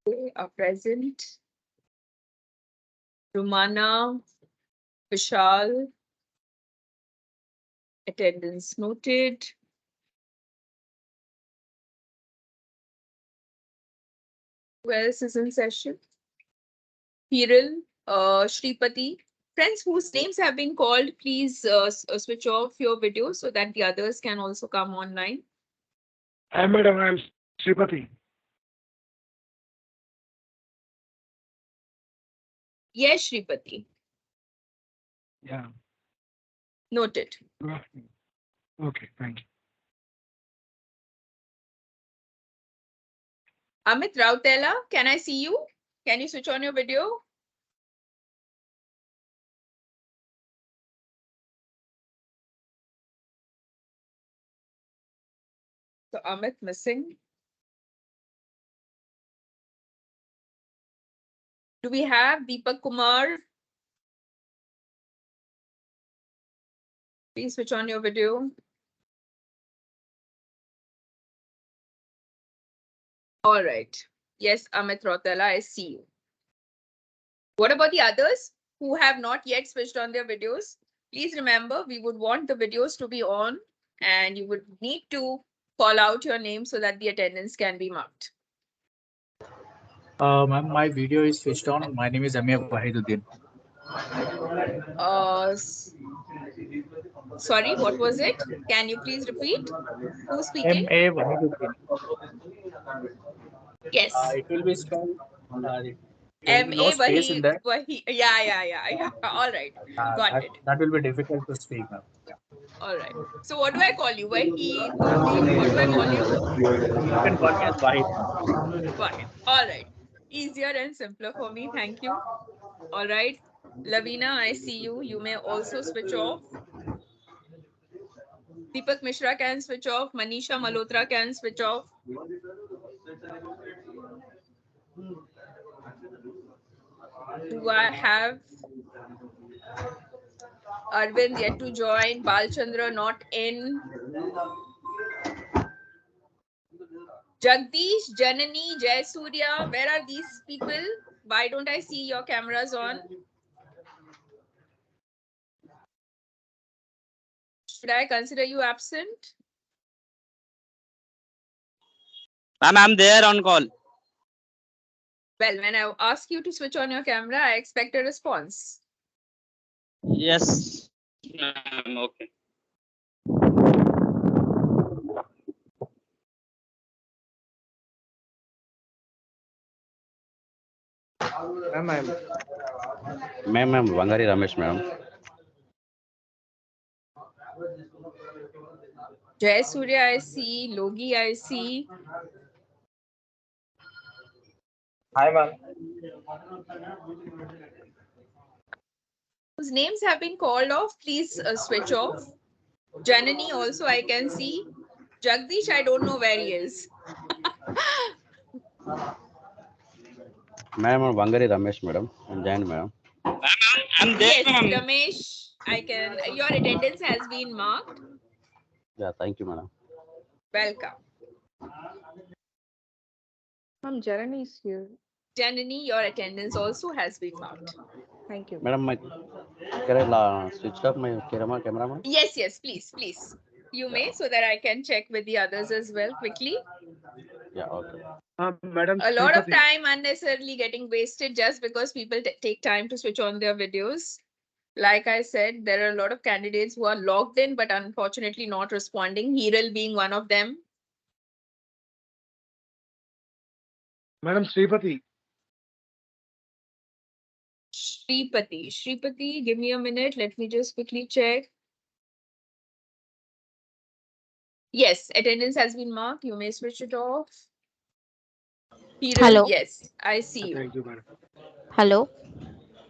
Okay, are present. Rumana, Vishal, attendance noted. Who else is in session? Hiral, Shripati. Friends whose names have been called, please switch off your video so that the others can also come online. Hi, madam. I am Sripati. Yes, Shripati. Yeah. Noted. Good afternoon. Okay, thank you. Amit Rautela, can I see you? Can you switch on your video? So Amit missing. Do we have Deepak Kumar? Please switch on your video. All right. Yes, Amit Rautela, I see you. What about the others who have not yet switched on their videos? Please remember, we would want the videos to be on and you would need to call out your name so that the attendance can be marked. Ma'am, my video is switched on. My name is Amir Wahiduddin. Sorry, what was it? Can you please repeat? Who's speaking? M.A. Wahiduddin. Yes. It will be spelled. There will be no M.A. space in that. Yeah. All right. Got it. That will be difficult to speak, ma'am. All right. So what do I call you? Wahiduddin. What do I call you? You can call me as Wahid. Wahid. All right. Easier and simpler for me. Thank you. All right. Lavina, I see you. You may also switch off. Deepak Mishra can switch off. Manisha Malhotra can switch off. Do I have Arvind yet to join? Balchandra not in. Jagdish, Janani, Jayasuriya, where are these people? Why don't I see your cameras on? Should I consider you absent? Ma'am, I'm there on call. Well, when I ask you to switch on your camera, I expect a response. Yes, ma'am. Okay. Ma'am, Vangari Ramesh, ma'am. Jayasuriya, I see. Logi, I see. Hi, ma'am. Whose names have been called off, please switch off. Janani also I can see. Jagdish, I don't know where he is. Ma'am, Vangari Ramesh, madam. I'm Jain, madam. I'm there, Yes, ma'am. Ramesh, I can. Your attendance has been marked. Yeah, thank you, madam. Welcome. Ma'am, Janani is here. Janani, your attendance also has been marked. Thank you. Madam, can I switch off my camera, ma'am? Yes, please. You may, so that I can check with the others as well quickly. Yeah, okay. Madam A lot of Sripati. time unnecessarily getting wasted just because people take time to switch on their videos. Like I said, there are a lot of candidates who are logged in, but unfortunately not responding. Hiral being one of them. Madam Sripati. Shripati, give me a minute. Let me just quickly check. Yes, attendance has been marked. You may switch it off. Hiral, Hello. yes, I see you. Thank you, madam. Hello.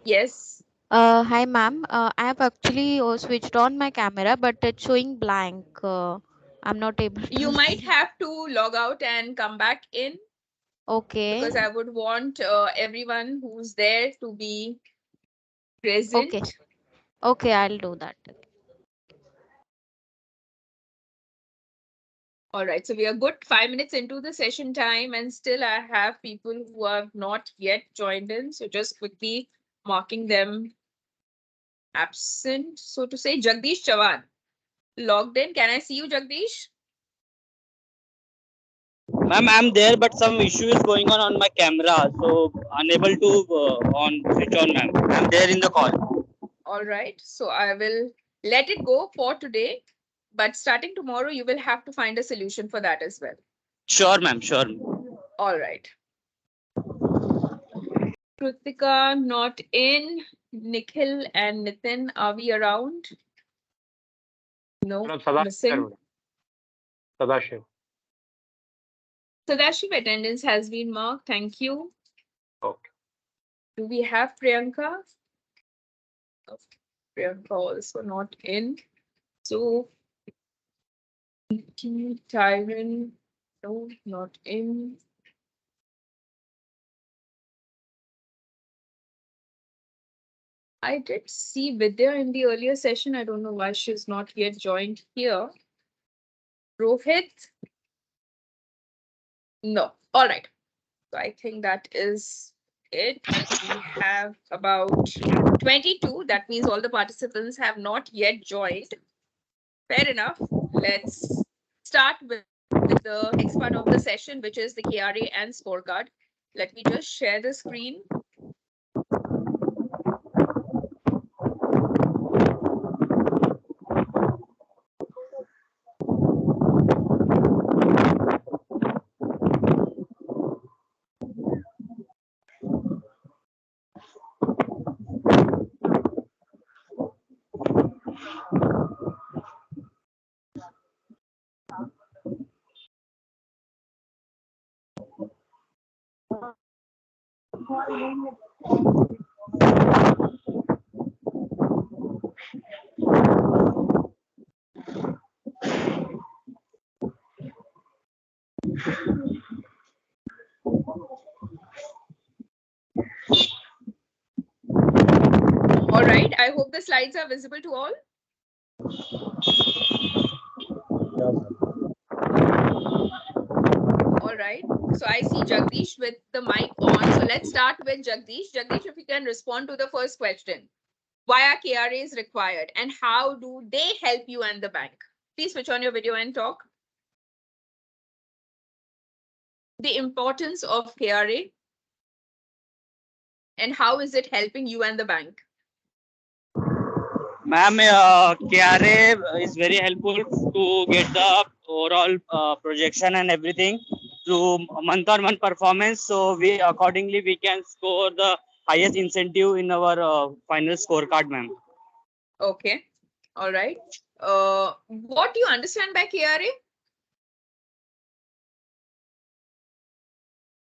Yes. Hi, ma'am. I have actually switched on my camera, but it's showing blank. I'm not able to You might see. have to log out and come back in Okay. because I would want everyone who's there to be present. Okay. Okay, I'll do that. All right, so we are good 5 minutes into the session time, and still I have people who have not yet joined in. So just quickly marking them absent, so to say. Jagdish Chavan, logged in. Can I see you, Jagdish? Ma'am, I'm there, but some issue is going on my camera, so unable to on switch on, ma'am. I'm there in the call. All right, so I will let it go for today, but starting tomorrow, you will have to find a solution for that as well. Sure, ma'am. Sure. All right. Kritika not in. Nikhil and Nitin, are we around? No, missing. Sadashiv. Sadashiv attendance has been marked. Thank you. Okay. Do we have Priyanka? Okay. Priyanka also not in. So, Tyron, no, not in. I did see Vidya in the earlier session. I don't know why she's not yet joined here. Rohit? No. All right. So I think that is it. We have about 22. That means all the participants have not yet joined. Fair enough. Let's start with the next part of the session, which is the KRA and scorecard. Let me just share the screen. All right. I hope the slides are visible to all. All right. So I see Jagdish with the mic on. So let's start with Jagdish. Jagdish, if you can respond to the first question. Why are KRAs required and how do they help you and the bank? Please switch on your video and talk. The importance of KRA and how is it helping you and the bank? Ma'am, KRA is very helpful to get the overall projection and everything through month-on-month performance. So we accordingly we can score the highest incentive in our final scorecard, ma'am. Okay. All right. What do you understand by KRA?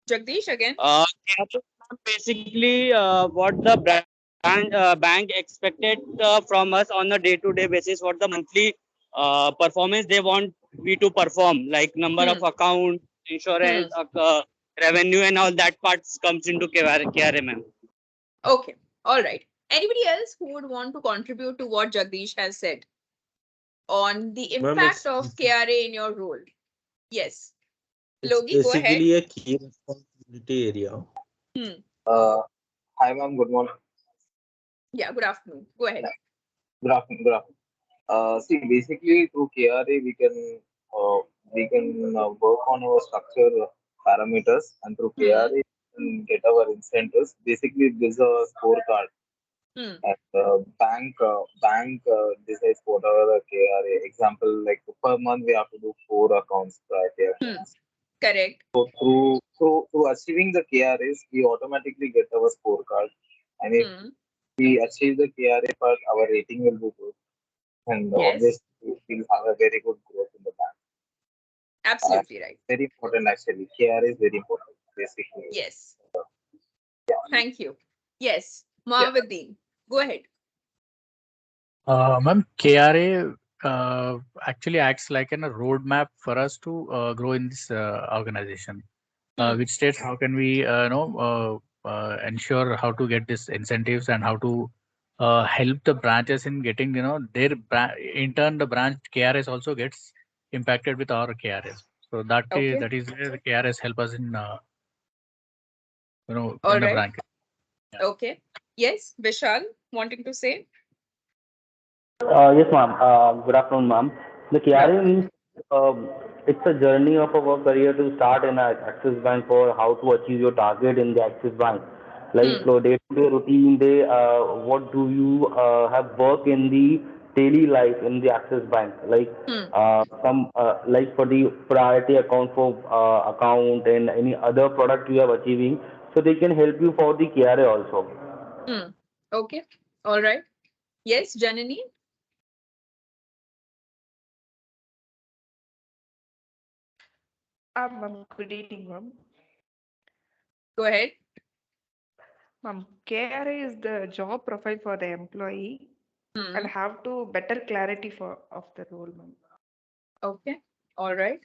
Jagdish again. Basically, what the bank expected from us on a day-to-day basis, what the monthly performance they want we to perform, like number of account, insurance, revenue, and all that parts comes into KRA, ma'am. Okay. All right. Anybody else who would want to contribute to what Jagdish has said on the impact of KRA in your role? Yes. Logi, go ahead. Basically a key responsibility area. Hi, ma'am. Good morning. Yeah, good afternoon. Go ahead. Good afternoon. Good afternoon. See, basically through KRA we can work on our structure parameters, and through KRA we can get our incentives. Basically, this is a scorecard. And bank decides whatever the KRA. Example, like per month we have to do 4 accounts. Correct. So through achieving the KRAs, we automatically get our scorecard, and if we achieve the KRA part, our rating will be good, and obviously we'll have a very good growth in the bank. Absolutely right. Very important, actually. KRA is very important, basically. Yes. Thank you. Yes, Mohammeddin, go ahead. Ma'am, KRA actually acts like a roadmap for us to grow in this organization, which states how can we ensure how to get these incentives and how to help the branches in getting their in turn the branch KRS also gets impacted with our KRS. So that Okay. that is where the KRS help us in All in a right. branch. Yeah. Okay. Yes, Vishal, wanting to say? Yes, ma'am. Good afternoon, ma'am. The KRA means it's a journey of our career to start in a Axis Bank for how to achieve your target in the Axis Bank. Like day-to-day routine, what do you have work in the daily life in the Axis Bank? Like some like for the priority account for account and any other product you are achieving, so they can help you for the KRA also. Okay. All right. Yes, Janani? Ma'am, good evening, ma'am. Go ahead. Ma'am, KRA is the job profile for the employee and have to better clarity for of the role, ma'am. Okay. All right.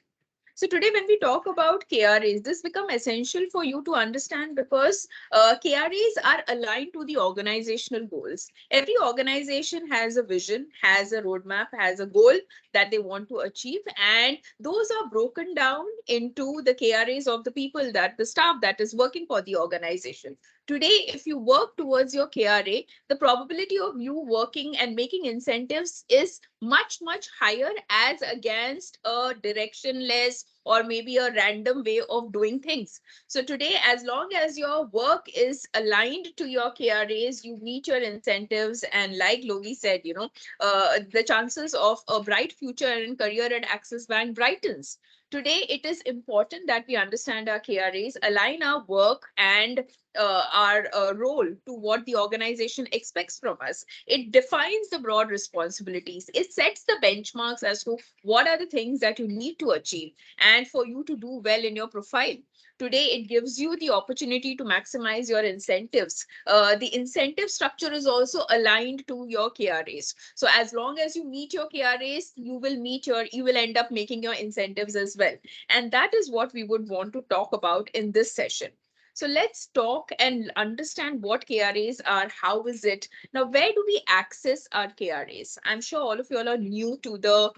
So today when we talk about KRAs, this become essential for you to understand because KRAs are aligned to the organizational goals. Every organization has a vision, has a roadmap, has a goal that they want to achieve, and those are broken down into the KRAs of the people, that the staff that is working for the organization. Today, if you work towards your KRA, the probability of you working and making incentives is much, much higher as against a directionless or maybe a random way of doing things. So today, as long as your work is aligned to your KRAs, you meet your incentives, and like Logi said, the chances of a bright future and career at Axis Bank brightens. Today, it is important that we understand our KRAs, align our work and our role to what the organization expects from us. It defines the broad responsibilities. It sets the benchmarks as to what are the things that you need to achieve and for you to do well in your profile. Today, it gives you the opportunity to maximize your incentives. The incentive structure is also aligned to your KRAs. So as long as you meet your KRAs, you will end up making your incentives as well. And that is what we would want to talk about in this session. So let's talk and understand what KRAs are. How is it? Now, where do we access our KRAs? I'm sure all of you all are new to the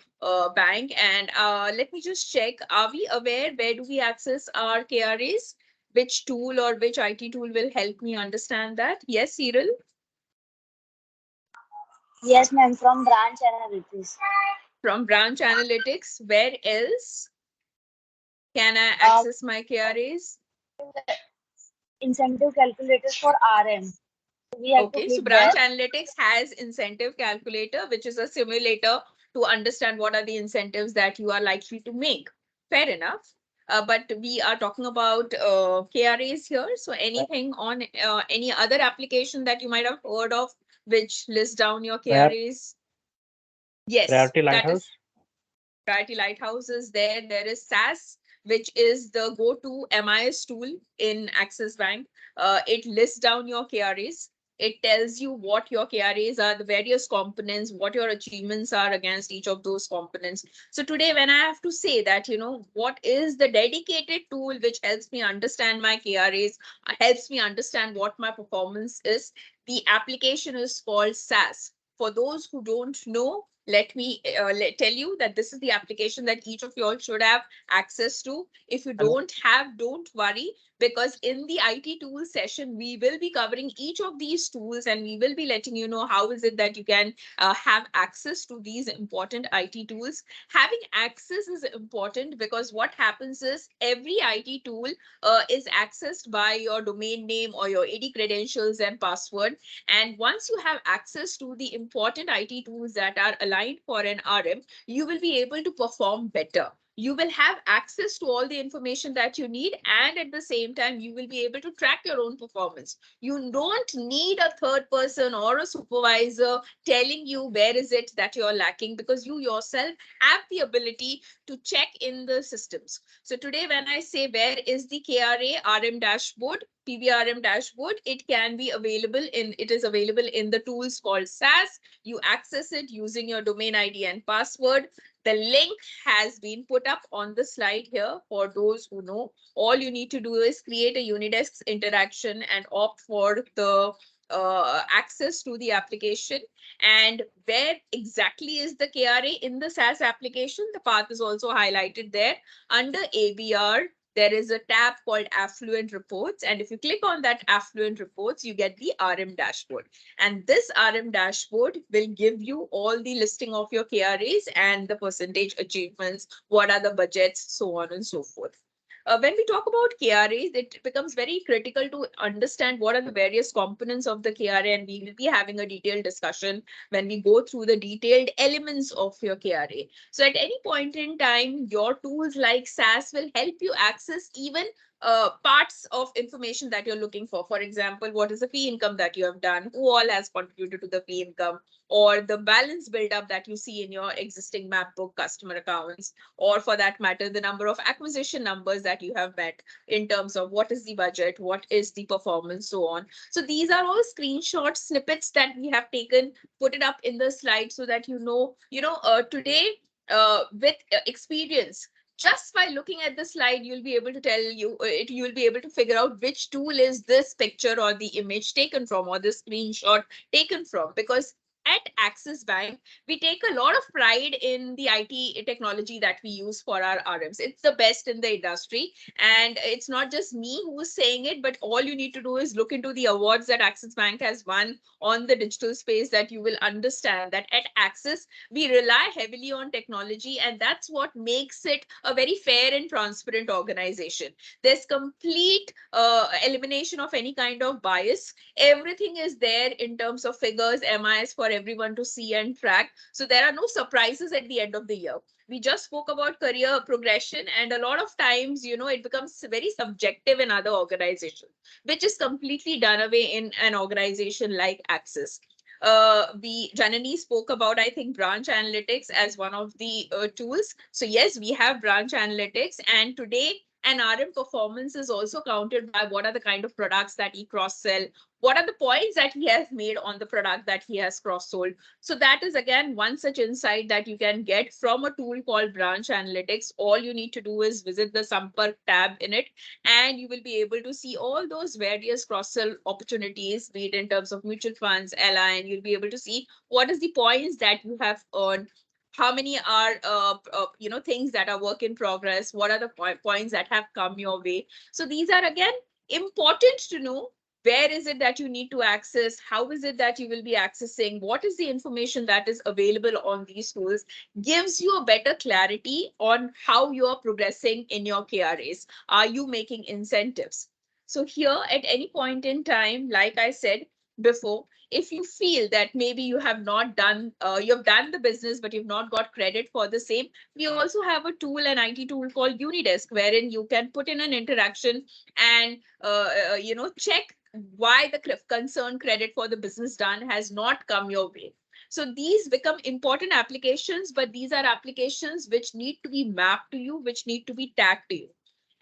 bank, and let me just check. Are we aware where do we access our KRAs? Which tool or which IT tool will help me understand that? Yes, Cyril? Yes, ma'am, from branch analytics. From branch analytics. Where else can I Uh, access my KRAs? Incentive calculators for RM. We have to Okay, so click there. branch analytics has incentive calculator, which is a simulator to understand what are the incentives that you are likely to make. Fair enough. But we are talking about KRAs here. So anything on any other application that you might have heard of, which lists down your KRAs? Yes, Priority that is Lighthouse. Priority Lighthouse is there. There is SAS, which is the go-to MIS tool in Axis Bank. It lists down your KRAs. It tells you what your KRAs are, the various components, what your achievements are against each of those components. So today, when I have to say that, what is the dedicated tool which helps me understand my KRAs, helps me understand what my performance is, the application is called SAS. For those who don't know, let me tell you that this is the application that each of you all should have access to. If you don't have, don't worry, because in the IT tools session, we will be covering each of these tools and we will be letting you know how is it that you can have access to these important IT tools. Having access is important because what happens is every IT tool is accessed by your domain name or your AD credentials and password. And once you have access to the important IT tools that are aligned for an RM, you will be able to perform better. You will have access to all the information that you need, and at the same time, you will be able to track your own performance. You don't need a third person or a supervisor telling you where is it that you're lacking, because you yourself have the ability to check in the systems. So today, when I say where is the KRA RM dashboard, PBRM dashboard, it is available in the tools called SAS. You access it using your domain ID and password. The link has been put up on the slide here for those who know. All you need to do is create a Unidesk interaction and opt for the access to the application. And where exactly is the KRA in the SaaS application? The path is also highlighted there. Under ABR, there is a tab called Affluent Reports. And if you click on that Affluent Reports, you get the RM dashboard. And this RM dashboard will give you all the listing of your KRAs and the percentage achievements, what are the budgets, so on and so forth. When we talk about KRAs, it becomes very critical to understand what are the various components of the KRA, and we will be having a detailed discussion when we go through the detailed elements of your KRA. So at any point in time, your tools like SaaS will help you access even parts of information that you're looking for. For example, what is the fee income that you have done? Who all has contributed to the fee income? Or the balance buildup that you see in your existing map book customer accounts, or for that matter, the number of acquisition numbers that you have met in terms of what is the budget, what is the performance, so on. So these are all screenshot snippets that we have taken, put it up in the slide so that today with experience, just by looking at the slide, you'll be able to tell you you'll be able to figure out which tool is this picture or the image taken from, or the screenshot taken from. Because at Axis Bank, we take a lot of pride in the IT technology that we use for our RMs. It's the best in the industry. And it's not just me who's saying it, but all you need to do is look into the awards that Axis Bank has won on the digital space, that you will understand that at Axis, we rely heavily on technology, and that's what makes it a very fair and transparent organization. There's complete elimination of any kind of bias. Everything is there in terms of figures, MIs for everyone to see and track. So there are no surprises at the end of the year. We just spoke about career progression, and a lot of times, it becomes very subjective in other organizations, which is completely done away in an organization like Axis. Janani spoke about, I think, branch analytics as one of the tools. So yes, we have branch analytics, and today an RM performance is also counted by what are the kind of products that he cross-sell, what are the points that he has made on the product that he has cross-sold. So that is again one such insight that you can get from a tool called Branch Analytics. All you need to do is visit the Sampark tab in it, and you will be able to see all those various cross-sell opportunities, be it in terms of mutual funds, LI, and you'll be able to see what is the points that you have earned, how many are things that are work in progress, what are the points that have come your way. So these are again important to know. Where is it that you need to access? How is it that you will be accessing? What is the information that is available on these tools? Gives you a better clarity on how you are progressing in your KRAs. Are you making incentives? So here at any point in time, like I said before, if you feel that maybe you have not done, you've done the business, but you've not got credit for the same, we also have a tool, an IT tool called Unidesk, wherein you can put in an interaction and, check why the concerned credit for the business done has not come your way. So these become important applications, but these are applications which need to be mapped to you, which need to be tagged to you.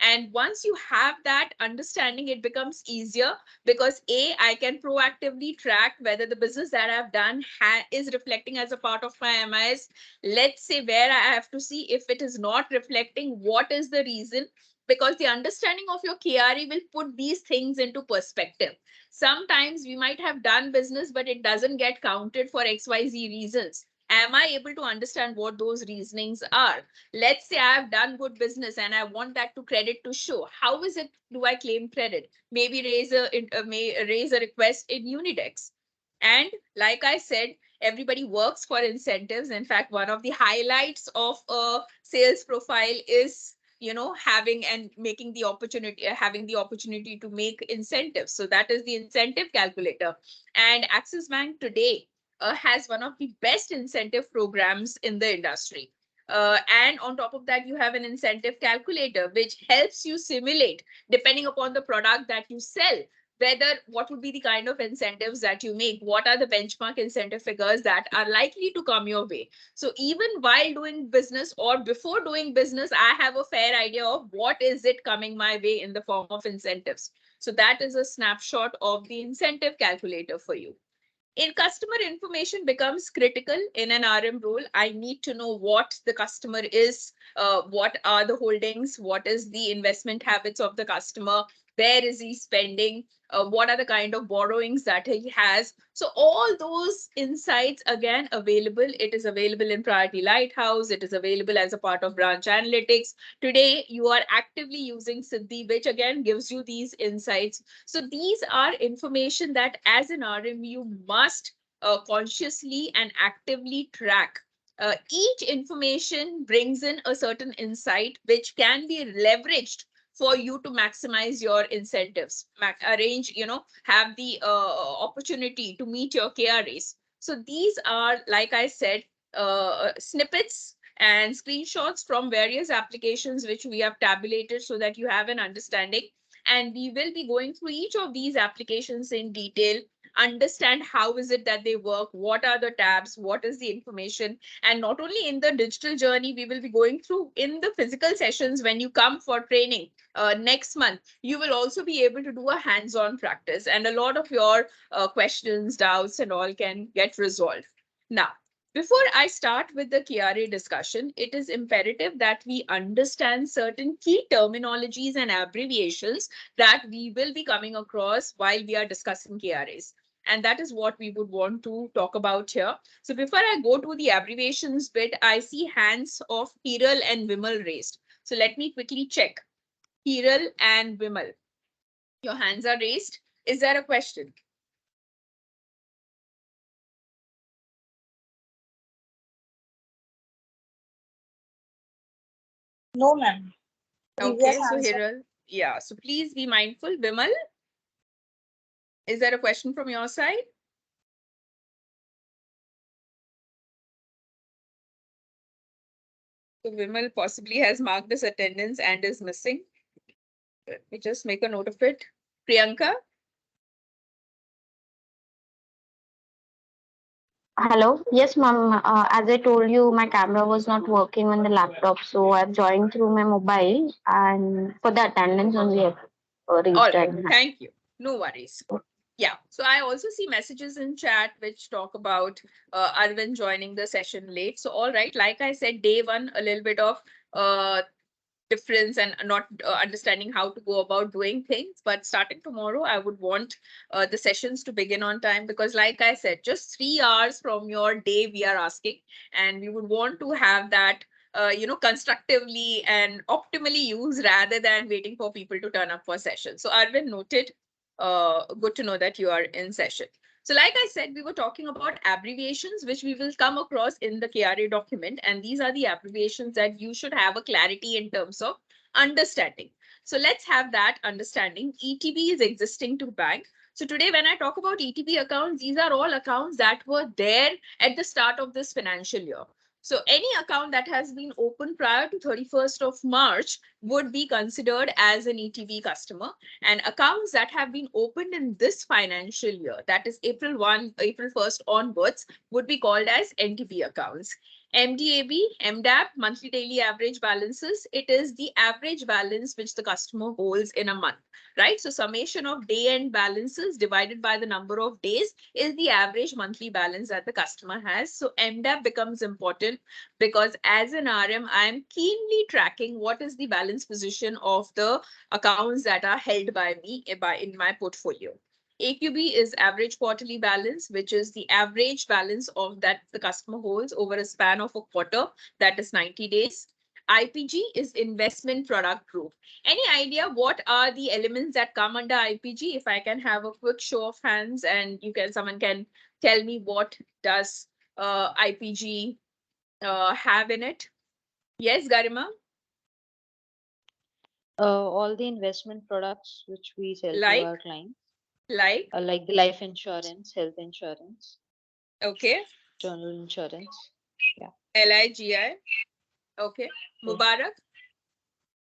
And once you have that understanding, it becomes easier because I can proactively track whether the business that I've done is reflecting as a part of my MIS. Let's say where I have to see if it is not reflecting, what is the reason? Because the understanding of your KRE will put these things into perspective. Sometimes we might have done business, but it doesn't get counted for XYZ reasons. Am I able to understand what those reasonings are? Let's say I have done good business and I want that to credit to show. How is it do I claim credit? Maybe raise a request in Unidex. And like I said, everybody works for incentives. In fact, one of the highlights of a sales profile is having the opportunity to make incentives. So that is the incentive calculator. And Axis Bank today has one of the best incentive programs in the industry. And on top of that, you have an incentive calculator, which helps you simulate, depending upon the product that you sell, what would be the kind of incentives that you make, what are the benchmark incentive figures that are likely to come your way. So even while doing business or before doing business, I have a fair idea of what is it coming my way in the form of incentives. So that is a snapshot of the incentive calculator for you. In customer information becomes critical in an RM role. I need to know what the customer is, what are the holdings, what is the investment habits of the customer, where is he spending, what are the kind of borrowings that he has. So all those insights again available. It is available in Priority Lighthouse. It is available as a part of branch analytics. Today, you are actively using Siddhi, which again gives you these insights. So these are information that as an RM, you must consciously and actively track. Each information brings in a certain insight which can be leveraged for you to maximize your incentives, arrange, have the opportunity to meet your KRAs. So these are, like I said, snippets and screenshots from various applications which we have tabulated so that you have an understanding. And we will be going through each of these applications in detail, understand how is it that they work, what are the tabs, what is the information. And not only in the digital journey, we will be going through in the physical sessions when you come for training next month. You will also be able to do a hands-on practice, and a lot of your questions, doubts, and all can get resolved. Now, before I start with the KRA discussion, it is imperative that we understand certain key terminologies and abbreviations that we will be coming across while we are discussing KRAs. And that is what we would want to talk about here. So before I go to the abbreviations bit, I see hands of Hiral and Vimal raised. So let me quickly check. Hiral and Vimal, your hands are raised. Is there a question? No, ma'am. Okay, Previous so answer. Hiral, yeah. So please be mindful. Vimal, is there a question from your side? So Vimal possibly has marked this attendance and is missing. Let me just make a note of it. Priyanka? Hello. Yes, ma'am. As I told you, my camera was not working on the laptop, so I've joined through my mobile, and for the attendance only I've All reached right, and thank you. No worries. Yeah, so I also see messages in chat which talk about Arvind joining the session late. So all right, like I said, day one, a little bit of difference and not understanding how to go about doing things. But starting tomorrow, I would want the sessions to begin on time, because like I said, just 3 hours from your day we are asking, and we would want to have that constructively and optimally used rather than waiting for people to turn up for sessions. So Arvind, noted. Good to know that you are in session. So like I said, we were talking about abbreviations, which we will come across in the KRA document. And these are the abbreviations that you should have a clarity in terms of understanding. So let's have that understanding. ETB is existing to bank. So today, when I talk about ETB accounts, these are all accounts that were there at the start of this financial year. So any account that has been opened prior to 31st of March would be considered as an ETB customer, and accounts that have been opened in this financial year, that is April 1st onwards, would be called as NTB accounts. MDAB, MDAB, monthly daily average balances. It is the average balance which the customer holds in a month, right? So summation of day end balances divided by the number of days is the average monthly balance that the customer has. So MDAB becomes important because as an RM, I am keenly tracking what is the balance position of the accounts that are held by me in my portfolio. AQB is average quarterly balance, which is the average balance of that the customer holds over a span of a quarter, that is 90 days. IPG is investment product group. Any idea what are the elements that come under IPG? If I can have a quick show of hands, and someone can tell me what does IPG have in it? Yes, Garima? All the investment products which we sell to Like? our clients, Like? like the life insurance, health insurance, Okay. general insurance. Yeah. LIGI. Okay. Okay. Mubarak,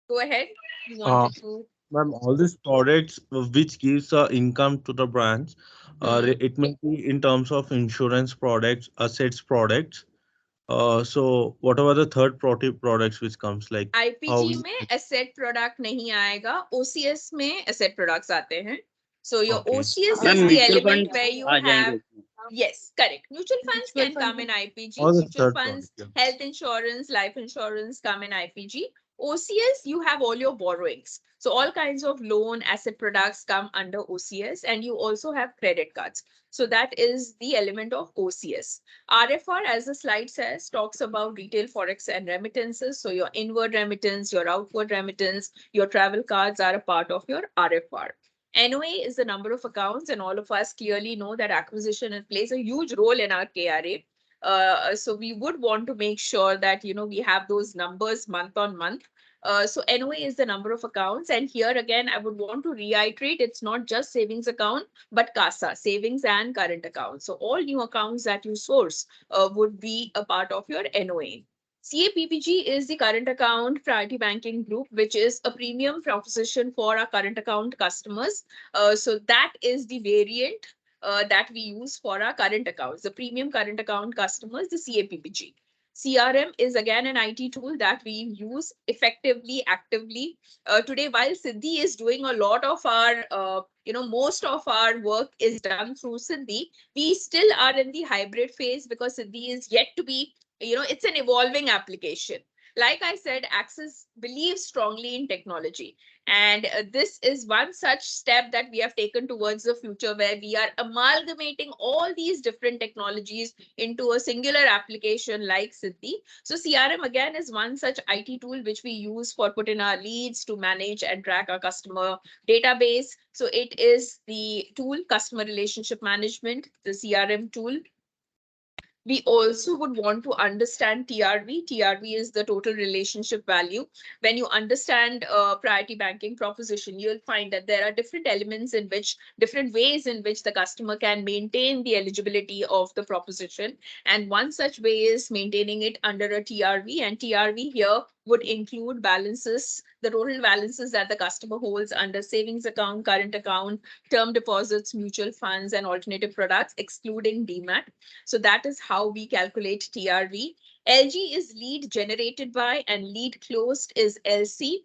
go ahead. You Uh, wanted to. Ma'am, all these products which gives income to the branch, it may be in terms of insurance products, assets products. So whatever the third products which comes like how IPG में asset product नहीं आएगा, OCS में asset products आते हैं. So your okay. OCS Ma'am, is the mutual element funds where you आ जाएंगे have. उसमें. Yes, correct. Mutual funds Mutual can fund come in IPG. All the Mutual third funds, product, yeah. health insurance, life insurance come in IPG. OCS, you have all your borrowings. So all kinds of loan asset products come under OCS, and you also have credit cards. So that is the element of OCS. RFR, as the slide says, talks about retail forex and remittances. So your inward remittance, your outward remittance, your travel cards are a part of your RFR. NOA is the number of accounts, and all of us clearly know that acquisition plays a huge role in our KRA. So we would want to make sure that, we have those numbers month on month. So NOA is the number of accounts. And here again, I would want to reiterate, it's not just savings account, but CASA, savings and current accounts. So all new accounts that you source would be a part of your NOA. CAPPG is the current account priority banking group, which is a premium proposition for our current account customers. So that is the variant that we use for our current accounts, the premium current account customers, the CAPPG. CRM is again an IT tool that we use effectively, actively. Today, while Siddhi is doing a lot of our, most of our work is done through Siddhi, we still are in the hybrid phase because Siddhi is yet to be, it's an evolving application. Like I said, Axis believes strongly in technology. And this is one such step that we have taken towards the future, where we are amalgamating all these different technologies into a singular application like Siddhi. So CRM again is one such IT tool which we use for putting our leads to manage and track our customer database. So it is the tool, customer relationship management, the CRM tool. We also would want to understand TRV. TRV is the total relationship value. When you understand priority banking proposition, you'll find that there are different elements in which, different ways in which the customer can maintain the eligibility of the proposition. And one such way is maintaining it under a TRV. And TRV here would include balances, the total balances that the customer holds under savings account, current account, term deposits, mutual funds, and alternative products, excluding DMAT. So that is how we calculate TRV. LG is lead generated by, and lead closed is LC.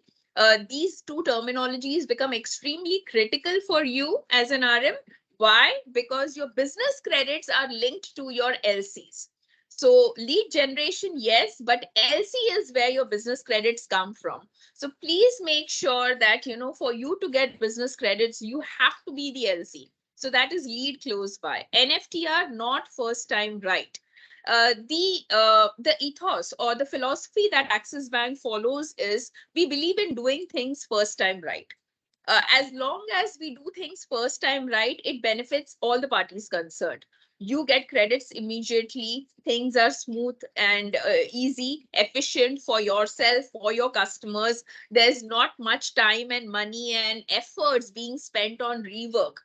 These two terminologies become extremely critical for you as an RM. Why? Because your business credits are linked to your LCs. So lead generation, yes, but LC is where your business credits come from. So please make sure that, for you to get business credits, you have to be the LC. So that is lead closed by. NFTR, not first time right. The ethos or the philosophy that Axis Bank follows is, we believe in doing things first time right. As long as we do things first time right, it benefits all the parties concerned. You get credits immediately. Things are smooth and easy, efficient for yourself, for your customers. There's not much time and money and efforts being spent on rework.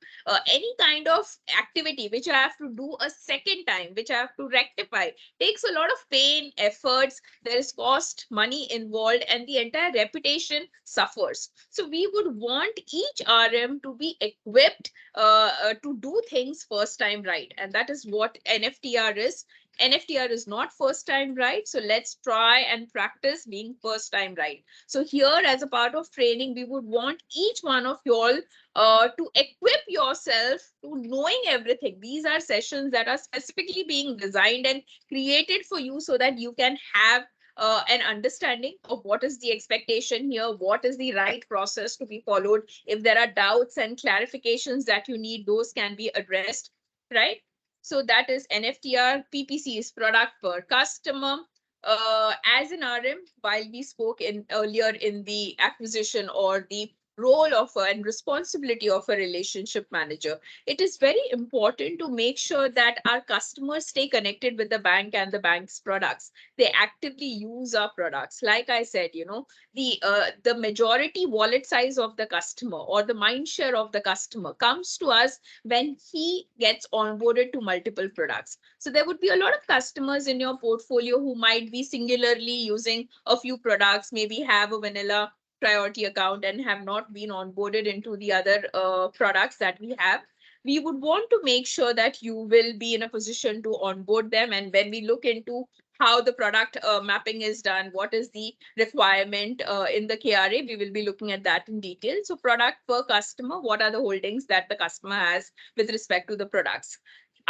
Any kind of activity which I have to do a second time, which I have to rectify, takes a lot of pain, efforts. There is cost, money involved, and the entire reputation suffers. So we would want each RM to be equipped to do things first time right. And that is what NFTR is. NFTR is not first time right. So let's try and practice being first time right. So here, as a part of training, we would want each one of you all to equip yourself to knowing everything. These are sessions that are specifically being designed and created for you so that you can have an understanding of what is the expectation here, what is the right process to be followed. If there are doubts and clarifications that you need, those can be addressed, right? So that is NFTR. PPC is product per customer. As an RM, while we spoke earlier in the acquisition or the role of and responsibility of a relationship manager, it is very important to make sure that our customers stay connected with the bank and the bank's products. They actively use our products. Like I said, the majority wallet size of the customer or the mind share of the customer comes to us when he gets onboarded to multiple products. So there would be a lot of customers in your portfolio who might be singularly using a few products, maybe have a vanilla priority account and have not been onboarded into the other products that we have. We would want to make sure that you will be in a position to onboard them. And when we look into how the product mapping is done, what is the requirement in the KRA, we will be looking at that in detail. So product per customer, what are the holdings that the customer has with respect to the products?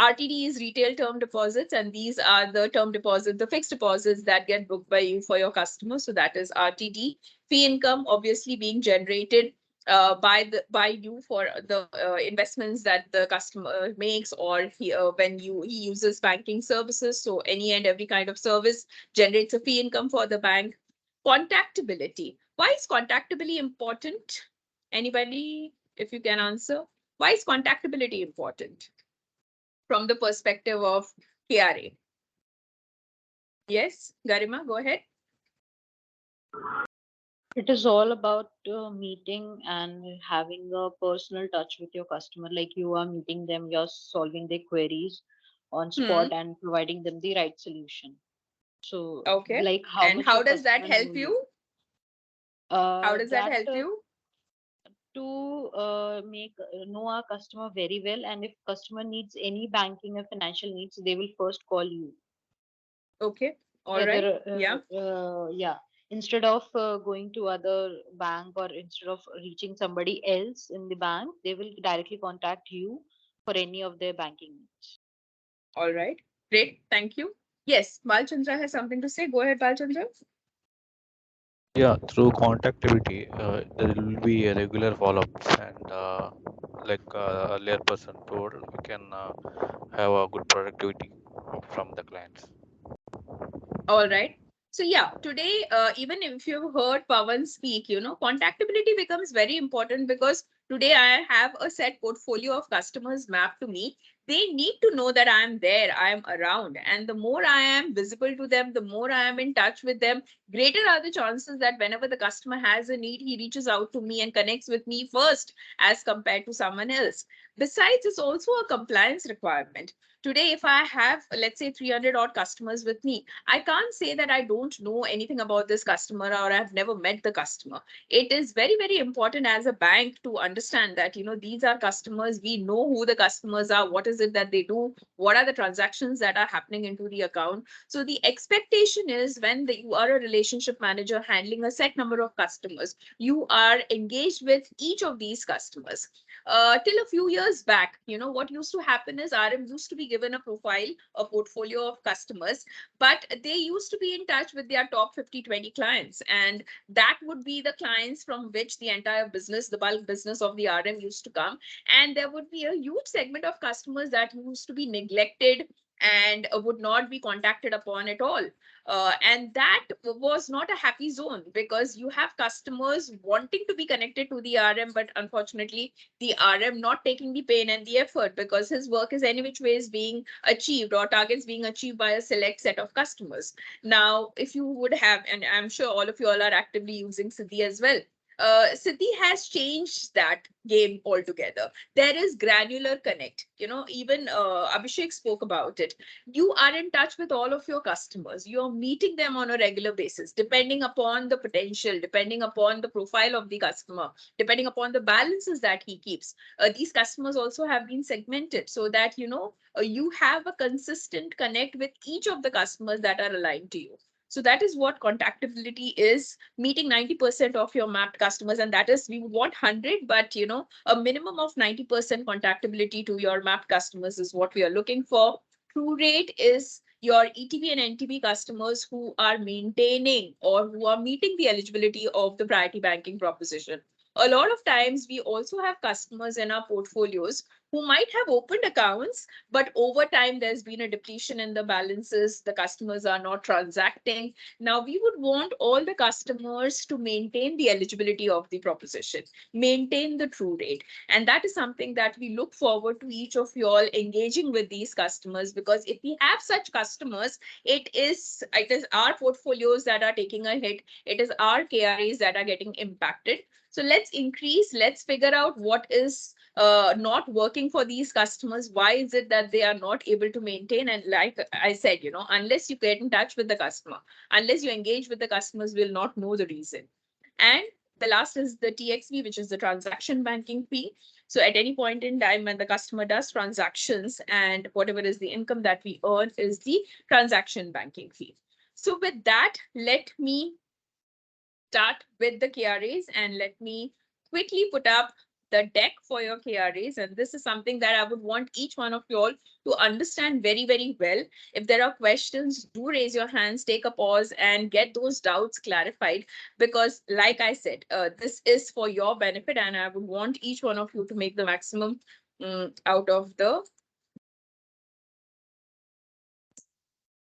RTD is retail term deposits, and these are the term deposits, the fixed deposits that get booked by you for your customers. So that is RTD. Fee income obviously being generated by you for the investments that the customer makes, or when he uses banking services. So any and every kind of service generates a fee income for the bank. Contactability. Why is contactability important? Anybody, if you can answer, why is contactability important from the perspective of KRA? Yes, Garima, go ahead. It is all about meeting and having a personal touch with your customer. Like you are meeting them, you're solving their queries on spot and providing them the right solution. So, Okay. like how And much how your does that customer help know you? How does that help you? To make know our customer very well, and if customer needs any banking or financial needs, they will first call you. Okay. All right. Whether Yeah. yeah, instead of going to other bank, or instead of reaching somebody else in the bank, they will directly contact you for any of their banking needs. All right. Great. Thank you. Yes, Balchandra has something to say. Go ahead, Balchandra. Yeah, through contactivity, there will be a regular follow-ups, and like earlier person told, we can have a good productivity from the clients. All right. So yeah, today, even if you've heard Pawan speak, contactability becomes very important, because today I have a set portfolio of customers mapped to me. They need to know that I am there, I am around. And the more I am visible to them, the more I am in touch with them, greater are the chances that whenever the customer has a need, he reaches out to me and connects with me first as compared to someone else. Besides, it's also a compliance requirement. Today, if I have, let's say, 300 odd customers with me, I can't say that I don't know anything about this customer, or I've never met the customer. It is very, very important as a bank to understand that, these are customers. We know who the customers are. What is it that they do? What are the transactions that are happening into the account? So the expectation is, when you are a relationship manager handling a set number of customers, you are engaged with each of these customers. Till a few years back, what used to happen is RM used to be given a profile, a portfolio of customers, but they used to be in touch with their top 50-20 clients. And that would be the clients from which the entire business, the bulk business of the RM used to come. And there would be a huge segment of customers that used to be neglected and would not be contacted upon at all. And that was not a happy zone, because you have customers wanting to be connected to the RM, but unfortunately, the RM not taking the pain and the effort, because his work is any which ways being achieved, or targets being achieved by a select set of customers. Now, if you would have, and I'm sure all of you all are actively using Siddhi as well, Siddhi has changed that game altogether. There is granular connect. Even Abhishek spoke about it. You are in touch with all of your customers. You're meeting them on a regular basis, depending upon the potential, depending upon the profile of the customer, depending upon the balances that he keeps. These customers also have been segmented, so that, you have a consistent connect with each of the customers that are aligned to you. So that is what contactability is, meeting 90% of your mapped customers. And that is, we would want 100, but a minimum of 90% contactability to your mapped customers is what we are looking for. True rate is your ETB and NTB customers who are maintaining or who are meeting the eligibility of the priority banking proposition. A lot of times we also have customers in our portfolios who might have opened accounts, but over time there's been a depletion in the balances. The customers are not transacting. Now, we would want all the customers to maintain the eligibility of the proposition, maintain the true rate. And that is something that we look forward to each of you all engaging with these customers, because if we have such customers, it is our portfolios that are taking a hit. It is our KRAs that are getting impacted. So let's figure out what is not working for these customers. Why is it that they are not able to maintain? And like I said, unless you get in touch with the customer, unless you engage with the customers, will not know the reason. And the last is the TXB, which is the transaction banking fee. So at any point in time when the customer does transactions, and whatever is the income that we earn is the transaction banking fee. So with that, let me start with the KRAs, and let me quickly put up the deck for your KRAs, and this is something that I would want each one of you all to understand very, very well. If there are questions, do raise your hands, take a pause and get those doubts clarified, because like I said, this is for your benefit and I would want each one of you to make the maximum out of the.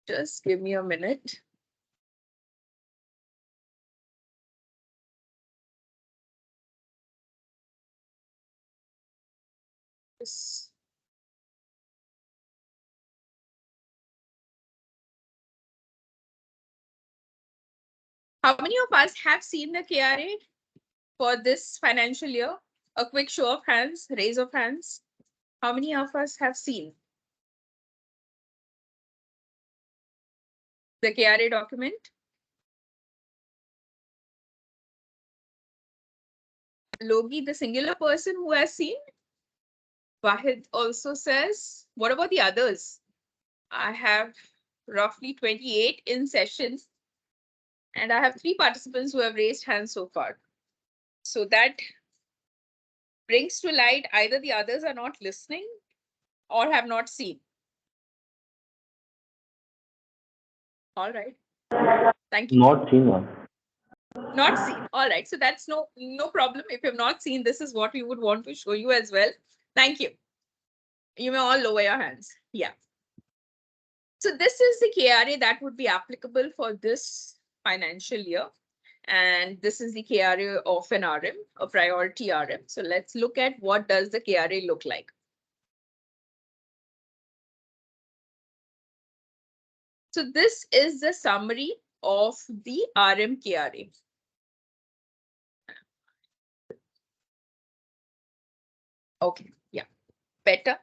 Just give me a minute. How many of us have seen the KRA for this financial year? A quick show of hands, raise of hands. How many of us have seen the KRA document? Logi, the singular person who has seen? Wahid also says, what about the others? I have roughly 28 in sessions and I have 3 participants who have raised hands so far. So that brings to light either the others are not listening or have not seen. All right. Thank you. Not seen one. Not seen. All right. So that's no problem. If you've not seen, this is what we would want to show you as well. Thank you. You may all lower your hands. Yeah. So this is the KRA that would be applicable for this financial year. And this is the KRA of an RM, a priority RM. So let's look at what does the KRA look like. So this is the summary of the RM KRA. Okay, yeah, better,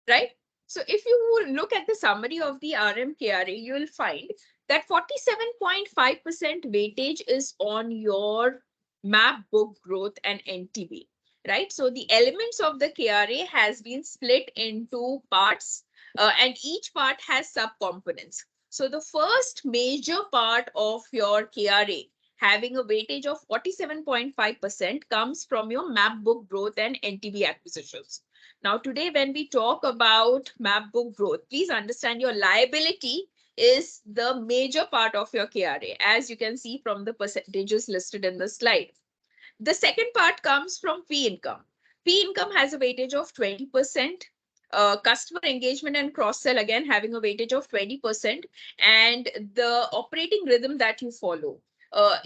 right? So if you look at the summary of the RM KRA, you will find that 47.5% weightage is on your MAP book growth and NTB, right? So the elements of the KRA has been split into parts and each part has sub-components. So the first major part of your KRA having a weightage of 47.5% comes from your MAP book growth and NTB acquisitions. Now, today, when we talk about MAP book growth, please understand your liability is the major part of your KRA, as you can see from the percentages listed in the slide. The second part comes from fee income. Fee income has a weightage of 20%. Customer engagement and cross-sell, again, having a weightage of 20%. And the operating rhythm that you follow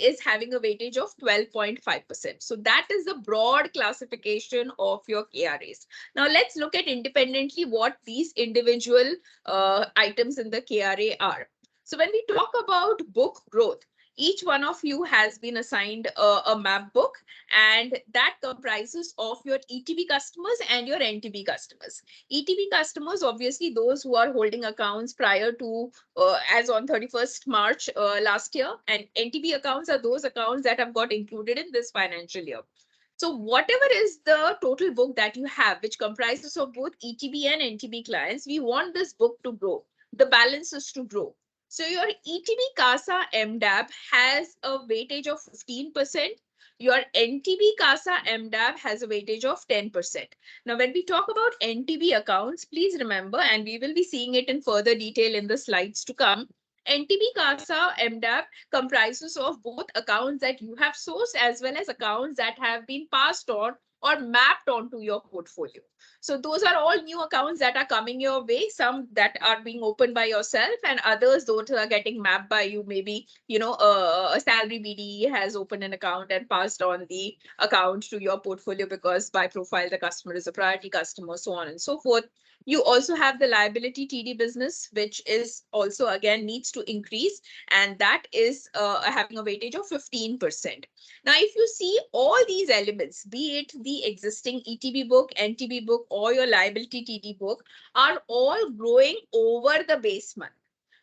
is having a weightage of 12.5%. So that is the broad classification of your KRAs. Now let's look at independently what these individual items in the KRA are. So when we talk about book growth, each one of you has been assigned a map book, and that comprises of your ETB customers and your NTB customers. ETB customers, obviously those who are holding accounts prior to as on 31st March last year, and NTB accounts are those accounts that have got included in this financial year. So whatever is the total book that you have, which comprises of both ETB and NTB clients, we want this book to grow, the balances to grow. So your ETB CASA MDAB has a weightage of 15%. Your NTB CASA MDAB has a weightage of 10%. Now, when we talk about NTB accounts, please remember, and we will be seeing it in further detail in the slides to come, NTB CASA MDAB comprises of both accounts that you have sourced as well as accounts that have been passed on or mapped onto your portfolio. So those are all new accounts that are coming your way, some that are being opened by yourself and others those are getting mapped by you. Maybe, you know, a salary BDE has opened an account and passed on the account to your portfolio because by profile, the customer is a priority customer, so on and so forth. You also have the liability TD business, which is also again needs to increase, and that is having a weightage of 15%. Now, if you see all these elements, be it the existing ETB book, NTB book, or your liability TD book, are all growing over the base month.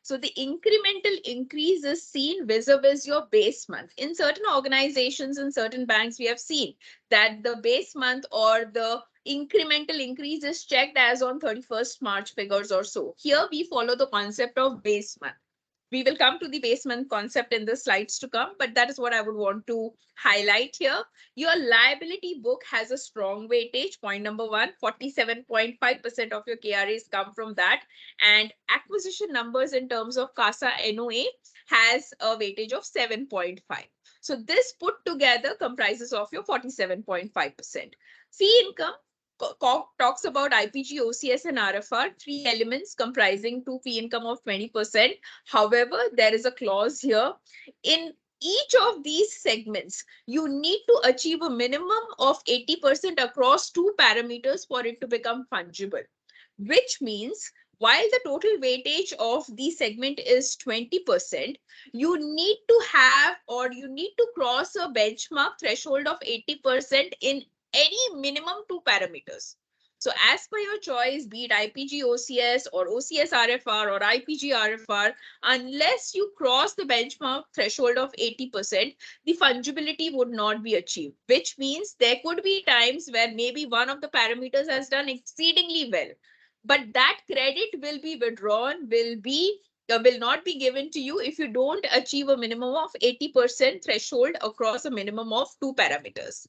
So the incremental increase is seen vis-a-vis your base month. In certain organizations, in certain banks, we have seen that the base month or the incremental increase is checked as on 31st March figures or so. Here we follow the concept of base month. We will come to the basement concept in the slides to come, but that is what I would want to highlight here. Your liability book has a strong weightage. Point number one, 47.5% of your KRAs come from that. And acquisition numbers in terms of CASA NOA has a weightage of 7.5. So this put together comprises of your 47.5%. Fee income talks about IPG, OCS, and RFR, three elements comprising to fee income of 20%. However, there is a clause here. In each of these segments, you need to achieve a minimum of 80% across two parameters for it to become fungible, which means while the total weightage of the segment is 20%, you need to have or you need to cross a benchmark threshold of 80% in any minimum two parameters. So as per your choice, be it IPG OCS or OCS RFR or IPG RFR, unless you cross the benchmark threshold of 80%, the fungibility would not be achieved, which means there could be times where maybe one of the parameters has done exceedingly well, but that credit will be withdrawn, will not be given to you if you don't achieve a minimum of 80% threshold across a minimum of two parameters.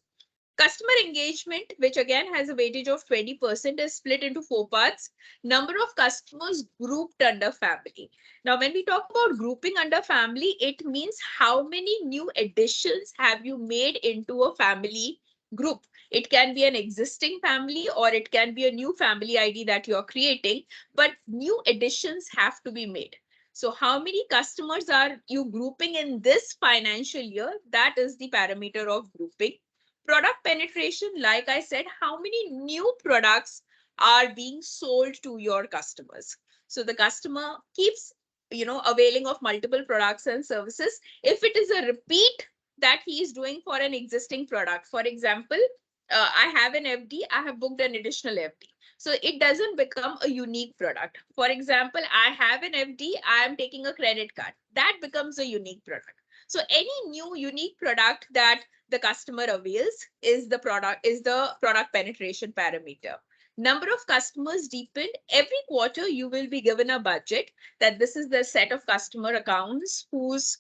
Customer engagement, which again has a weightage of 20%, is split into four parts. Number of customers grouped under family. Now, when we talk about grouping under family, it means how many new additions have you made into a family group. It can be an existing family or it can be a new family ID that you're creating, but new additions have to be made. So how many customers are you grouping in this financial year? That is the parameter of grouping. Product penetration, like I said, how many new products are being sold to your customers? So the customer keeps, availing of multiple products and services. If it is a repeat that he is doing for an existing product, for example, I have an FD, I have booked an additional FD. So it doesn't become a unique product. For example, I have an FD, I am taking a credit card. That becomes a unique product. So any new unique product that the customer avails is the product penetration parameter. Number of customers deepened. Every quarter, you will be given a budget that this is the set of customer accounts whose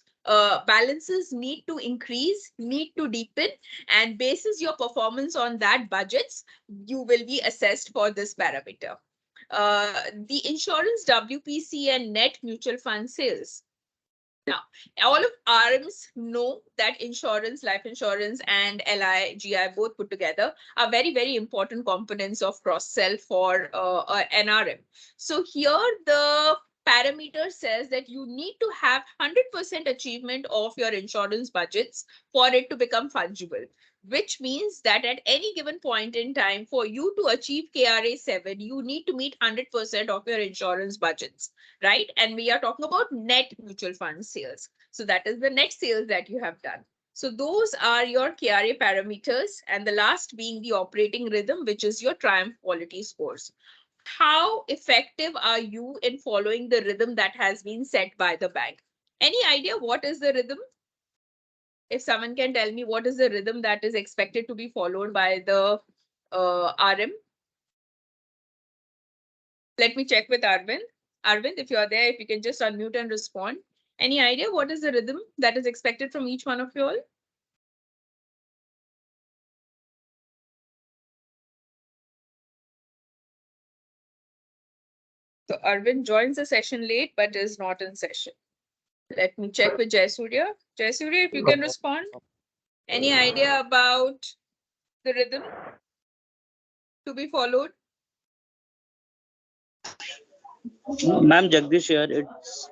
balances need to increase, need to deepen, and basis your performance on that budgets, you will be assessed for this parameter. The insurance WPC and net mutual fund sales. Now, all of RMs know that insurance, life insurance, and LI, GI both put together are very, very important components of cross-sell for an RM. So here the parameter says that you need to have 100% achievement of your insurance budgets for it to become fungible, which means that at any given point in time, for you to achieve KRA 7, you need to meet 100% of your insurance budgets, right? And we are talking about net mutual fund sales. So that is the net sales that you have done. So those are your KRA parameters. And the last being the operating rhythm, which is your Triumph quality scores. How effective are you in following the rhythm that has been set by the bank? Any idea what is the rhythm? If someone can tell me what is the rhythm that is expected to be followed by the RM? Let me check with Arvind. Arvind, if you're there, if you can just unmute and respond. Any idea what is the rhythm that is expected from each one of you all? So Arvind joins the session late, but is not in session. Let me check with Jayasurya. Jayasurya, if you can respond. Any idea about the rhythm to be followed? Ma'am, Jagdish here. It's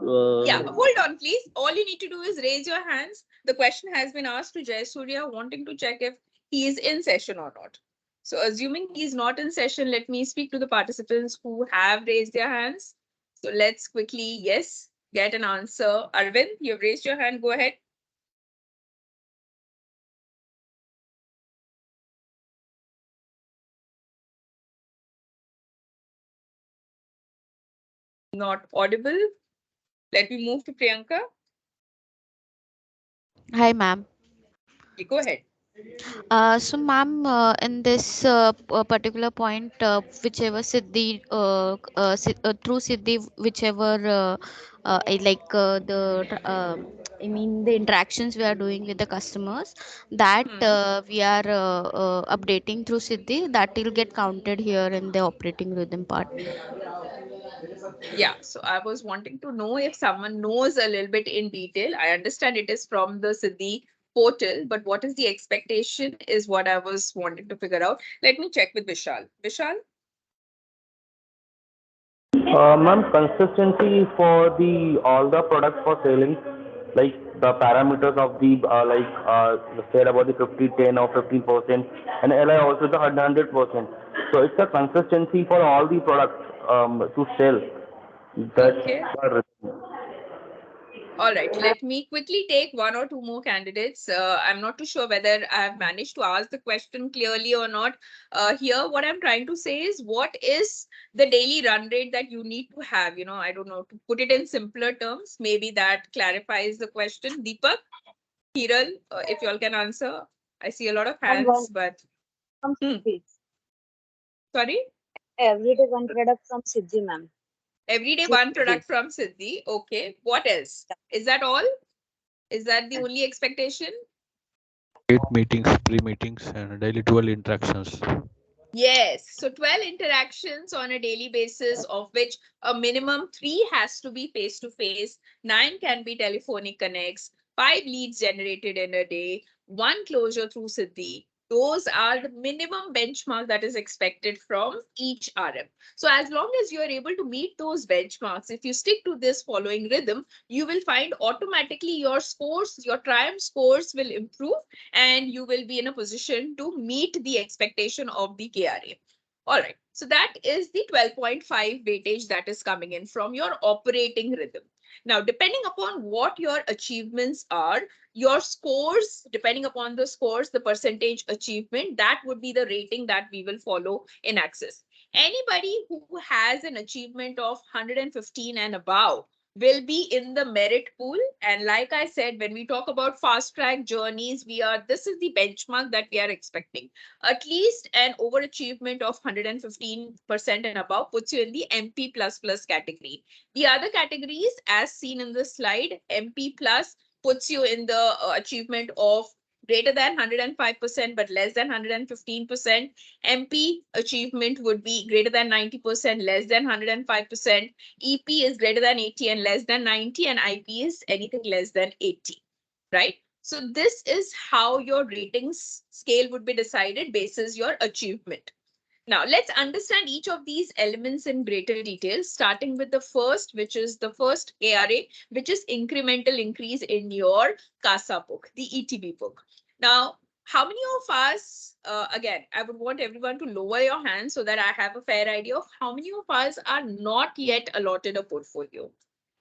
yeah, hold on, please. All you need to do is raise your hands. The question has been asked to Jayasurya, wanting to check if he is in session or not. So assuming he's not in session, let me speak to the participants who have raised their hands. So let's quickly, yes, get an answer. Arvind, you've raised your hand. Go ahead. Not audible. Let me move to Priyanka. Hi, ma'am. Okay, go ahead. So, ma'am, in this particular point, whichever Siddhi, through Siddhi, whichever, I mean, the interactions we are doing with the customers, that we are updating through Siddhi, that will get counted here in the operating rhythm part. Yeah, so I was wanting to know if someone knows a little bit in detail. I understand it is from the Siddhi portal, but what is the expectation is what I was wanting to figure out. Let me check with Vishal. Vishal? Ma'am, consistency for the all the products for selling, like the parameters of the said about the 50, 10 or 15%, and LI also the 100%. So it's a consistency for all the products to sell. That's Okay. the All right, let me quickly take one or two more candidates. I'm not too sure whether I have managed to ask the question clearly or not. Here, what I'm trying to say is, what is the daily run rate that you need to have? You know, I don't know, to put it in simpler terms, maybe that clarifies the question. Deepak, Hiral, if you all can answer. I see a lot of And one hands, but from hmm, Siddhi. sorry. Every day one product from Siddhi, ma'am. Every day Through one Siddhi. product from Siddhi. Okay, what else? Is that all? Is that the only expectation? 8 meetings, pre-meetings, and daily 12 interactions. Yes. So 12 interactions on a daily basis, of which a minimum 3 has to be face to face, 9 can be telephonic connects, 5 leads generated in a day, 1 closure through Siddhi. Those are the minimum benchmark that is expected from each RM. So as long as you are able to meet those benchmarks, if you stick to this following rhythm, you will find automatically your scores, your triumph scores will improve, and you will be in a position to meet the expectation of the KRA. All right. So that is the 12.5 weightage that is coming in from your operating rhythm. Now, depending upon what your achievements are, your scores, depending upon the scores, the percentage achievement, that would be the rating that we will follow in Access. Anybody who has an achievement of 115 and above will be in the merit pool. And like I said, when we talk about fast track journeys, this is the benchmark that we are expecting. At least an overachievement of 115% and above puts you in the MP category. The other categories, as seen in the slide, MP plus puts you in the achievement of greater than 105% but less than 115%. MP achievement would be greater than 90%, less than 105%. EP is greater than 80 and less than 90, and IP is anything less than 80, right? So this is how your ratings scale would be decided basis your achievement. Now, let's understand each of these elements in greater detail, starting with the first, which is the first KRA, which is incremental increase in your CASA book, the ETB book. Now, how many of us, again, I would want everyone to lower your hands so that I have a fair idea of how many of us are not yet allotted a portfolio.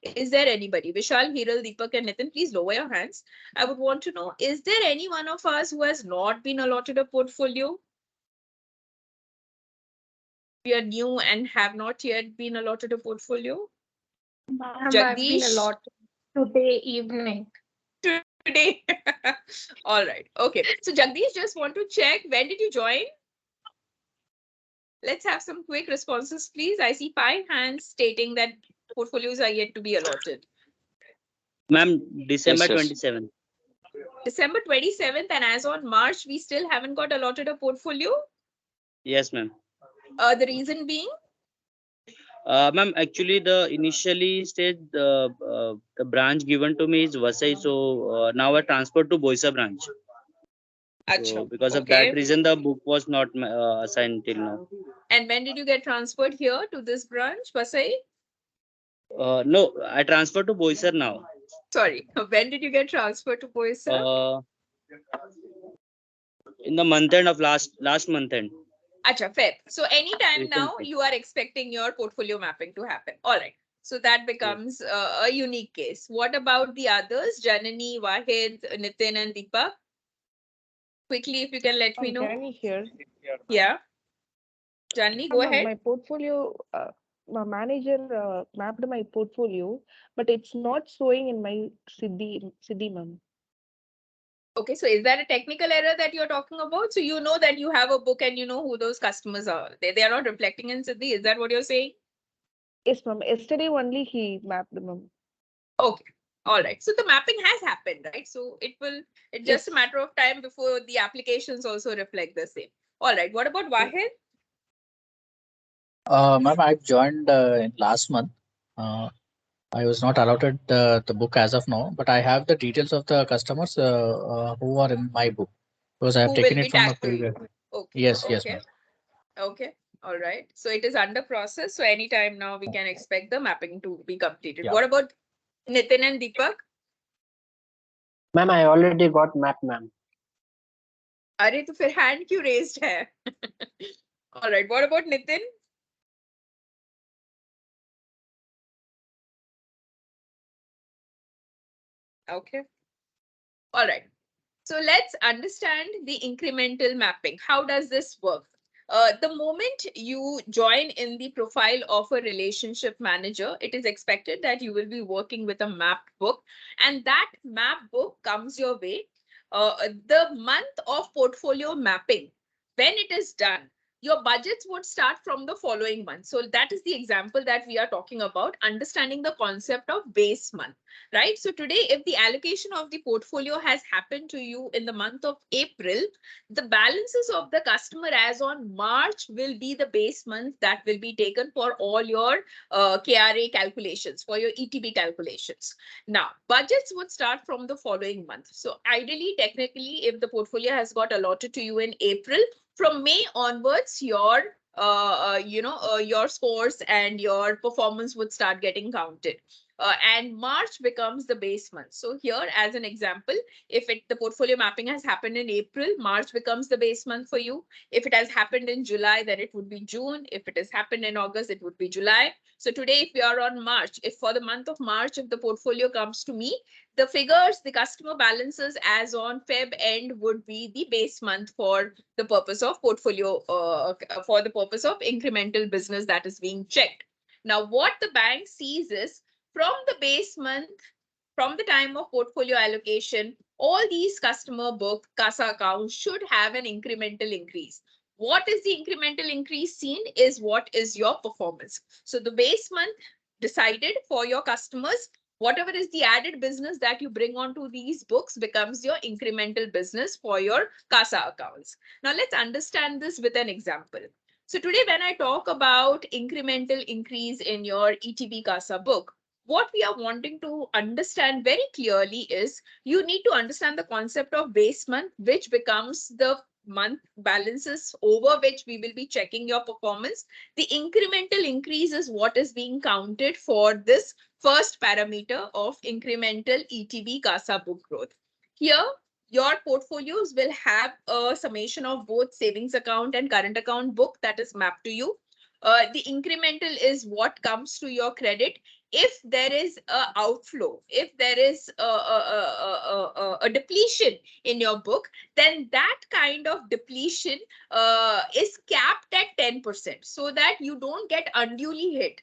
Is there anybody? Vishal, Hiral, Deepak, and Nitin, please lower your hands. I would want to know, is there any one of us who has not been allotted a portfolio? We are new and have not yet been allotted a portfolio? Ma'am, I've been Jagdish, allotted today evening. today. All right. Okay. So Jagdish, just want to check, when did you join? Let's have some quick responses, please. I see 5 hands stating that portfolios are yet to be allotted. Ma'am, December Yes, yes. 27th. December 27th, and as on March, we still haven't got allotted a portfolio. Yes, ma'am. The reason being? Ma'am, actually, the initially stage, the branch given to me is Vasai, so now I transferred to Boisa branch. So Achha. because of that Okay. reason, the book was not assigned till now. And when did you get transferred here to this branch, Vasai? No, I transferred to Boisar now. Sorry. When did you get transferred to Boisa? In the month end of last month end. Acha, fair. So anytime now Recently. you are expecting your portfolio mapping to happen. All right. So that becomes a unique case. What about the others? Janani, Wahid, Nitin, and Deepak? Quickly, if you can let me know. Janani here. Yeah. Janani, go ahead. My portfolio, my manager mapped my portfolio, but it's not showing in my Siddhi ma'am. Okay, so is that a technical error that you're talking about? So you know that you have a book and you know who those customers are. They are not reflecting in Siddhi. Is that what you're saying? Yes, ma'am. Yesterday only he mapped them, ma'am. Okay. All right. So the mapping has happened, right? So it's just a Yes. matter of time before the applications also reflect the same. All right. What about Wahid? Ma'am, I joined in last month. I was not allotted the book as of now, but I have the details of the customers who are in my book because I have Who will taken be it from the tagged to previous. you? Okay. Yes, yes, Okay. ma'am. Okay. All right. So it is under process. So anytime now we can expect the mapping to be completed. Yeah. What about Nitin and Deepak? Ma'am, I already got map, ma'am. अरे तो फिर hand क्यों raised है? All right. What about Nitin? Okay. All right. So let's understand the incremental mapping. How does this work? The moment you join in the profile of a relationship manager, it is expected that you will be working with a mapped book, and that map book comes your way. The month of portfolio mapping, when it is done, your budgets would start from the following month. So that is the example that we are talking about, understanding the concept of base month, right? So today, if the allocation of the portfolio has happened to you in the month of April, the balances of the customer as on March will be the base month that will be taken for all your KRA calculations, for your ETB calculations. Now, budgets would start from the following month. So ideally, technically, if the portfolio has got allotted to you in April, from May onwards, your scores and your performance would start getting counted. And March becomes the base month. So here, as an example, if the portfolio mapping has happened in April, March becomes the base month for you. If it has happened in July, then it would be June. If it has happened in August, it would be July. So today, if we are on March, if for the month of March, if the portfolio comes to me, the figures, the customer balances as on Feb end would be the base month for the purpose of portfolio, for the purpose of incremental business that is being checked. Now, what the bank sees is from the base month, from the time of portfolio allocation, all these customer book CASA accounts should have an incremental increase. What is the incremental increase seen is what is your performance. So the base month decided for your customers, whatever is the added business that you bring onto these books becomes your incremental business for your CASA accounts. Now let's understand this with an example. So today when I talk about incremental increase in your ETB CASA book, what we are wanting to understand very clearly is you need to understand the concept of base month, which becomes the month balances over which we will be checking your performance. The incremental increase is what is being counted for this first parameter of incremental ETB CASA book growth. Here, your portfolios will have a summation of both savings account and current account book that is mapped to you. The incremental is what comes to your credit if there is a outflow, if there is a depletion in your book, then that kind of depletion is capped at 10% so that you don't get unduly hit.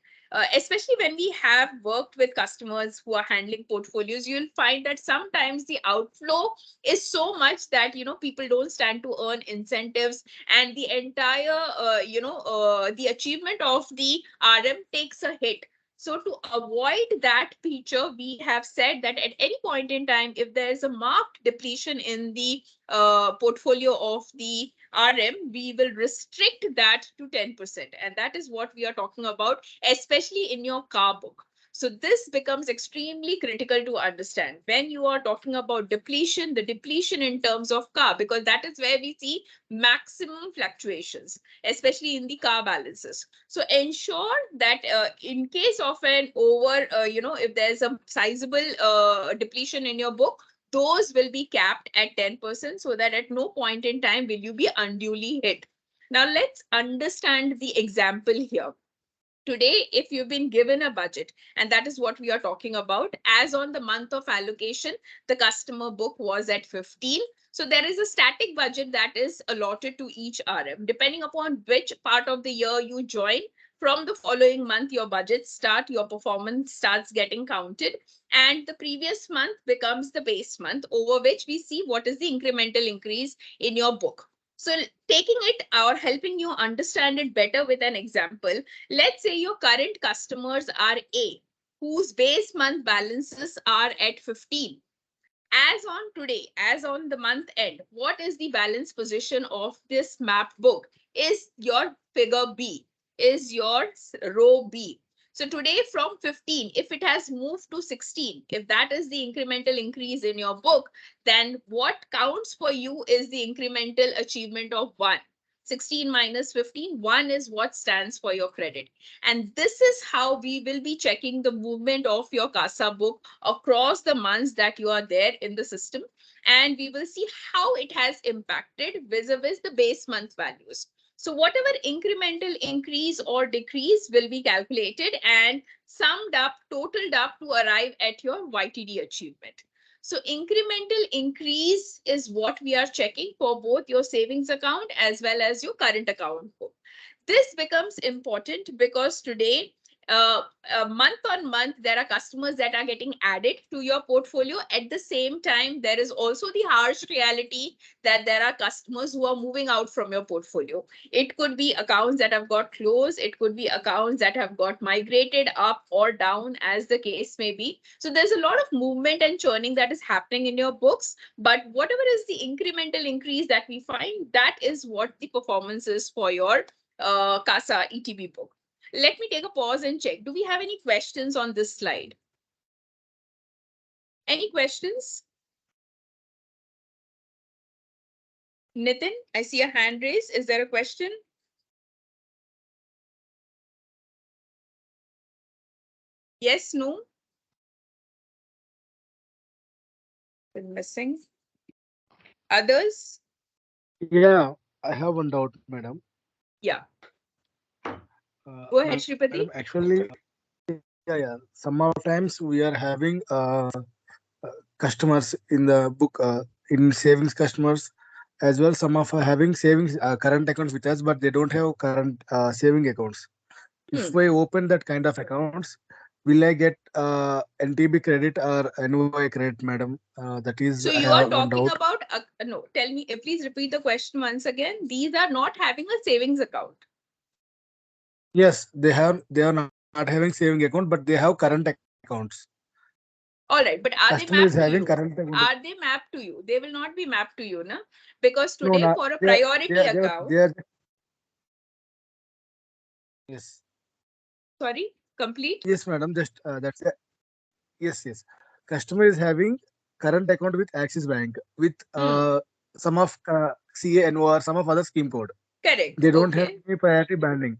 Especially when we have worked with customers who are handling portfolios, you'll find that sometimes the outflow is so much that people don't stand to earn incentives, and the entire the achievement of the RM takes a hit. So to avoid that feature, we have said that at any point in time, if there is a marked depletion in the portfolio of the RM, we will restrict that to 10%. And that is what we are talking about, especially in your car book. So this becomes extremely critical to understand when you are talking about depletion, the depletion in terms of car, because that is where we see maximum fluctuations, especially in the car balances. So ensure that in case of an if there's a sizable depletion in your book, those will be capped at 10% so that at no point in time will you be unduly hit. Now let's understand the example here. Today, if you've been given a budget, and that is what we are talking about, as on the month of allocation, the customer book was at 15. So there is a static budget that is allotted to each RM. Depending upon which part of the year you join, from the following month, your budgets start, your performance starts getting counted, and the previous month becomes the base month over which we see what is the incremental increase in your book. So taking it or helping you understand it better with an example, let's say your current customers are A, whose base month balances are at 15. As on today, as on the month end, what is the balance position of this map book? Is your figure B, is your row B. So today from 15, if it has moved to 16, if that is the incremental increase in your book, then what counts for you is the incremental achievement of 1. 16 minus 15, 1 is what stands for your credit. And this is how we will be checking the movement of your CASA book across the months that you are there in the system. And we will see how it has impacted vis-a-vis the base month values. So whatever incremental increase or decrease will be calculated and summed up, totaled up to arrive at your YTD achievement. So incremental increase is what we are checking for both your savings account as well as your current account book. This becomes important because today, month on month, there are customers that are getting added to your portfolio. At the same time, there is also the harsh reality that there are customers who are moving out from your portfolio. It could be accounts that have got closed. It could be accounts that have got migrated up or down, as the case may be. So there's a lot of movement and churning that is happening in your books. But whatever is the incremental increase that we find, that is what the performance is for your CASA ETB book. Let me take a pause and check. Do we have any questions on this slide? Any questions? Nitin, I see a hand raised. Is there a question? Yes, no? Been missing. Others? Yeah, I have one doubt, madam. Yeah. Go ahead, Madam, Shripati. actually, yeah. Some of times we are having customers in the book, in savings customers as well. Some of are having savings current accounts with us, but they don't have current saving accounts. If I open that kind of accounts, will I get NTB credit or NOI credit, madam? That is, So I you are have one talking doubt. about, no, tell me, please repeat the question once again. These are not having a savings account. Yes, they are not having saving account, but they have current accounts. All right, but are they Customer is mapped to having you? current account. Are they mapped to you? They will not be mapped to you, na? Because No, today not for a they are, priority account, they are yes. sorry, complete. Yes, madam. Just that's it. Yes. Customer is having current account with Axis Bank with some of CA or some of other scheme code. Correct. They don't have Okay. any priority banding.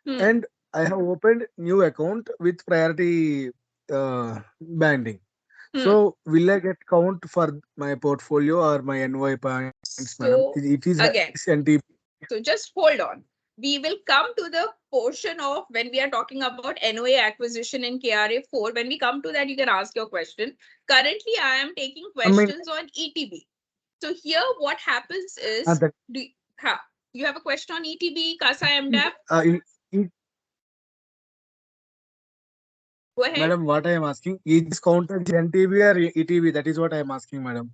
And I have opened new account with priority banding. So will I get count for my portfolio or my NY points, madam? So It is again, NTB. so just hold on. We will come to the portion of when we are talking about NOA acquisition in KRA 4. When we come to that, you can ask your question. Currently, I am taking questions on ETB. So here what happens is, That, you have a question on ETB, CASA MDAP? Go ahead. Madam, what I am asking, is this counted as NTB or ETB? That is what I am asking, madam.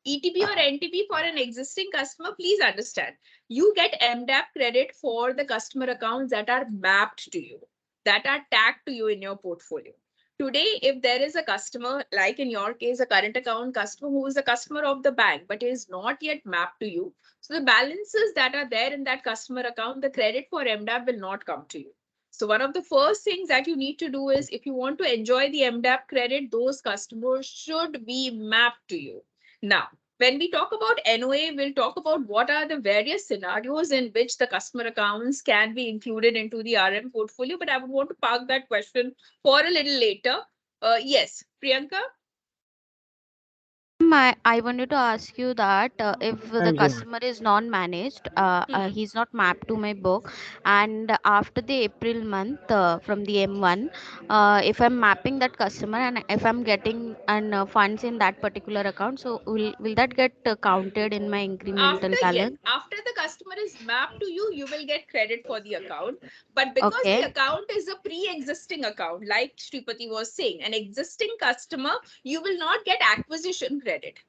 ETB or NTB for an existing customer, please understand, you get MDAP credit for the customer accounts that are mapped to you, that are tagged to you in your portfolio. Today, if there is a customer, like in your case, a current account customer who is a customer of the bank, but is not yet mapped to you, so the balances that are there in that customer account, the credit for MDAP will not come to you. So one of the first things that you need to do is, if you want to enjoy the MDAP credit, those customers should be mapped to you. Now, when we talk about NOA, we'll talk about what are the various scenarios in which the customer accounts can be included into the RM portfolio, but I would want to park that question for a little later. Yes, Priyanka? Ma'am, I wanted to ask you that if the Thank you, ma'am. customer is non-managed, he's not mapped to my book, and after the April month from the M1, if I'm mapping that customer and if I'm getting an funds in that particular account, so will that get counted in my incremental balance? After the customer is mapped to you, you will get credit for the account. But because the Okay, account is a pre-existing account, like Shripati was saying, an existing customer, you will not get acquisition credit.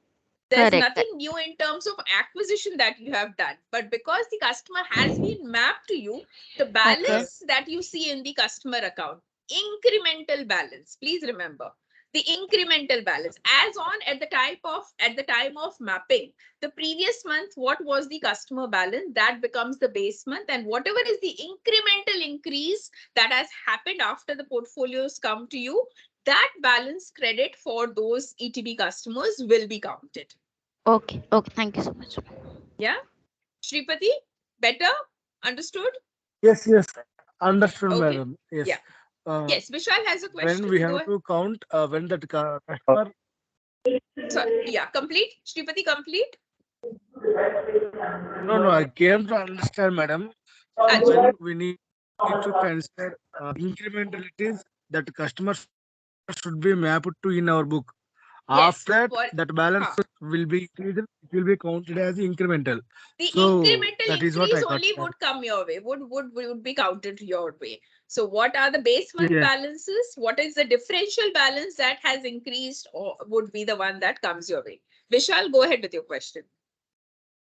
There's correct. nothing new in terms of acquisition that you have done. But because the customer has been mapped to you, the Okay, balance that you see in the customer account, incremental balance, please remember, the incremental balance as on at the time of mapping, the previous month, what was the customer balance, that becomes the base month, and whatever is the incremental increase that has happened after the portfolios come to you, that balance credit for those ETB customers will be counted. okay, okay. Thank you so much. Yeah, Shripati, better understood? Yes, yes, understood, Okay. madam. Yes. Yeah. Yes, Vishal has a When question. we Go have ahead. to count when that customer. So, yeah, complete. Shripati, complete. No, no, I came to understand, madam. Acha. When we need to consider incrementalities that customers should be mapped to in our book. After that, Yes. that For balance will be increased. It will be counted as incremental. the So that incremental is what I increase got. only would come your way, would be counted your way. So what are the base month Yes. balances? What is the differential balance that has increased or would be the one that comes your way? Vishal, go ahead with your question.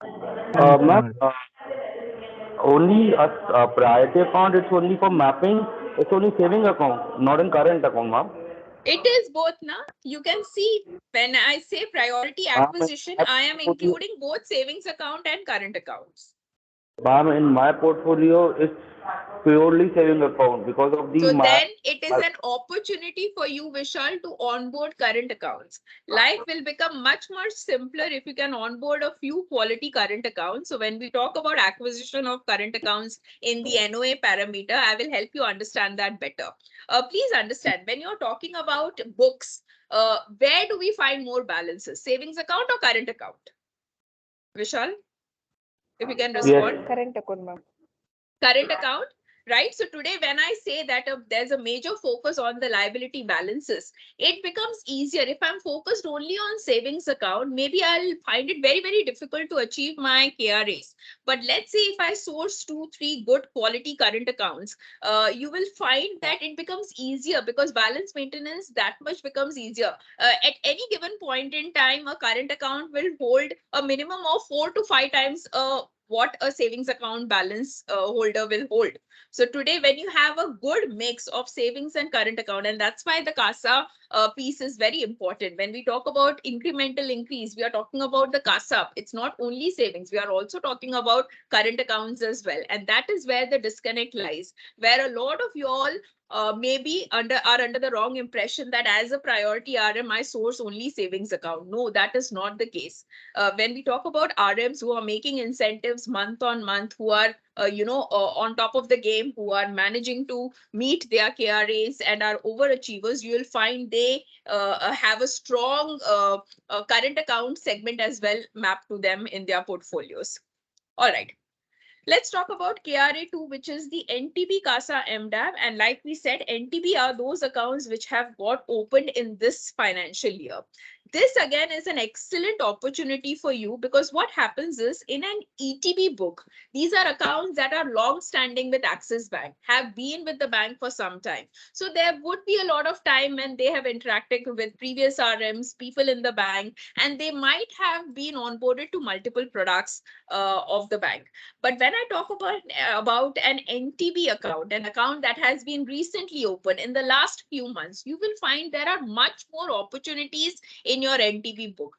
Thank you, Ma'am, madam. only a priority account, it's only for mapping, it's only saving account, not in current account, ma'am. It is both, na? You can see when I say priority Ma'am, acquisition, I am including both savings account and current accounts. in my portfolio, it's purely saving account because of the So my. then it is an opportunity for you, Vishal, to onboard current accounts. Life will become much more simpler if you can onboard a few quality current accounts. So when we talk about acquisition of current accounts in the NOA parameter, I will help you understand that better. Please understand, when you're talking about books, where do we find more balances? Savings account or current account? Vishal, if you can respond. Yes. Current account, ma'am. Current account, right? So today when I say that there's a major focus on the liability balances, it becomes easier. If I'm focused only on savings account, maybe I'll find it very, very difficult to achieve my KRAs. But let's say if I source 2 3 good quality current accounts, you will find that it becomes easier because balance maintenance that much becomes easier. At any given point in time, a current account will hold a minimum of 4 to 5 times what a savings account balance holder will hold. So today, when you have a good mix of savings and current account, and that's why the CASA piece is very important. When we talk about incremental increase, we are talking about the CASA. It's not only savings. We are also talking about current accounts as well. And that is where the disconnect lies, where a lot of you all maybe are under the wrong impression that as a priority RM, I source only savings account. No, that is not the case. When we talk about RMs who are making incentives month on month, who are on top of the game, who are managing to meet their KRAs and are overachievers, you will find they have a strong current account segment as well mapped to them in their portfolios. All right. Let's talk about KRA2, which is the NTB CASA MDAB. And like we said, NTB are those accounts which have got opened in this financial year. This again is an excellent opportunity for you because what happens is in an ETB book, these are accounts that are long standing with Axis Bank, have been with the bank for some time. So there would be a lot of time when they have interacted with previous RMs, people in the bank, and they might have been onboarded to multiple products of the bank. But when I talk about an NTB account, an account that has been recently opened in the last few months, you will find there are much more opportunities in your NTB book.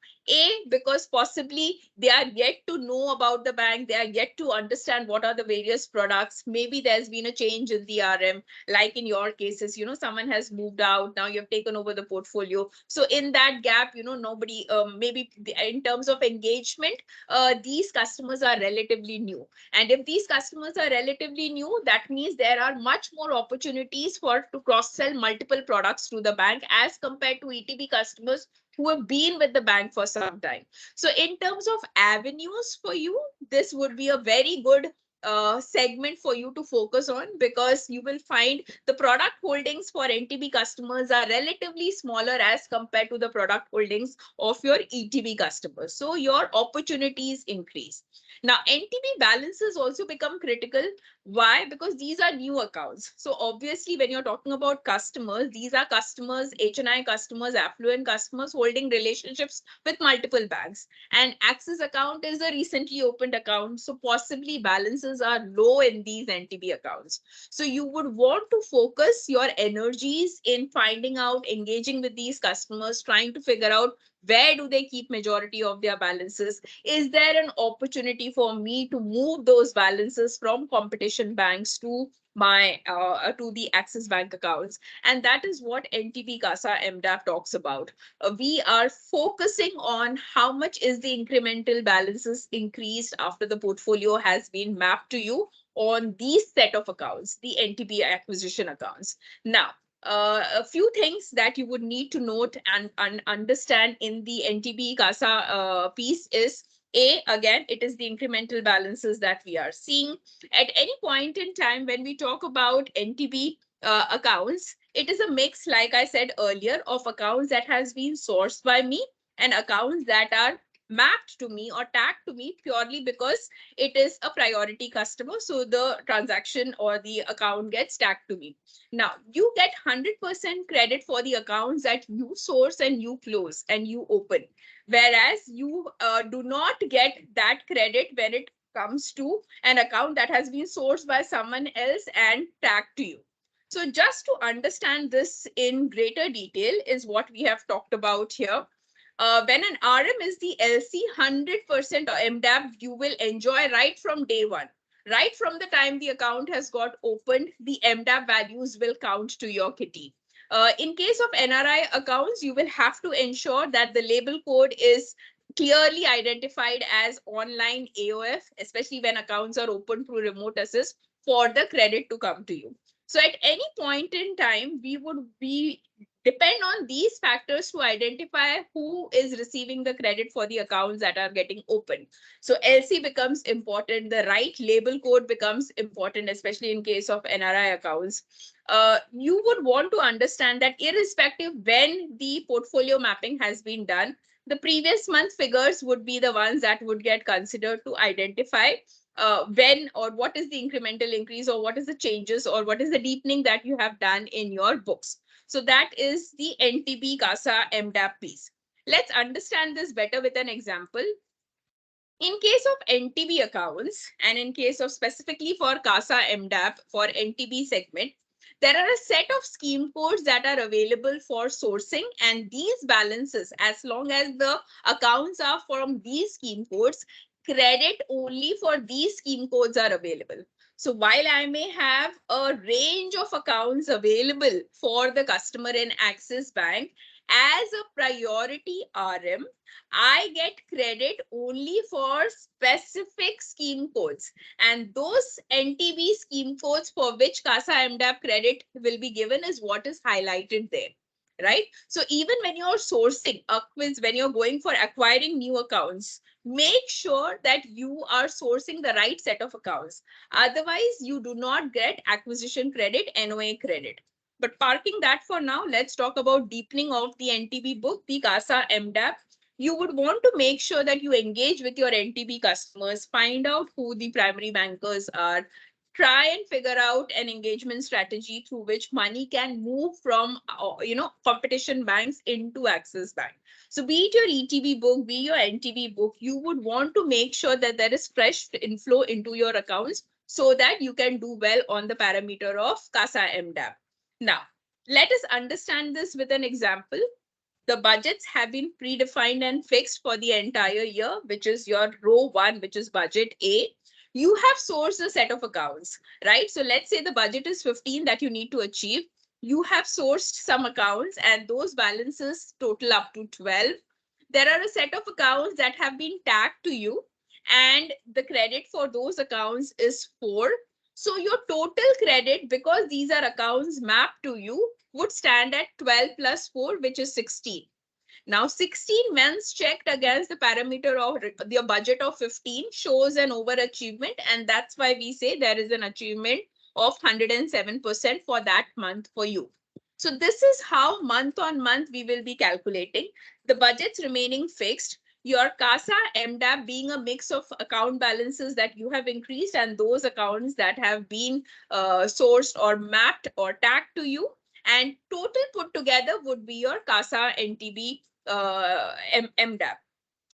Because possibly they are yet to know about the bank, they are yet to understand what are the various products. Maybe there's been a change in the RM, like in your cases, someone has moved out, now you have taken over the portfolio. So in that gap, nobody, maybe in terms of engagement, these customers are relatively new. And if these customers are relatively new, that means there are much more opportunities to cross-sell multiple products to the bank as compared to ETB customers who have been with the bank for some time. So in terms of avenues for you, this would be a very good segment for you to focus on, because you will find the product holdings for NTB customers are relatively smaller as compared to the product holdings of your ETB customers. So your opportunities increase. Now, NTB balances also become critical. Why? Because these are new accounts. So obviously, when you're talking about customers, these are customers, HNI customers, affluent customers holding relationships with multiple banks. And Axis account is a recently opened account. So possibly balances are low in these NTB accounts. So you would want to focus your energies in finding out, engaging with these customers, trying to figure out where do they keep majority of their balances? Is there an opportunity for me to move those balances from competition banks to my to the Axis Bank accounts? And that is what NTB CASA MDAP talks about. We are focusing on how much is the incremental balances increased after the portfolio has been mapped to you on these set of accounts, the NTB acquisition accounts. Now, a few things that you would need to note and understand in the NTB CASA piece is, again, it is the incremental balances that we are seeing. At any point in time, when we talk about NTB accounts, it is a mix, like I said earlier, of accounts that has been sourced by me and accounts that are mapped to me or tagged to me purely because it is a priority customer. So the transaction or the account gets tagged to me. Now, you get 100% credit for the accounts that you source and you close and you open, whereas you do not get that credit when it comes to an account that has been sourced by someone else and tagged to you. So just to understand this in greater detail is what we have talked about here. When an RM is the LC 100% or MDAP, you will enjoy right from day one. Right from the time the account has got opened, the MDAP values will count to your kitty. In case of NRI accounts, you will have to ensure that the label code is clearly identified as online AOF, especially when accounts are opened through remote assist for the credit to come to you. So at any point in time, we would depend on these factors to identify who is receiving the credit for the accounts that are getting opened. So LC becomes important, the right label code becomes important, especially in case of NRI accounts. You would want to understand that irrespective when the portfolio mapping has been done, the previous month figures would be the ones that would get considered to identify when or what is the incremental increase or what is the changes or what is the deepening that you have done in your books. So that is the NTB CASA MDAP piece. Let's understand this better with an example. In case of NTB accounts and in case of specifically for CASA MDAP for NTB segment, there are a set of scheme codes that are available for sourcing, and these balances, as long as the accounts are from these scheme codes, credit only for these scheme codes are available. So while I may have a range of accounts available for the customer in Axis Bank, as a priority RM, I get credit only for specific scheme codes, and those NTB scheme codes for which CASA MDAP credit will be given is what is highlighted there, right? So even when you're sourcing a quiz, when you're going for acquiring new accounts, make sure that you are sourcing the right set of accounts. Otherwise, you do not get acquisition credit, NOA credit. But parking that for now, let's talk about deepening of the NTB book, the CASA MDAP. You would want to make sure that you engage with your NTB customers, find out who the primary bankers are, try and figure out an engagement strategy through which money can move from competition banks into Axis Bank. So be it your ETB book, be your NTB book, you would want to make sure that there is fresh inflow into your accounts so that you can do well on the parameter of CASA MDAP. Now, let us understand this with an example. The budgets have been predefined and fixed for the entire year, which is your row 1, which is budget A. You have sourced a set of accounts, right? So let's say the budget is 15 that you need to achieve. You have sourced some accounts and those balances total up to 12. There are a set of accounts that have been tagged to you and the credit for those accounts is 4. So your total credit, because these are accounts mapped to you, would stand at 12 plus 4, which is 16. Now, 16 months checked against the parameter of the budget of 15 shows an overachievement, and that's why we say there is an achievement of 107% for that month for you. So this is how month on month we will be calculating. The budgets remaining fixed, your CASA MDAP being a mix of account balances that you have increased and those accounts that have been sourced or mapped or tagged to you, and total put together would be your CASA NTB MDAP.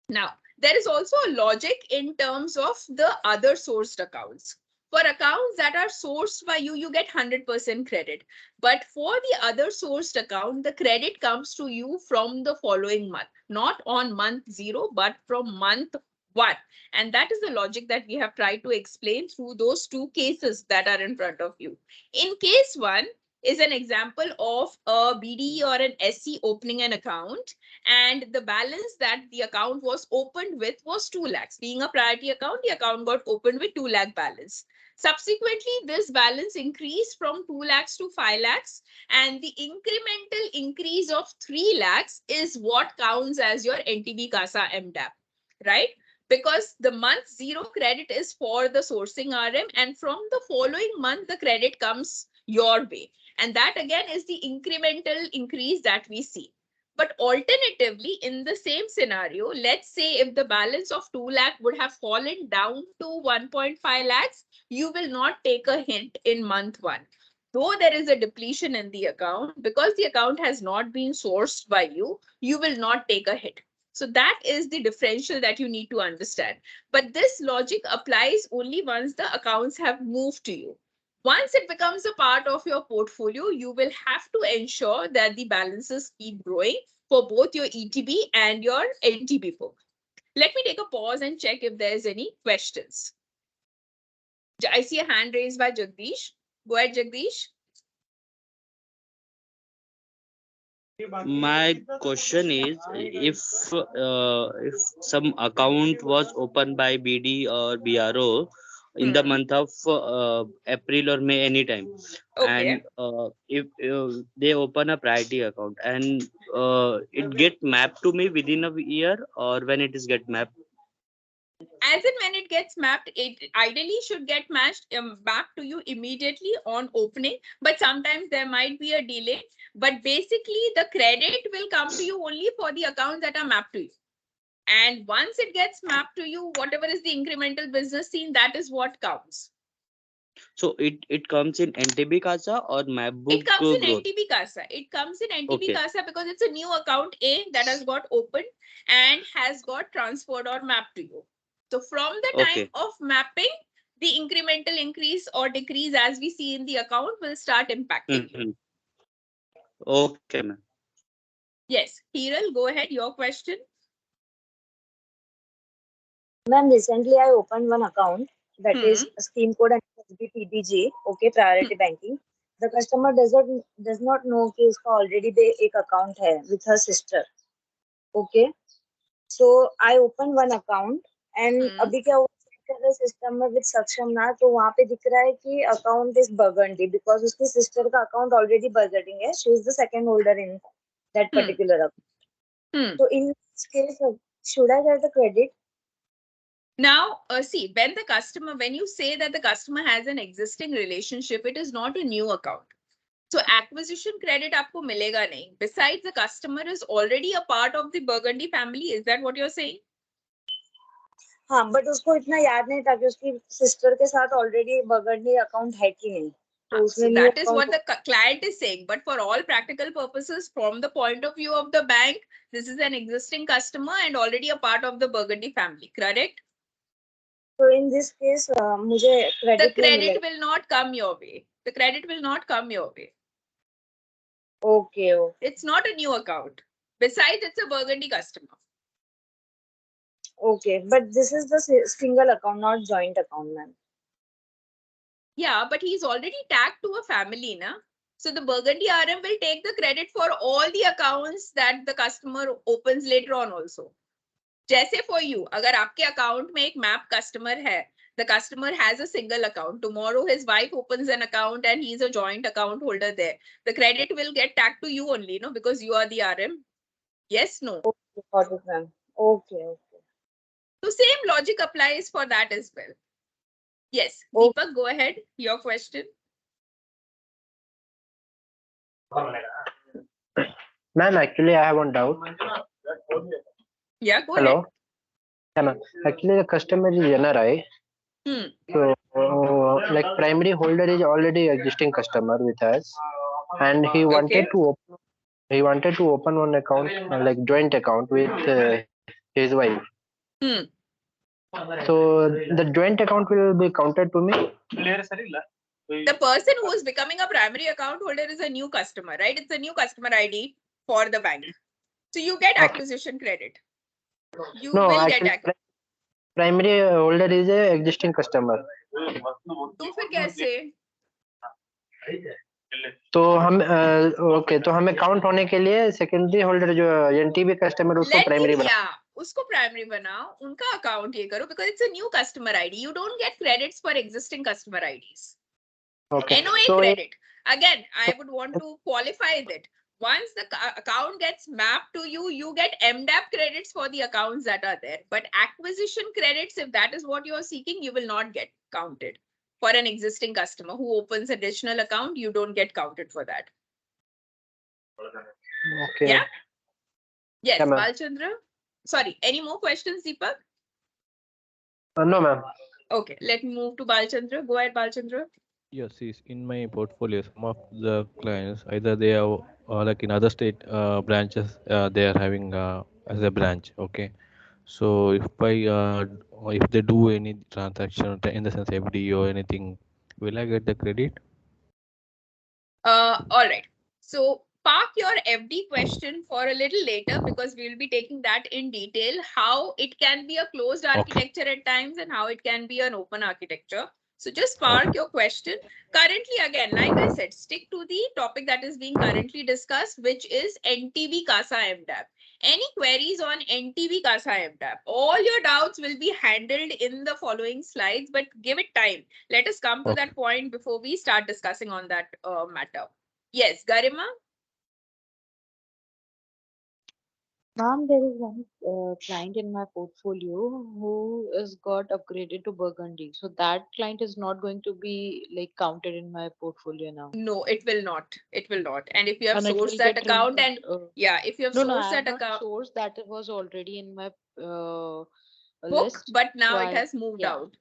Now, there is also a logic in terms of the other sourced accounts. For accounts that are sourced by you, you get 100% credit. But for the other sourced account, the credit comes to you from the following month, not on month 0, but from month 1. And that is the logic that we have tried to explain through those two cases that are in front of you. In case 1 is an example of a BDE or an SC opening an account, and the balance that the account was opened with was 2 lakhs. Being a priority account, the account got opened with 2 lakh balance. Subsequently, this balance increased from 2 lakhs to 5 lakhs, and the incremental increase of 3 lakhs is what counts as your NTB CASA MDAP, right? Because the month 0 credit is for the sourcing RM, and from the following month, the credit comes your way. And that again is the incremental increase that we see. But alternatively, in the same scenario, let's say if the balance of 2 lakh would have fallen down to 1.5 lakhs, you will not take a hit in month 1. Though there is a depletion in the account, because the account has not been sourced by you, you will not take a hit. So that is the differential that you need to understand. But this logic applies only once the accounts have moved to you. Once it becomes a part of your portfolio, you will have to ensure that the balances keep growing for both your ETB and your NTB book. Let me take a pause and check if there's any questions. I see a hand raised by Jagdish. Go ahead, Jagdish. My question is, if some account was opened by BD or BRO in the month of April or May anytime, and if they open a priority account and it get mapped to me within a year, or when it is get mapped? As and when it gets mapped, it ideally should get matched back to you immediately on opening, but sometimes there might be a delay. But basically, the credit will come to you only for the accounts that are mapped to you. And once it gets mapped to you, whatever is the incremental business seen, that is what counts. So it comes in NTB CASA or map book It comes in growth? NTB CASA. It comes in NTB Okay. CASA because it's a new account A that has got opened and has got transferred or mapped to you. So from the time of mapping, the incremental increase or decrease as we see in the account will start impacting you. Okay, ma'am. Yes, Hiral, go ahead. Your question. Ma'am, recently I opened one account that is scheme code and PBG, okay, priority banking. The customer does not know कि उसका already एक account है with her sister, okay. So I opened one account and अभी क्या हुआ कर रहे system में with सक्षम ना, तो वहाँ पे दिख रहा है कि account is burgundy because उसकी sister का account already burgundy है. She is the second holder in that particular account. So in this case, should I get the credit? Now, see, when you say that the customer has an existing relationship, it is not a new account. So acquisition credit आपको मिलेगा नहीं. Besides, the customer is already a part of the Burgundy family. Is that what you're saying? हाँ, but उसको इतना याद नहीं था कि उसकी sister के साथ already Burgundy account है कि नहीं. So that is what the client is saying. But for all practical purposes, from the point of view of the bank, this is an existing customer and already a part of the Burgundy family. Correct? So in this case, मुझे credit the credit will not come your way. The credit will not come your way. Okay. It's not a new account. Besides, it's a Burgundy customer. Okay, but this is the single account, not joint account, ma'am. Yeah, but he's already tagged to a family, na? So the Burgundy RM will take the credit for all the accounts that the customer opens later on also. जैसे for you, अगर आपके account में एक map customer है, the customer has a single account. Tomorrow his wife opens an account and he's a joint account holder there. The credit will get tagged to you only, no? Because you are the RM. Yes, no. Okay, got it, ma'am. Okay, okay. So same logic applies for that as well. Yes, Okay. Deepak, go ahead. Your question. Ma'am, actually, I have one doubt. Yeah, go ahead. Hello. Yeah, ma'am. Actually, the customer is NRI. So, like primary holder is already existing customer with us, and he wanted to open one account, like joint account with his wife. So the joint account will be counted to me. The person who is becoming a primary account holder is a new customer, right? It's a new customer ID for the bank. So you get acquisition credit. You No, will actually, get primary holder is a existing customer. तो फिर कैसे? तो हम okay, तो हमें count होने के लिए सेकेंडरी होल्डर जो एनटीबी कस्टमर उसको प्राइमरी बना, उसको प्राइमरी बनाओ, उनका अकाउंट ये करो, because it's a new customer ID. You don't get credits for existing customer IDs. Okay. NOA So credit. Again, I would want to qualify that. Once the account gets mapped to you, you get MDAP credits for the accounts that are there. But acquisition credits, if that is what you are seeking, you will not get counted. For an existing customer who opens additional account, you don't get counted for that. Okay. Yeah? Yes, Yeah, ma'am. Balchandra. Sorry, any more questions, Deepak? No, ma'am. Okay, let me move to Balchandra. Go ahead, Balchandra. Yes, is in my portfolio, some of the clients either they are like in other state branches, they are having as a branch. Okay, so if they do any transaction in the sense FD or anything, will I get the credit? All right. So park your FD question for a little later because we will be taking that in detail, how it can be a closed architecture at times and how it can be an open architecture. So just park your question. Currently, again, like I said, stick to the topic that is being currently discussed, which is NTB CASA MDAP. Any queries on NTB CASA MDAP? All your doubts will be handled in the following slides, but give it time. Let us come to that point before we start discussing on that matter. Yes, Garima? Ma'am, there is one client in my portfolio who has got upgraded to Burgundy. So that client is not going to be like counted in my portfolio now. No, it will not. It will not. And if you have And it sourced will that get account removed. yeah, if you have No, I sourced have that not account sourced that. It was already in my book, list. but now So it has moved yeah. out.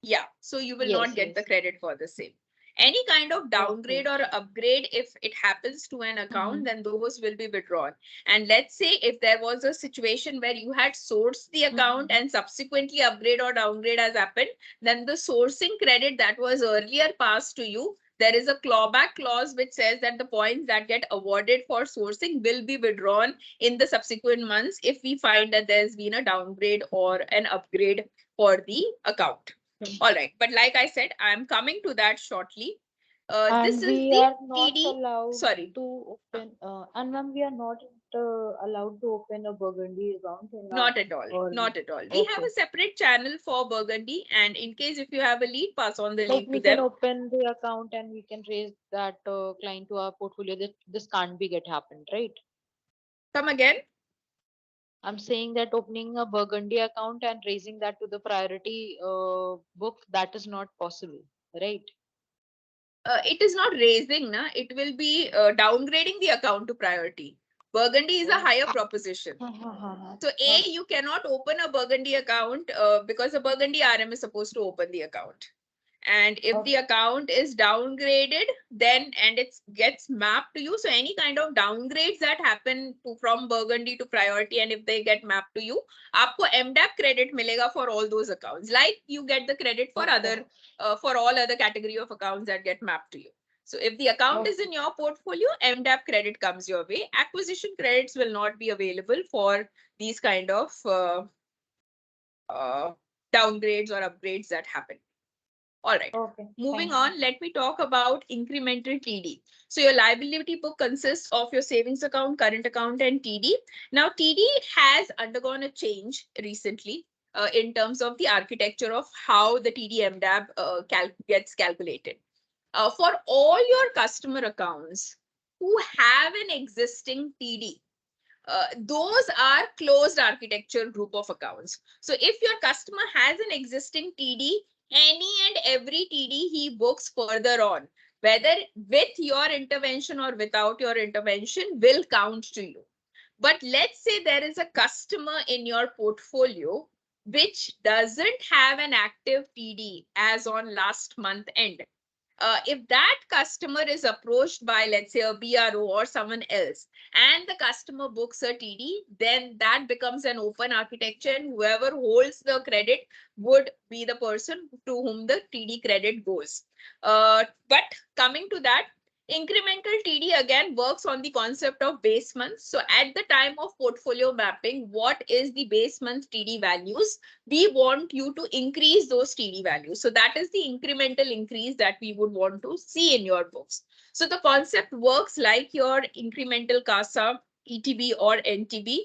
Yeah, so you will Yes, not get the yes. credit for the same. Any kind of downgrade or upgrade, if it happens to an account, then those will be withdrawn. And let's say if there was a situation where you had sourced the account and subsequently upgrade or downgrade has happened, then the sourcing credit that was earlier passed to you, there is a clawback clause which says that the points that get awarded for sourcing will be withdrawn in the subsequent months if we find that there's been a downgrade or an upgrade for the account. All right, but like I said, I'm coming to that shortly. This And is we the are not TD. allowed Sorry, to open, and ma'am, we are not allowed to open a Burgundy account in not at all. or Not at all. We have a separate channel for Burgundy, and in case if you have a lead, pass on the like lead to we can them. open the account and we can raise that client to our portfolio. That this can't be get happened, right? Come again. I'm saying that opening a Burgundy account and raising that to the priority book, that is not possible, right? It is not raising, na. It will be downgrading the account to priority. Burgundy is a higher proposition. So A, you cannot open a Burgundy account because a Burgundy RM is supposed to open the account. And if the account is downgraded, then and it gets mapped to you. So any kind of downgrades that happen from Burgundy to priority, and if they get mapped to you, आपको MDAP credit मिलेगा for all those accounts. Like you get the credit for other for all other category of accounts that get mapped to you. So if the account is in your portfolio, MDAP credit comes your way. Acquisition credits will not be available for these kind of downgrades or upgrades that happen. All right. Moving on, let me talk about incremental TD. So your liability book consists of your savings account, current account, and TD. Now, TD has undergone a change recently in terms of the architecture of how the TD MDAB gets calculated. For all your customer accounts who have an existing TD, those are closed architecture group of accounts. So if your customer has an existing TD, any and every TD he books further on, whether with your intervention or without your intervention, will count to you. But let's say there is a customer in your portfolio which doesn't have an active TD as on last month end. If that customer is approached by, let's say, a BRO or someone else, and the customer books a TD, then that becomes an open architecture, and whoever holds the credit would be the person to whom the TD credit goes. But coming to that, incremental TD again works on the concept of base month. So at the time of portfolio mapping, what is the base month TD values? We want you to increase those TD values. So that is the incremental increase that we would want to see in your books. So the concept works like your incremental CASA, ETB or NTB.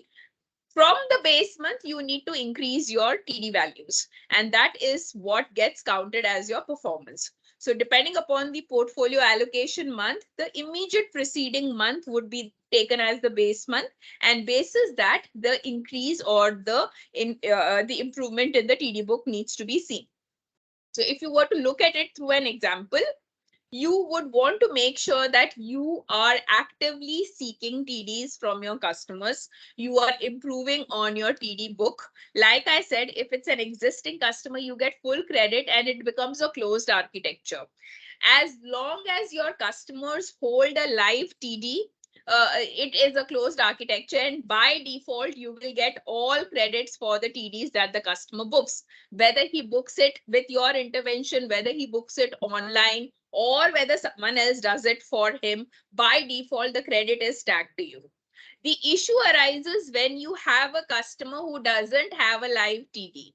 From the base month, you need to increase your TD values, and that is what gets counted as your performance. So depending upon the portfolio allocation month, the immediate preceding month would be taken as the base month, and basis that the increase or the improvement in the TD book needs to be seen. So if you were to look at it through an example, you would want to make sure that you are actively seeking TDs from your customers. You are improving on your TD book. Like I said, if it's an existing customer, you get full credit and it becomes a closed architecture. As long as your customers hold a live TD, it is a closed architecture, and by default, you will get all credits for the TDs that the customer books. Whether he books it with your intervention, whether he books it online, or whether someone else does it for him, by default, the credit is tagged to you. The issue arises when you have a customer who doesn't have a live TD.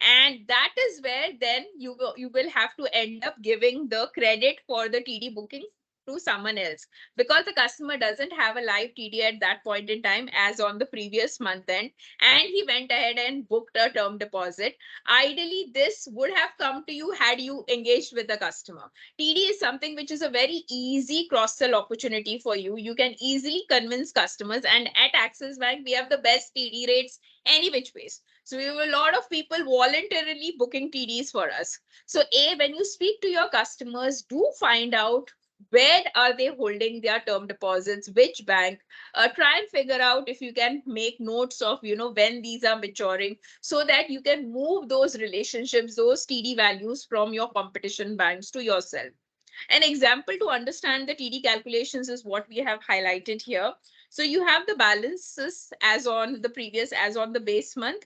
And that is where then you will have to end up giving the credit for the TD booking to someone else, because the customer doesn't have a live TD at that point in time as on the previous month end, and he went ahead and booked a term deposit. Ideally, this would have come to you had you engaged with the customer. TD is something which is a very easy cross-sell opportunity for you. You can easily convince customers, and at Axis Bank, we have the best TD rates any which ways. So we have a lot of people voluntarily booking TDs for us. So when you speak to your customers, do find out where are they holding their term deposits, which bank. Try and figure out if you can make notes of, when these are maturing, so that you can move those relationships, those TD values from your competition banks to yourself. An example to understand the TD calculations is what we have highlighted here. So you have the balances as on the base month,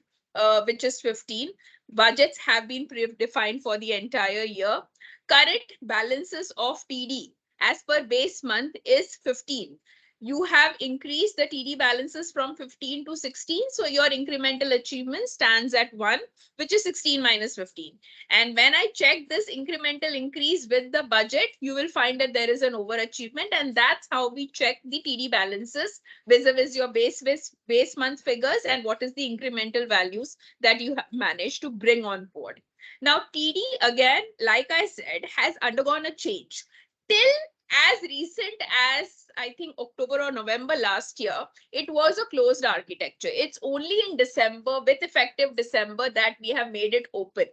which is 15. Budgets have been defined for the entire year. Current balances of TD as per base month is 15. You have increased the TD balances from 15 to 16. So your incremental achievement stands at 1, which is 16 minus 15. And when I check this incremental increase with the budget, you will find that there is an overachievement. And that's how we check the TD balances vis-a-vis your base month figures and what is the incremental values that you have managed to bring on board. Now, TD, again, like I said, has undergone a change. Till as recent as I think October or November last year, it was a closed architecture. It's only in December, with effective December, that we have made it open.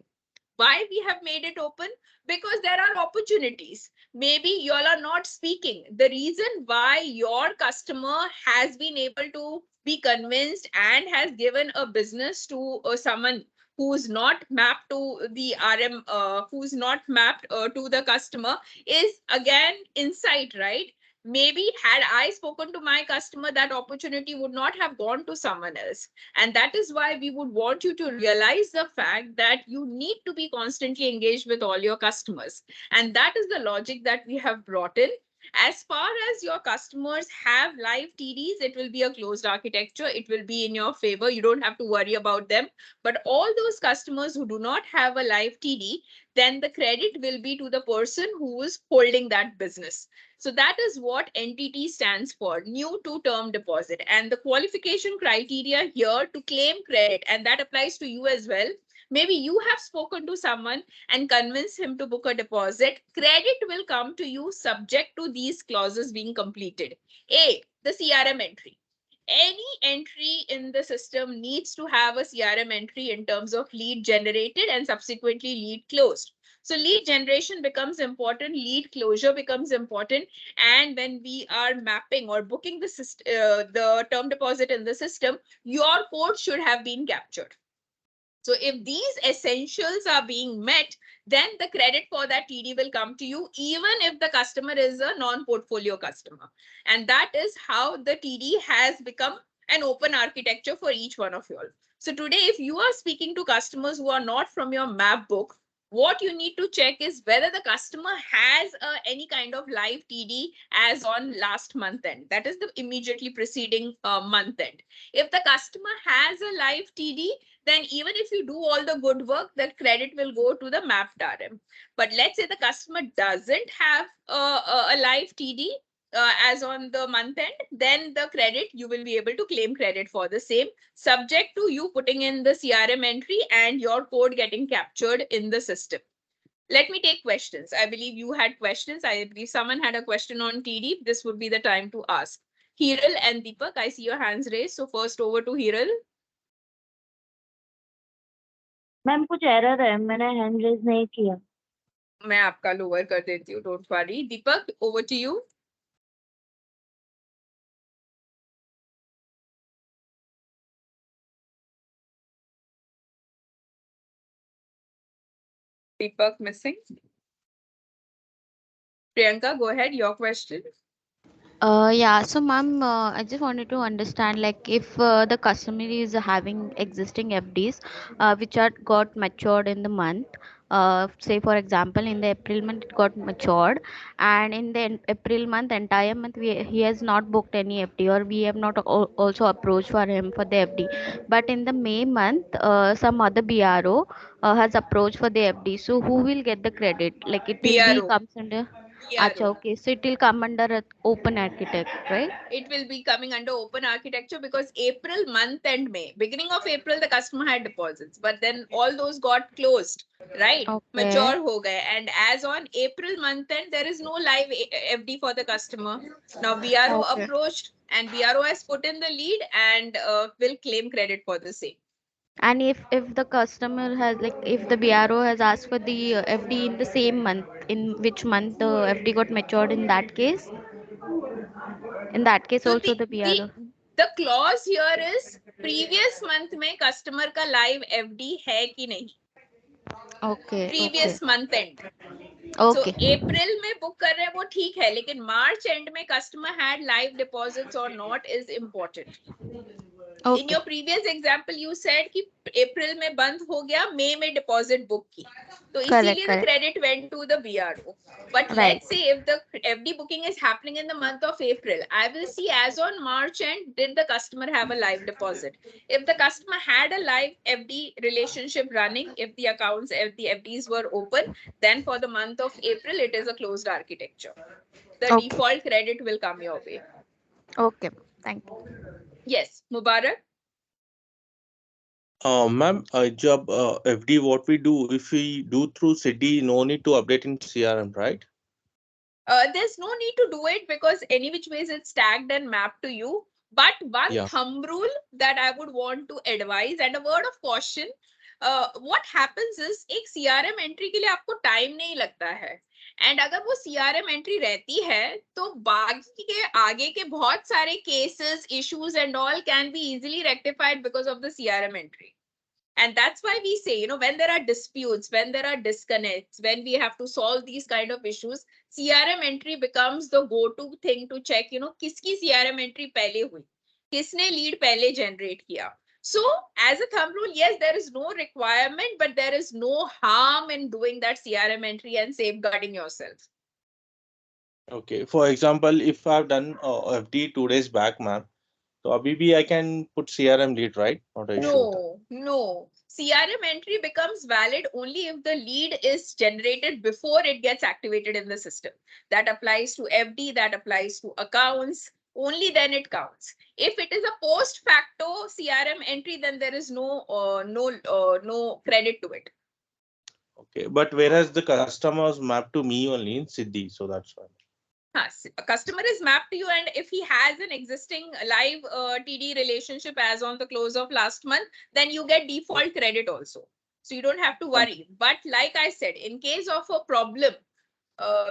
Why we have made it open? Because there are opportunities. Maybe you all are not speaking. The reason why your customer has been able to be convinced and has given a business to someone who's not mapped to the RM, who's not mapped to the customer, is again insight, right? Maybe had I spoken to my customer, that opportunity would not have gone to someone else. And that is why we would want you to realize the fact that you need to be constantly engaged with all your customers. And that is the logic that we have brought in. As far as your customers have live TDs, it will be a closed architecture. It will be in your favor. You don't have to worry about them. But all those customers who do not have a live TD, then the credit will be to the person who is holding that business. So that is what NTT stands for, new to term deposit. And the qualification criteria here to claim credit, and that applies to you as well. Maybe you have spoken to someone and convinced him to book a deposit. Credit will come to you subject to these clauses being completed. A, the CRM entry. any entry in the system needs to have a CRM entry in terms of lead generated and subsequently lead closed. So lead generation becomes important, lead closure becomes important, and when we are mapping or booking the term deposit in the system, your code should have been captured. So if these essentials are being met, then the credit for that TD will come to you, even if the customer is a non-portfolio customer. And that is how the TD has become an open architecture for each one of you all. So today, if you are speaking to customers who are not from your map book, what you need to check is whether the customer has any kind of live TD as on last month end. That is the immediately preceding month end. If the customer has a live TD, then even if you do all the good work, that credit will go to the mapped RM. But let's say the customer doesn't have a live TD as on the month end, then the credit, you will be able to claim credit for the same, subject to you putting in the CRM entry and your code getting captured in the system. Let me take questions. I believe you had questions. I believe someone had a question on TD. This would be the time to ask. Hiral and Deepak, I see your hands raised. So first over to Hiral. Ma'am कुछ error है, मैंने hand raise नहीं किया. मैं आपका lower कर देती हूँ, don't worry. Deepak, over to you. Deepak missing. Priyanka, go ahead, your question. Yeah, so ma'am, I just wanted to understand, like, if the customer is having existing FDs which are got matured in the month, say for example in the April month it got matured, and in the April month, entire month, he has not booked any FD, or we have not also approached for him for the FD, but in the May month some other BRO has approached for the FD, so who will get the credit? Like, it will be BRO. comes under. Acha, BRO. okay. So it will come under an open architect, right? It will be coming under open architecture because April month and May, beginning of April, the customer had deposits, but then all those got closed, right? Okay. Mature ho gaye. And as on April month end, there is no live FD for the customer. Now BRO Okay. approached and BRO has put in the lead and will claim credit for the same. And if the customer has, like, if the BRO has asked for the FD in the same month, in which month the FD got matured, in that case So also the BRO. the clause here is previous month में customer का live FD है कि नहीं? Okay. Previous month end. Okay. So April में book कर रहे हैं वो ठीक है, लेकिन March end में customer had live deposits or not is important. Okay. In your previous example, you said कि April में बंद हो गया, May में deposit book की, तो इसीलिए the credit went to the BRO. But let's say if the FD booking is happening in the month of April, I will see as on March end, did the customer have a live deposit? If the customer had a live FD relationship running, if the accounts, if the FDs were open, then for the month of April, it is a closed architecture. The default credit will come your way. Okay. Thank you. Yes, Mubarak. Ma'am, job FD, what we do, if we do through city, no need to update in CRM, right? There's no need to do it because any which ways it's tagged and mapped to you. But one thumb rule that I would want to advise and a word of caution, what happens is एक CRM entry के लिए आपको time नहीं लगता है. And अगर वो CRM entry रहती है तो बाकी के आगे के बहुत सारे cases, issues and all can be easily rectified because of the CRM entry. And that's why we say, you know, when there are disputes, when there are disconnects, when we have to solve these kind of issues, CRM entry becomes the go-to thing to check, you know, kiski CRM entry pehle hui, kisne lead pehle generate kiya. So as a thumb rule, yes, there is no requirement, but there is no harm in doing that CRM entry and safeguarding yourself. Okay. For example, if I've done FD 2 days back, ma'am, so abhi bhi I can put CRM lead, right? Not an issue. No. CRM entry becomes valid only if the lead is generated before it gets activated in the system. That applies to FD, that applies to accounts. Only then it counts. If it is a post facto CRM entry, then there is no credit to it. Okay, but whereas the customers mapped to me only in Siddhi, so that's why. A customer is mapped to you, and if he has an existing live TD relationship as on the close of last month, then you get default credit also. So you don't have to worry. But like I said, in case of a problem,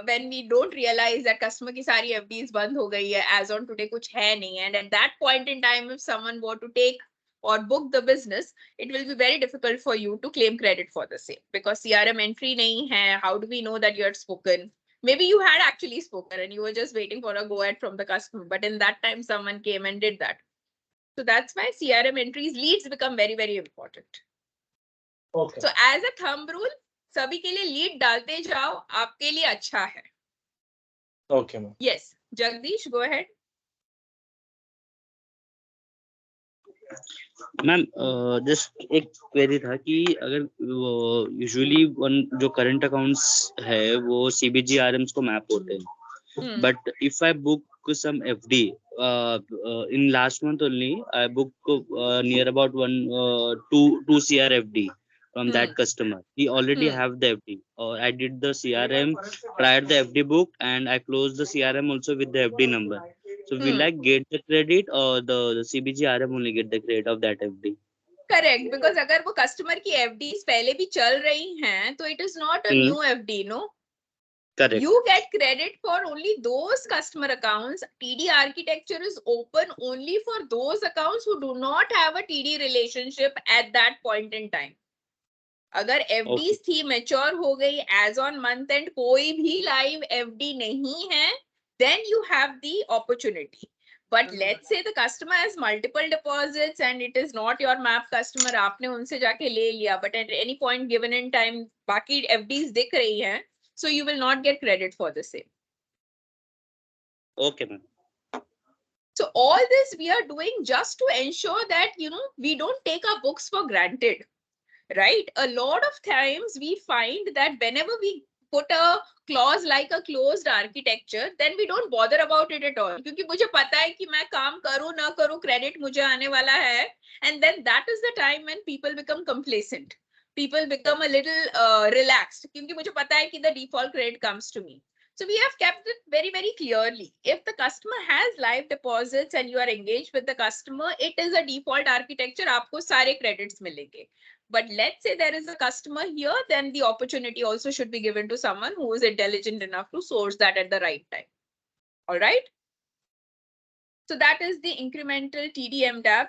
when we don't realize that customer की सारी FDs बंद हो गई है, as on today कुछ है नहीं, and at that point in time, if someone were to take or book the business, it will be very difficult for you to claim credit for the same because CRM entry nahi hai. How do we know that you had spoken? Maybe you had actually spoken and you were just waiting for a go ahead from the customer, but in that time someone came and did that. So that's why CRM entries, leads become very, very important. Okay. So as a thumb rule, सभी के लिए lead डालते जाओ, आपके लिए अच्छा है. Okay, ma'am. Yes, Jagdish, go ahead. Ma'am just एक क्वेरी था कि अगर यूजुअली जो करंट अकाउंट्स है वो CBGRMs को मैप होते हैं, but if I book some FD in last month only I booked near about 2 CR FD from that customer. He already have the FD. I did the CRM prior the FD book and I closed the CRM also with the FD number. So will I get the credit or the CBGRM only get the credit of that FD? Correct, because अगर वो customer की FDs पहले भी चल रही हैं, तो it is not a new FD, no? Correct. You get credit for only those customer accounts. TD architecture is open only for those accounts who do not have a TD relationship at that point in time. अगर FDs थी mature हो गई as on month end कोई भी live FD नहीं है, then you have the opportunity. But let's say the customer has multiple deposits and it is not your map customer, आपने उनसे जाके ले लिया, but at any point given in time बाकी FDs दिख रही हैं, so you will not get credit for the same. Okay, ma'am. So all this we are doing just to ensure that, we don't take our books for granted, right? A lot of times we find that whenever we put a clause like a closed architecture, then we don't bother about it at all. क्योंकि मुझे पता है कि मैं काम करूँ ना करूँ, credit मुझे आने वाला है, and then that is the time when people become complacent. People become a little relaxed क्योंकि मुझे पता है कि the default credit comes to me. So we have kept it very, very clearly. If the customer has live deposits and you are engaged with the customer, it is a default architecture. आपको सारे credits मिलेंगे. But let's say there is a customer here, then the opportunity also should be given to someone who is intelligent enough to source that at the right time. All right. So that is the incremental TDM tab.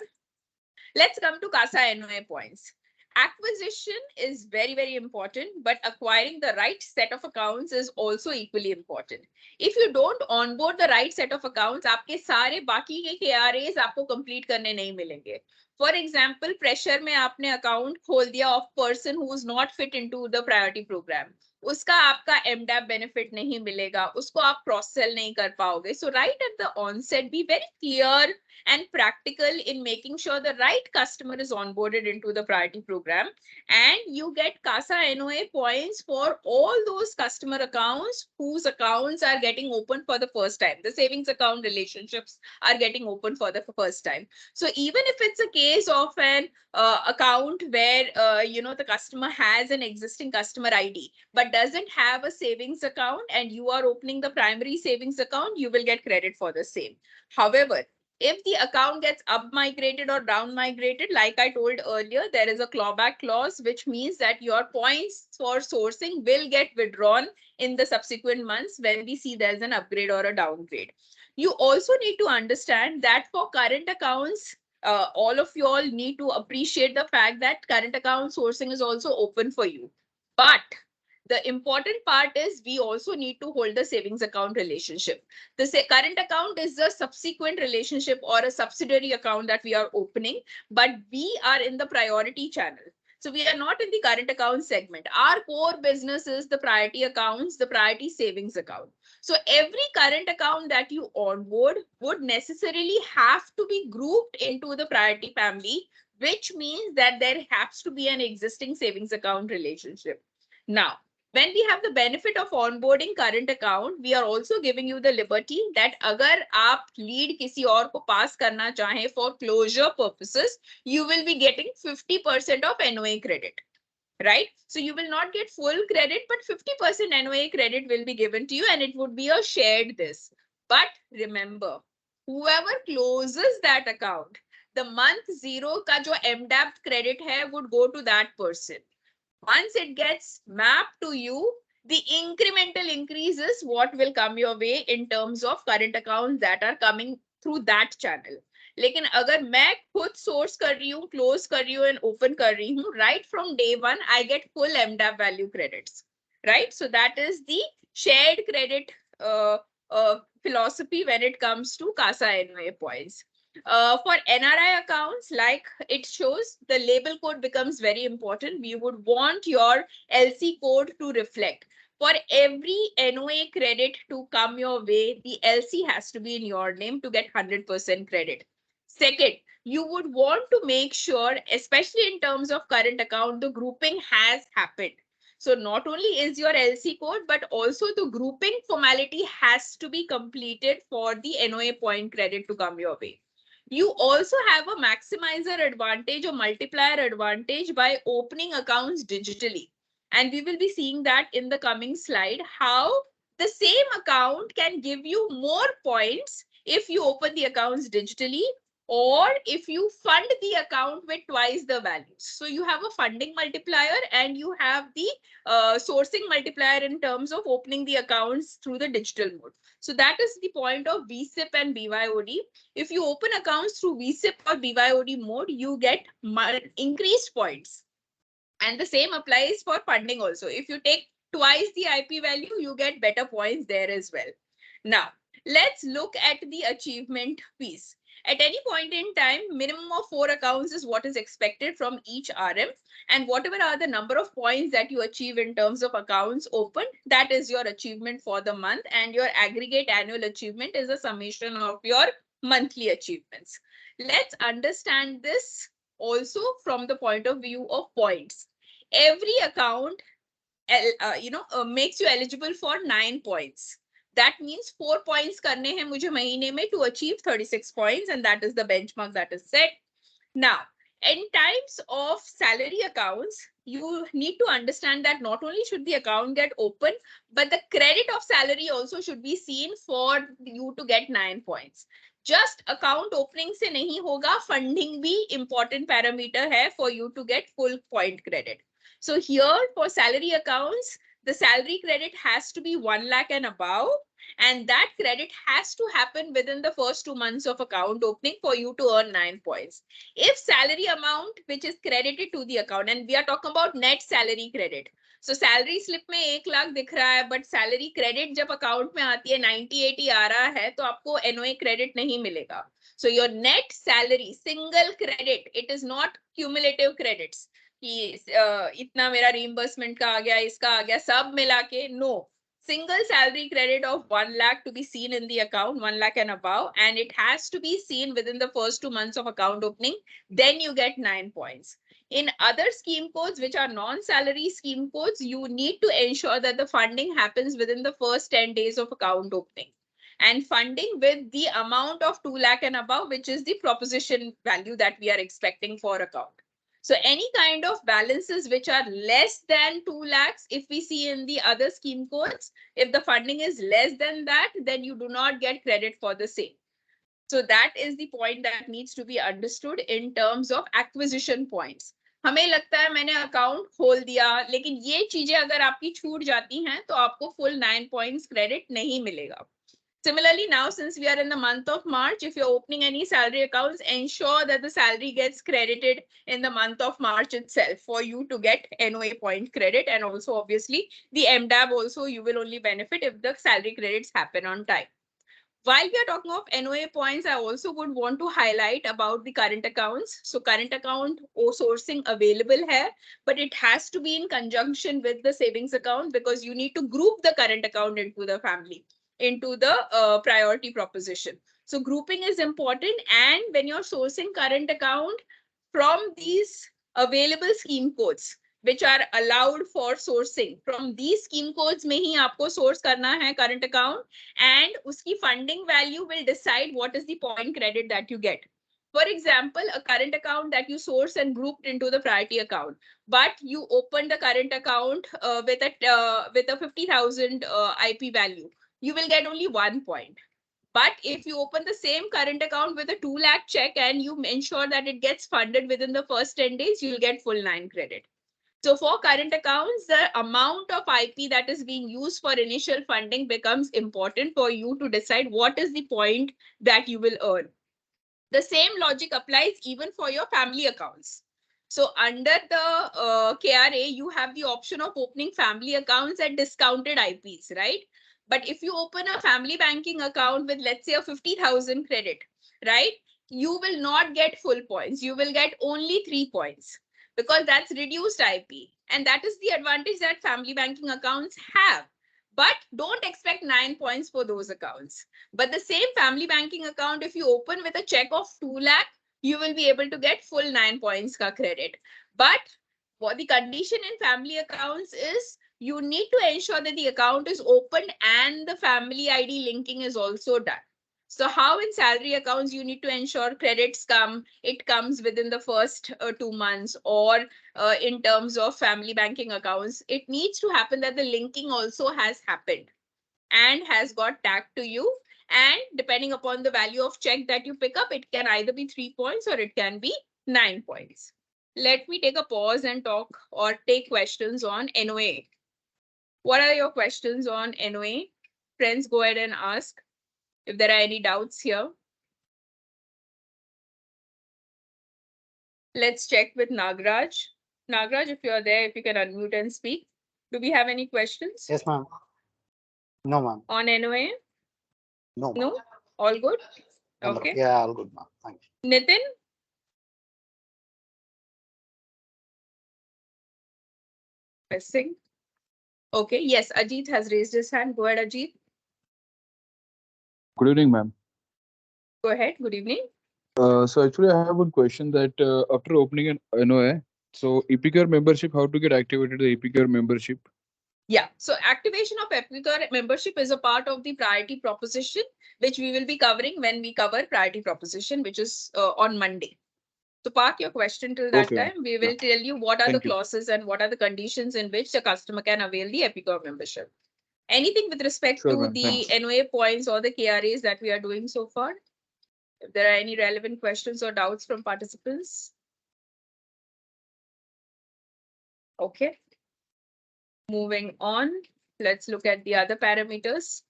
Let's come to CASA NOA points. Acquisition is very, very important, but acquiring the right set of accounts is also equally important. If you don't onboard the right set of accounts, आपके सारे बाकी के KRAs आपको complete करने नहीं मिलेंगे. For example, pressure में आपने account खोल दिया of person who is not fit into the priority program. उसका आपका MDAP benefit नहीं मिलेगा, उसको आप cross sell नहीं कर पाओगे. So right at the onset, be very clear and practical in making sure the right customer is onboarded into the priority program, and you get CASA NOA points for all those customer accounts whose accounts are getting open for the first time. The savings account relationships are getting open for the first time. So even if it's a case of an account where the customer has an existing customer ID but doesn't have a savings account and you are opening the primary savings account, you will get credit for the same. However, if the account gets up migrated or down migrated, like I told earlier, there is a clawback clause, which means that your points for sourcing will get withdrawn in the subsequent months when we see there's an upgrade or a downgrade. You also need to understand that for current accounts, all of you all need to appreciate the fact that current account sourcing is also open for you. But the important part is we also need to hold the savings account relationship. The current account is a subsequent relationship or a subsidiary account that we are opening, but we are in the priority channel. So we are not in the current account segment. Our core business is the priority accounts, the priority savings account. So every current account that you onboard would necessarily have to be grouped into the priority family, which means that there has to be an existing savings account relationship. Now, when we have the benefit of onboarding current account, we are also giving you the liberty that अगर आप lead किसी और को pass करना चाहें for closure purposes, you will be getting 50% of NOA credit. right? So you will not get full credit, but 50% NOA credit will be given to you and it would be a shared this. But remember, whoever closes that account, the month 0 ka jo MDAP credit hai would go to that person. Once it gets mapped to you, the incremental increase is what will come your way in terms of current accounts that are coming through that channel. लेकिन अगर मैं खुद source कर रही हूँ, close कर रही हूँ and open कर रही हूँ, right from day one I get full MDAP value credits, right? So that is the shared credit philosophy when it comes to CASA NOA points. For NRI accounts, like it shows, the label code becomes very important. We would want your LC code to reflect. For every NOA credit to come your way, the LC has to be in your name to get 100% credit. Second, you would want to make sure, especially in terms of current account, the grouping has happened. So not only is your LC code, but also the grouping formality has to be completed for the NOA point credit to come your way. You also have a maximizer advantage or multiplier advantage by opening accounts digitally. And we will be seeing that in the coming slide, how the same account can give you more points if you open the accounts digitally or if you fund the account with twice the values. So you have a funding multiplier and you have the sourcing multiplier in terms of opening the accounts through the digital mode. So that is the point of VSIP and BYOD. If you open accounts through VSIP or BYOD mode, you get increased points. And the same applies for funding also. If you take twice the IP value, you get better points there as well. Now, let's look at the achievement piece. At any point in time, minimum of 4 accounts is what is expected from each RM. And whatever are the number of points that you achieve in terms of accounts opened, that is your achievement for the month. And your aggregate annual achievement is a summation of your monthly achievements. Let's understand this also from the point of view of points. Every account makes you eligible for 9 points. That means 4 points karne hain mujhe mahine mein to achieve 36 points, and that is the benchmark that is set. Now, in types of salary accounts, you need to understand that not only should the account get open, but the credit of salary also should be seen for you to get 9 points. Just account opening se nahi hoga, funding bhi important parameter hai for you to get full point credit. So here for salary accounts, the salary credit has to be 1 lakh and above, and that credit has to happen within the first 2 months of account opening for you to earn 9 points. If salary amount which is credited to the account, and we are talking about net salary credit. So salary slip में 1 लाख दिख रहा है, but salary credit जब account में आती है 90-80 आ रहा है, तो आपको NOA credit नहीं मिलेगा. So your net salary, single credit, it is not cumulative credits. कि इतना मेरा reimbursement का आ गया, इसका आ गया, सब मिला के, no. Single salary credit of 1 lakh to be seen in the account, 1 lakh and above, and it has to be seen within the first 2 months of account opening, then you get 9 points. In other scheme codes, which are non-salary scheme codes, you need to ensure that the funding happens within the first 10 days of account opening. And funding with the amount of 2 lakh and above, which is the proposition value that we are expecting for account. So any kind of balances which are less than 2 lakhs, if we see in the other scheme codes, if the funding is less than that, then you do not get credit for the same. So that is the point that needs to be understood in terms of acquisition points. हमें लगता है मैंने account खोल दिया, लेकिन ये चीजें अगर आपकी छूट जाती हैं तो आपको full 9 points credit नहीं मिलेगा. Similarly, now since we are in the month of March, if you're opening any salary accounts, ensure that the salary gets credited in the month of March itself for you to get NOA point credit. And also obviously the MDAB also you will only benefit if the salary credits happen on time. While we are talking of NOA points, I also would want to highlight about the current accounts. So current account sourcing available here, but it has to be in conjunction with the savings account because you need to group the current account into the family, into the priority proposition. So grouping is important, and when you're sourcing current account from these available scheme codes, which are allowed for sourcing, from these scheme codes में ही आपको source करना है current account, and उसकी funding value will decide what is the point credit that you get. For example, a current account that you source and grouped into the priority account, but you open the current account with a 50,000 IP value, you will get only 1 point. But if you open the same current account with a 2 lakh check and you ensure that it gets funded within the first 10 days, you'll get full 9 credit. So for current accounts, the amount of IP that is being used for initial funding becomes important for you to decide what is the point that you will earn. The same logic applies even for your family accounts. So under the KRA, you have the option of opening family accounts at discounted IPs, right? But if you open a family banking account with, let's say, a 50,000 credit, right? You will not get full points. You will get only 3 points because that's reduced IP. And that is the advantage that family banking accounts have. But don't expect 9 points for those accounts. But the same family banking account, if you open with a check of 2 lakh, you will be able to get full 9 points ka credit. But what the condition in family accounts is you need to ensure that the account is opened and the family ID linking is also done. So how in salary accounts you need to ensure credits it comes within the first 2 months, or in terms of family banking accounts, it needs to happen that the linking also has happened and has got tagged to you. And depending upon the value of check that you pick up, it can either be 3 points or it can be 9 points. Let me take a pause and talk or take questions on NOA. What are your questions on NOA? Friends, go ahead and ask if there are any doubts here. Let's check with Nagraj. Nagraj, if you're there, if you can unmute and speak. Do we have any questions? Yes, ma'am. No, ma'am. On NOA? No, ma'am. No? All good? Okay. Yeah, all good, ma'am. Thank you. Nitin? Pressing. Okay. Yes, Ajit has raised his hand. Go ahead, Ajit. Good evening, ma'am. Go ahead. Good evening. So actually, I have one question that after opening an NOA, so Epicure membership, how to get activated the Epicure membership? Yeah, so activation of Epicure membership is a part of the priority proposition, which we will be covering when we cover priority proposition, which is on Monday. So park your question till that Okay. time. We will tell you what are the Thank you. clauses and what are the conditions in which the customer can avail the Epicure membership. Anything with respect Sure, to ma'am. the Thanks. NOA points or the KRAs that we are doing so far? If there are any relevant questions or doubts from participants? Okay. Moving on, let's look at the other parameters.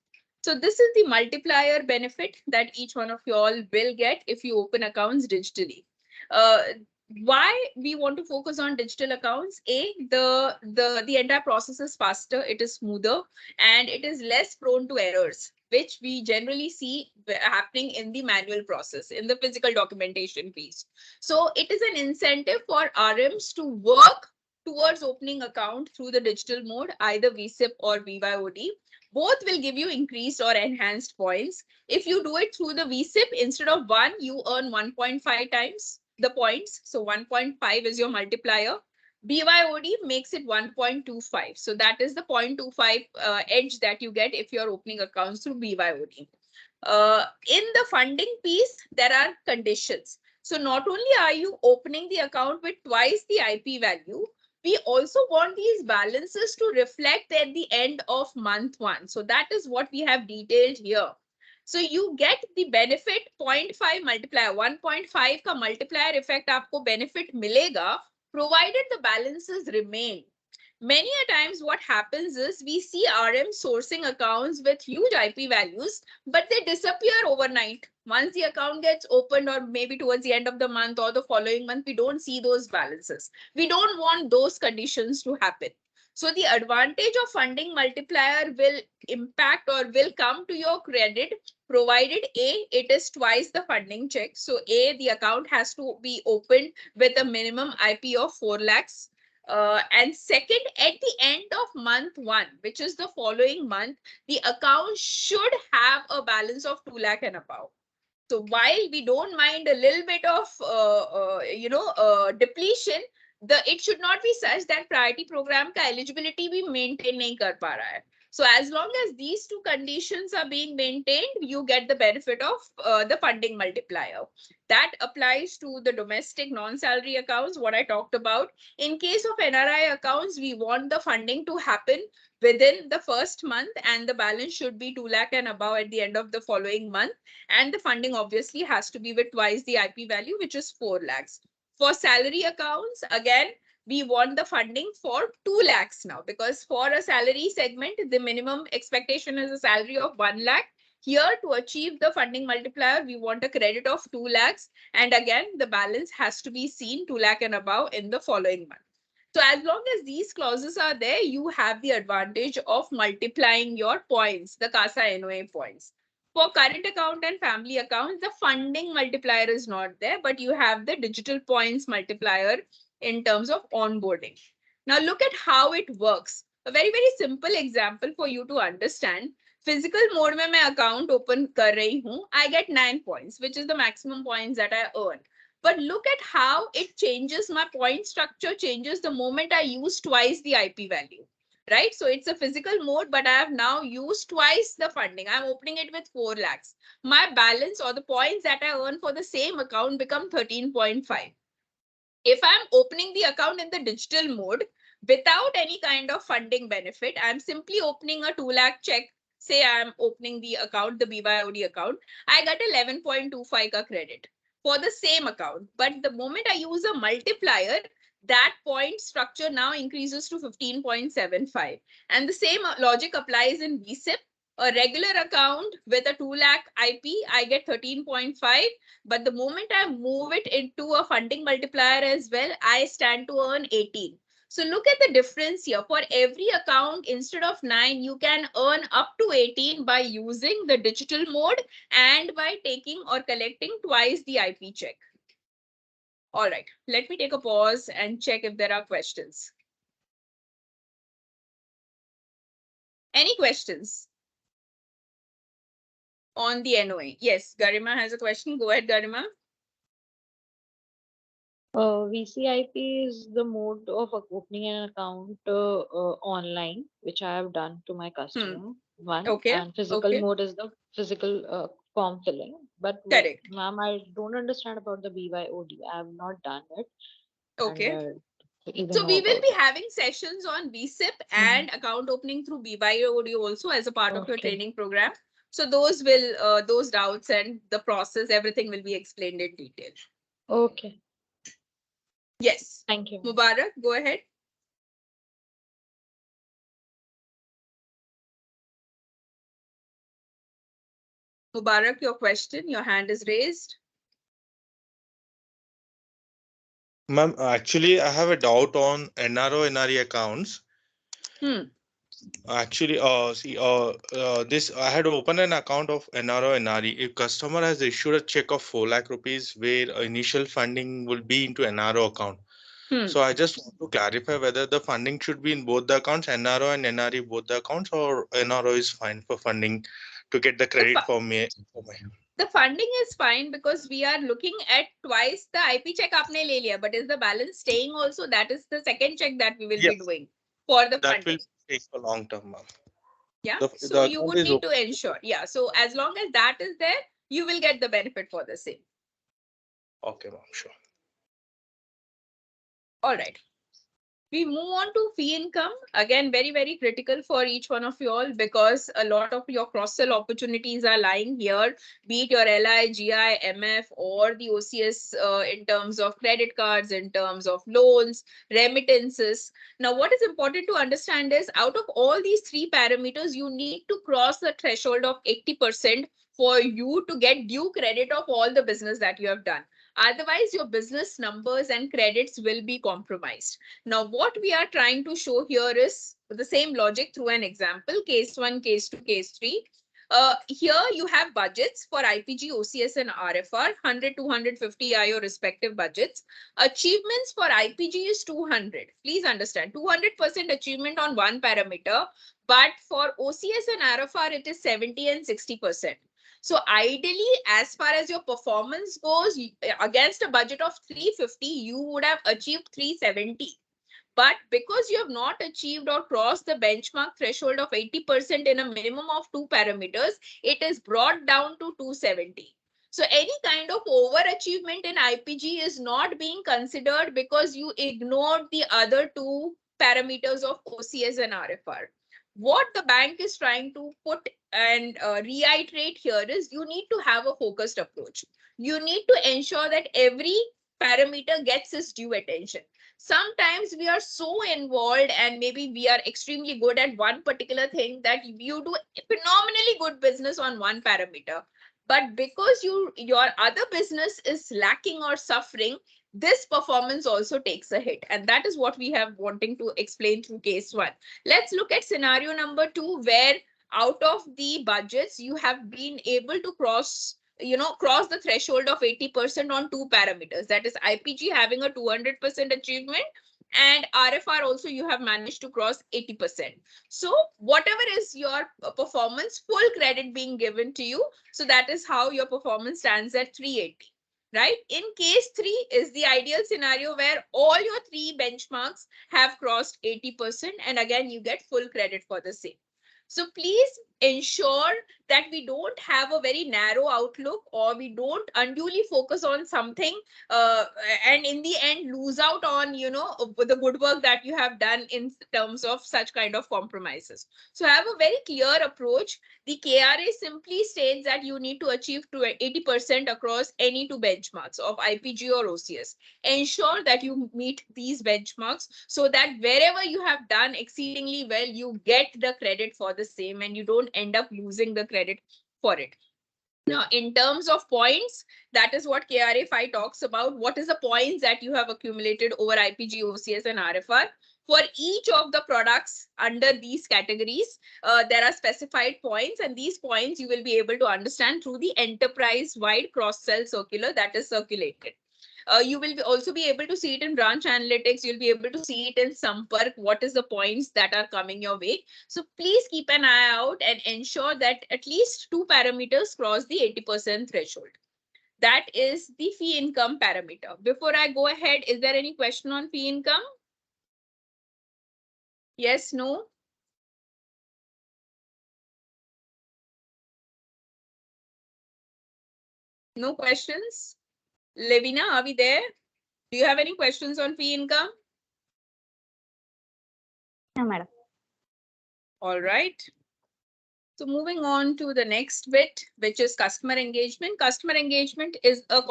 So this is the multiplier benefit that each one of you all will get if you open accounts digitally. Why we want to focus on digital accounts? The entire process is faster, it is smoother, and it is less prone to errors, which we generally see happening in the manual process, in the physical documentation piece. So it is an incentive for RMs to work towards opening account through the digital mode, either VSIP or VYOD. Both will give you increased or enhanced points. If you do it through the VSIP, instead of 1, you earn 1.5 times the points. So 1.5 is your multiplier. BYOD makes it 1.25. So that is the 0.25 edge that you get if you're opening accounts through BYOD. In the funding piece, there are conditions. So not only are you opening the account with twice the IP value, we also want these balances to reflect at the end of month 1. So that is what we have detailed here. So you get the benefit 0.5 multiplier, 1.5 ka multiplier effect aapko benefit milega, provided the balances remain. Many a times what happens is we see RM sourcing accounts with huge IP values, but they disappear overnight. Once the account gets opened, or maybe towards the end of the month or the following month, we don't see those balances. We don't want those conditions to happen. So the advantage of funding multiplier will impact or will come to your credit, provided A, it is twice the funding check. So A, the account has to be opened with a minimum IP of 4 lakhs. And second, at the end of month 1, which is the following month, the account should have a balance of 2 lakh and above. So while we don't mind a little bit of depletion, it should not be such that priority program ka eligibility we maintain nahi kar pa raha hai. So as long as these two conditions are being maintained, you get the benefit of the funding multiplier. That applies to the domestic non-salary accounts, what I talked about. In case of NRI accounts, we want the funding to happen within the first month, and the balance should be 2 lakh and above at the end of the following month. And the funding obviously has to be with twice the IP value, which is 4 lakhs. For salary accounts, again, we want the funding for 2 lakhs now, because for a salary segment, the minimum expectation is a salary of 1 lakh. Here, to achieve the funding multiplier, we want a credit of 2 lakhs. And again, the balance has to be seen 2 lakh and above in the following month. So as long as these clauses are there, you have the advantage of multiplying your points, the CASA NOA points. For current account and family accounts, the funding multiplier is not there, but you have the digital points multiplier in terms of onboarding. Now look at how it works. A very, very simple example for you to understand. Physical mode में मैं account open कर रही हूँ. I get 9 points, which is the maximum points that I earn. But look at how it changes. My point structure changes the moment I use twice the IP value. Right? So it's a physical mode, but I have now used twice the funding. I'm opening it with 4 lakhs. My balance or the points that I earn for the same account become 13.5. If I'm opening the account in the digital mode without any kind of funding benefit, I'm simply opening a 2 lakh check. Say I'm opening the account, the BYOD account, I got 11.25 ka credit for the same account. But the moment I use a multiplier, that point structure now increases to 15.75. And the same logic applies in VSIP. A regular account with a 2 lakh IP, I get 13.5. But the moment I move it into a funding multiplier as well, I stand to earn 18. So look at the difference here. For every account, instead of 9, you can earn up to 18 by using the digital mode and by taking or collecting twice the IP check. All right, let me take a pause and check if there are questions. Any questions on the NOA? Yes, Garima has a question. Go ahead, Garima. VCIP is the mode of opening an account online, which I have done to my customer. One. Okay. And physical Okay. mode is the physical form filling. But Correct. ma'am, I don't understand about the BYOD. I have not done it. Okay. And, even so know we will about be it. having sessions on VSIP and account opening through BYOD also as a part of your Okay. training program. So those will, those doubts and the process, everything will be explained in detail. Okay. Yes. Thank you. Mubarak, go ahead. Mubarak, your question, your hand is raised. Ma'am, actually, I have a doubt on NRO, NRE accounts. Actually, this I had opened an account of NRO, NRE. If customer has issued a check of 4 lakh rupees where initial funding will be into NRO account. So I just want to clarify whether the funding should be in both the accounts, NRO and NRE, both the accounts, or NRO is fine for funding to get the credit for me. The funding is fine because we are looking at twice the IP check aapne le liya, but is the balance staying also? That is the second check that we will be doing for the that funding. will take a long term, ma'am. Yeah, The so you account would is need to ensure. Yeah, so as long as that is there, you will get the benefit for the same. Okay, ma'am, sure. All right. We move on to fee income. Again, very, very critical for each one of you all because a lot of your cross-sell opportunities are lying here, be it your LI, GI, MF, or the OCS in terms of credit cards, in terms of loans, remittances. Now, what is important to understand is out of all these 3 parameters, you need to cross the threshold of 80% for you to get due credit of all the business that you have done. Otherwise, your business numbers and credits will be compromised. Now, what we are trying to show here is the same logic through an example, case 1, case 2, case 3. Here you have budgets for IPG, OCS and RFR, 100, 250 are your respective budgets. Achievements for IPG is 200. Please understand, 200% achievement on one parameter, but for OCS and RFR, it is 70 and 60%. So ideally, as far as your performance goes, against a budget of 350, you would have achieved 370. But because you have not achieved or crossed the benchmark threshold of 80% in a minimum of 2 parameters, it is brought down to 270. So any kind of overachievement in IPG is not being considered because you ignored the other 2 parameters of OCS and RFR. What the bank is trying to put and reiterate here is you need to have a focused approach. You need to ensure that every parameter gets its due attention. Sometimes we are so involved and maybe we are extremely good at one particular thing that you do phenomenally good business on one parameter. But because your other business is lacking or suffering, this performance also takes a hit. And that is what we have wanting to explain through case 1. Let's look at scenario number 2, where out of the budgets, you have been able to cross the threshold of 80% on 2 parameters. That is IPG having a 200% achievement, and RFR also you have managed to cross 80%. So whatever is your performance, full credit being given to you. So that is how your performance stands at 380. Right? In case 3 is the ideal scenario where all your 3 benchmarks have crossed 80%, and again you get full credit for the same. So please ensure that we don't have a very narrow outlook, or we don't unduly focus on something and in the end lose out on the good work that you have done in terms of such kind of compromises. So have a very clear approach. The KRA simply states that you need to achieve to 80% across any 2 benchmarks of IPG or OCS. Ensure that you meet these benchmarks so that wherever you have done exceedingly well, you get the credit for the same and you don't end up losing the credit for it. Now, in terms of points, that is what KRA 5 talks about. What is the points that you have accumulated over IPG, OCS, and RFR? For each of the products under these categories, there are specified points, and these points you will be able to understand through the enterprise-wide cross-sell circular that is circulated. You will also be able to see it in branch analytics. You'll be able to see it in Sampark, what is the points that are coming your way. So please keep an eye out and ensure that at least 2 parameters cross the 80% threshold. That is the fee income parameter. Before I go ahead, is there any question on fee income? Yes, no? No questions? Levina, are we there? Do you have any questions on fee income? No, madam. All right. So moving on to the next bit, which is customer engagement. Customer engagement is a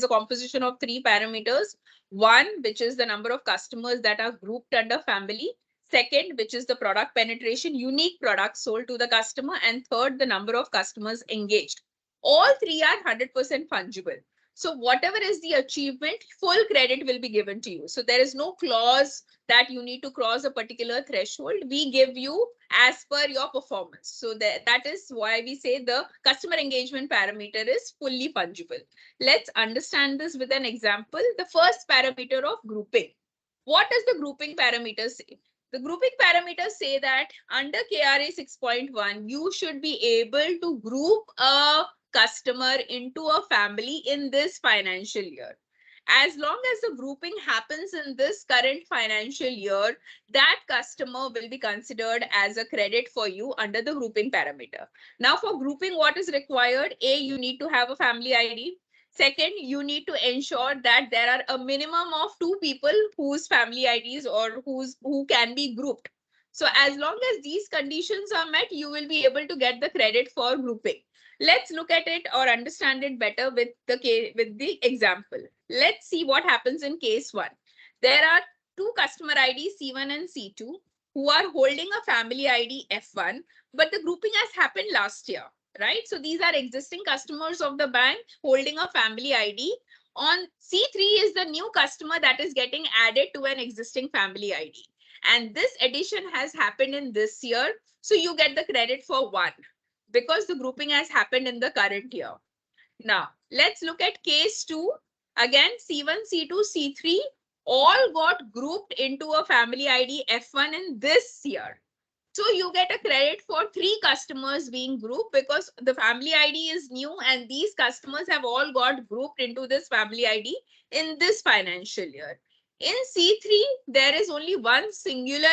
composition of 3 parameters. 1, which is the number of customers that are grouped under family. 2nd, which is the product penetration, unique products sold to the customer. And 3rd, the number of customers engaged. All 3 are 100% fungible. So whatever is the achievement, full credit will be given to you. So there is no clause that you need to cross a particular threshold. We give you as per your performance. So that is why we say the customer engagement parameter is fully fungible. Let's understand this with an example. The first parameter of grouping. What does the grouping parameter say? The grouping parameters say that under KRA 6.1, you should be able to group a customer into a family in this financial year. As long as the grouping happens in this current financial year, that customer will be considered as a credit for you under the grouping parameter. Now, for grouping, what is required? A, you need to have a family ID. 2nd, you need to ensure that there are a minimum of 2 people whose family IDs or who can be grouped. So as long as these conditions are met, you will be able to get the credit for grouping. Let's look at it or understand it better with the example. Let's see what happens in case 1. There are 2 customer IDs, C1 and C2, who are holding a family ID F1, but the grouping has happened last year, right? So these are existing customers of the bank holding a family ID. On C3 is the new customer that is getting added to an existing family ID. And this addition has happened in this year. So you get the credit for 1 because the grouping has happened in the current year. Now, let's look at case 2. Again, C1, C2, C3 all got grouped into a family ID F1 in this year. So you get a credit for 3 customers being grouped because the family ID is new and these customers have all got grouped into this family ID in this financial year. In C3, there is only one singular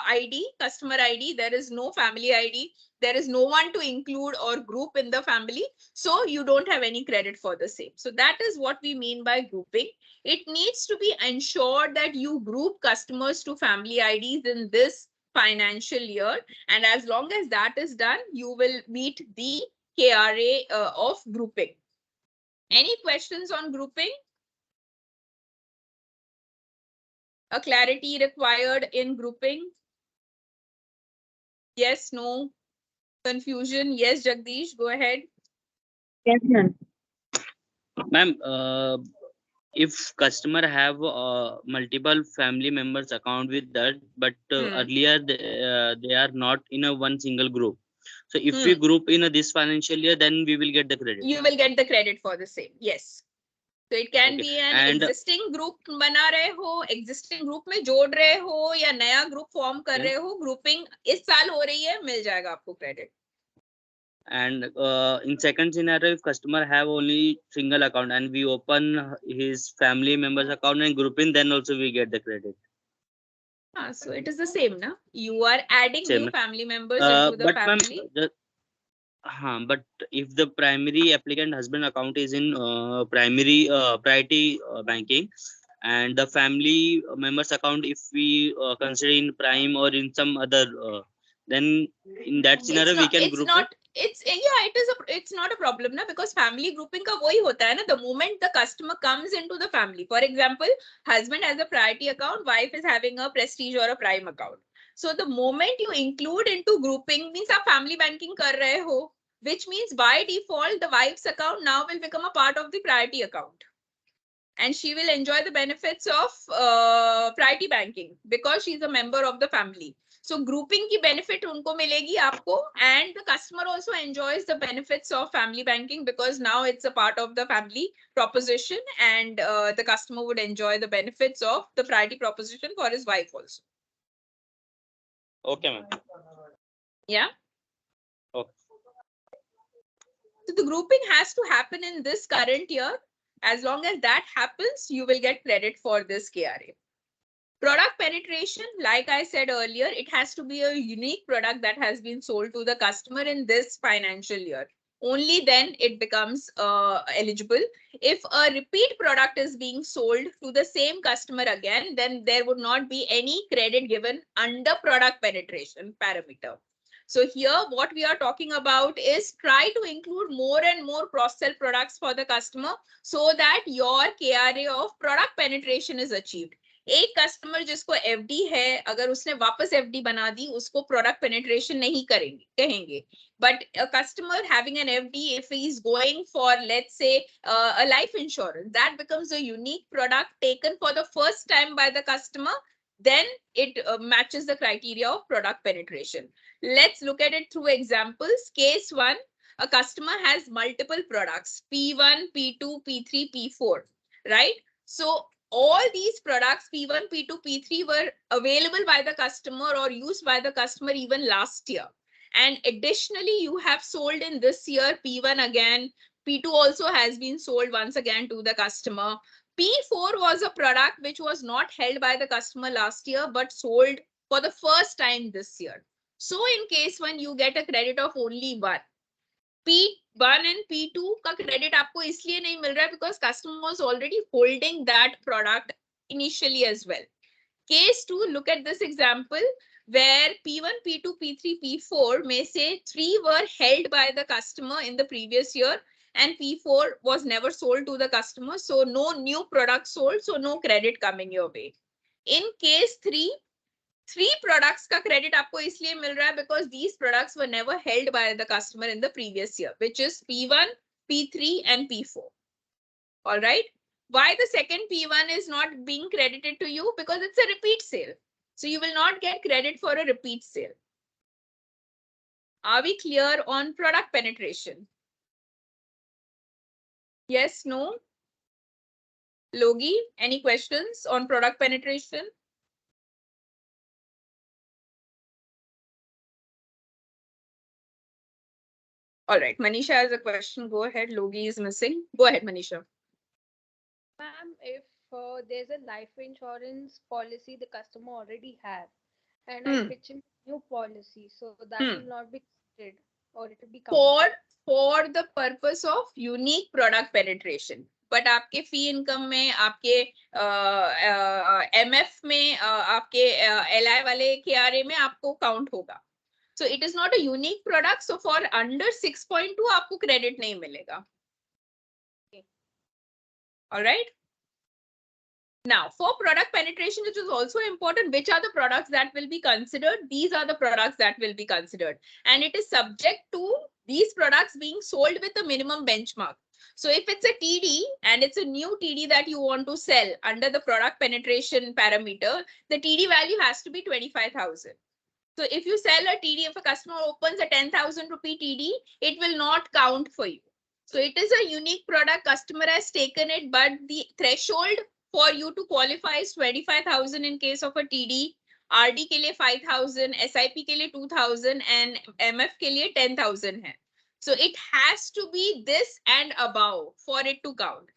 ID, customer ID. There is no family ID. There is no one to include or group in the family. So you don't have any credit for the same. So that is what we mean by grouping. It needs to be ensured that you group customers to family IDs in this financial year. And as long as that is done, you will meet the KRA of grouping. Any questions on grouping? A clarity required in grouping? Yes, no, confusion? Yes, Jagdish, go ahead. Yes, ma'am. Ma'am, if customer have multiple family members account with that, but earlier they are not in a one single group. So if we group in this financial year, then we will get the credit. You will get the credit for the same. Yes. So it can be an existing group बना रहे हो, existing group में जोड़ रहे हो या नया group form कर रहे हो, grouping इस साल हो रही है, मिल जाएगा आपको credit. And in second scenario, if customer have only single account and we open his family members account and grouping, then also we get the credit. So it is the same, na? You are adding new family members into the family. But if the primary applicant husband account is in primary priority banking, and the family members account, if we consider in prime or in some other, then in that scenario we can group it. It's not a problem, na, because family grouping ka wohi hota hai na, the moment the customer comes into the family. For example, husband has a priority account, wife is having a prestige or a prime account. So the moment you include into grouping means aap family banking kar rahe ho, which means by default the wife's account now will become a part of the priority account. And she will enjoy the benefits of priority banking because she's a member of the family. So grouping ki benefit unko milegi aapko, and the customer also enjoys the benefits of family banking because now it's a part of the family proposition, and the customer would enjoy the benefits of the priority proposition for his wife also. Okay, ma'am. Yeah. Okay. So the grouping has to happen in this current year. As long as that happens, you will get credit for this KRA. Product penetration, like I said earlier, it has to be a unique product that has been sold to the customer in this financial year. Only then it becomes eligible. If a repeat product is being sold to the same customer again, then there would not be any credit given under product penetration parameter. So here what we are talking about is try to include more and more cross-sell products for the customer so that your KRA of product penetration is achieved. एक customer जिसको FD है, अगर उसने वापस FD बना दी, उसको product penetration नहीं कहेंगे. But a customer having an FD, if he is going for, let's say, a life insurance, that becomes a unique product taken for the first time by the customer, then it matches the criteria of product penetration. Let's look at it through examples. Case 1, a customer has multiple products, P1, P2, P3, P4, right? So all these products, P1, P2, P3 were available by the customer or used by the customer even last year. And additionally, you have sold in this year P1 again. P2 also has been sold once again to the customer. P4 was a product which was not held by the customer last year, but sold for the first time this year. So in case 1, you get a credit of only 1. P1 and P2 का credit आपको इसलिए नहीं मिल रहा है because customer was already holding that product initially as well. Case 2, look at this example where P1, P2, P3, P4 में से 3 were held by the customer in the previous year and P4 was never sold to the customer. So no new product sold, so no credit coming your way. In case 3, 3 products का credit आपको इसलिए मिल रहा है because these products were never held by the customer in the previous year, which is P1, P3 and P4. All right. Why the second P1 is not being credited to you? Because it's a repeat sale. So you will not get credit for a repeat sale. Are we clear on product penetration? Yes, no? Logi, any questions on product penetration? All right, Manisha has a question. Go ahead. Logi is missing. Go ahead, Manisha. Ma'am, if there's a life insurance policy the customer already have, and I pitch him new policy, so that will not be counted, or it will be counted. For the purpose of unique product penetration. But आपके फी income में, आपके MF में, आपके LI वाले KRA में आपको count होगा. So it is not a unique product. So for under 6.2 आपको क्रेडिट नहीं मिलेगा. All right. Now, for product penetration, which is also important, which are the products that will be considered? These are the products that will be considered. And it is subject to these products being sold with a minimum benchmark. So if it's a TD and it's a new TD that you want to sell under the product penetration parameter, the TD value has to be 25,000. So if you sell a TD, if a customer opens a 10,000 rupee TD, it will not count for you. So it is a unique product, customer has taken it, but the threshold for you to qualify is 25,000 in case of a TD, RD के लिए 5,000, SIP के लिए 2,000 and MF के लिए 10,000 है. So it has to be this and above for it to count.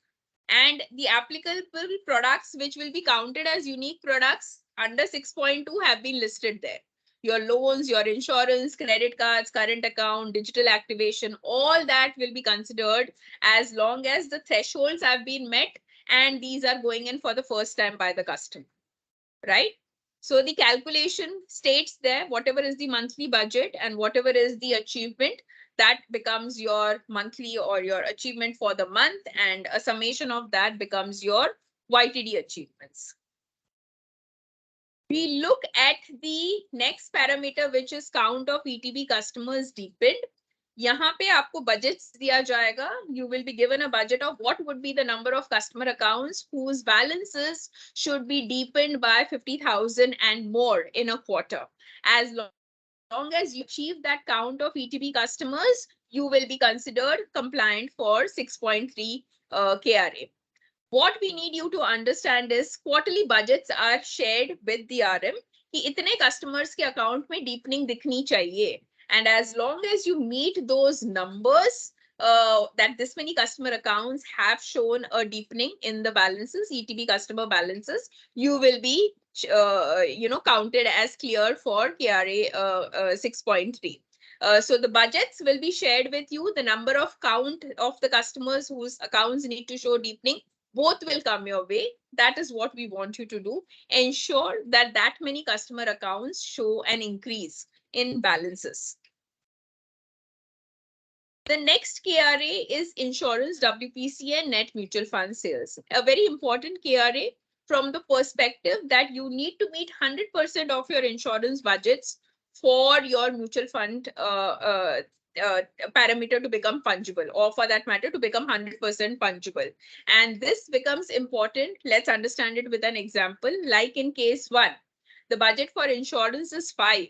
And the applicable products which will be counted as unique products under 6.2 have been listed there. Your loans, your insurance, credit cards, current account, digital activation, all that will be considered as long as the thresholds have been met and these are going in for the first time by the customer, right? So the calculation states there, whatever is the monthly budget and whatever is the achievement, that becomes your monthly or your achievement for the month, and a summation of that becomes your YTD achievements. We look at the next parameter, which is count of ETB customers deepened. यहाँ पे आपको budgets दिया जाएगा. You will be given a budget of what would be the number of customer accounts whose balances should be deepened by 50,000 and more in a quarter. As long as you achieve that count of ETB customers, you will be considered compliant for 6.3 KRA. What we need you to understand is quarterly budgets are shared with the RM कि इतने customers के account में deepening दिखनी चाहिए. And as long as you meet those numbers, that this many customer accounts have shown a deepening in the balances, ETB customer balances, you will be counted as clear for KRA 6.3. So the budgets will be shared with you. The number of count of the customers whose accounts need to show deepening, both will come your way. That is what we want you to do. Ensure that that many customer accounts show an increase in balances. The next KRA is insurance, WPC and net mutual fund sales. A very important KRA from the perspective that you need to meet 100% of your insurance budgets for your mutual fund parameter to become fungible, or for that matter to become 100% fungible. And this becomes important. Let's understand it with an example. Like in case 1, the budget for insurance is 5,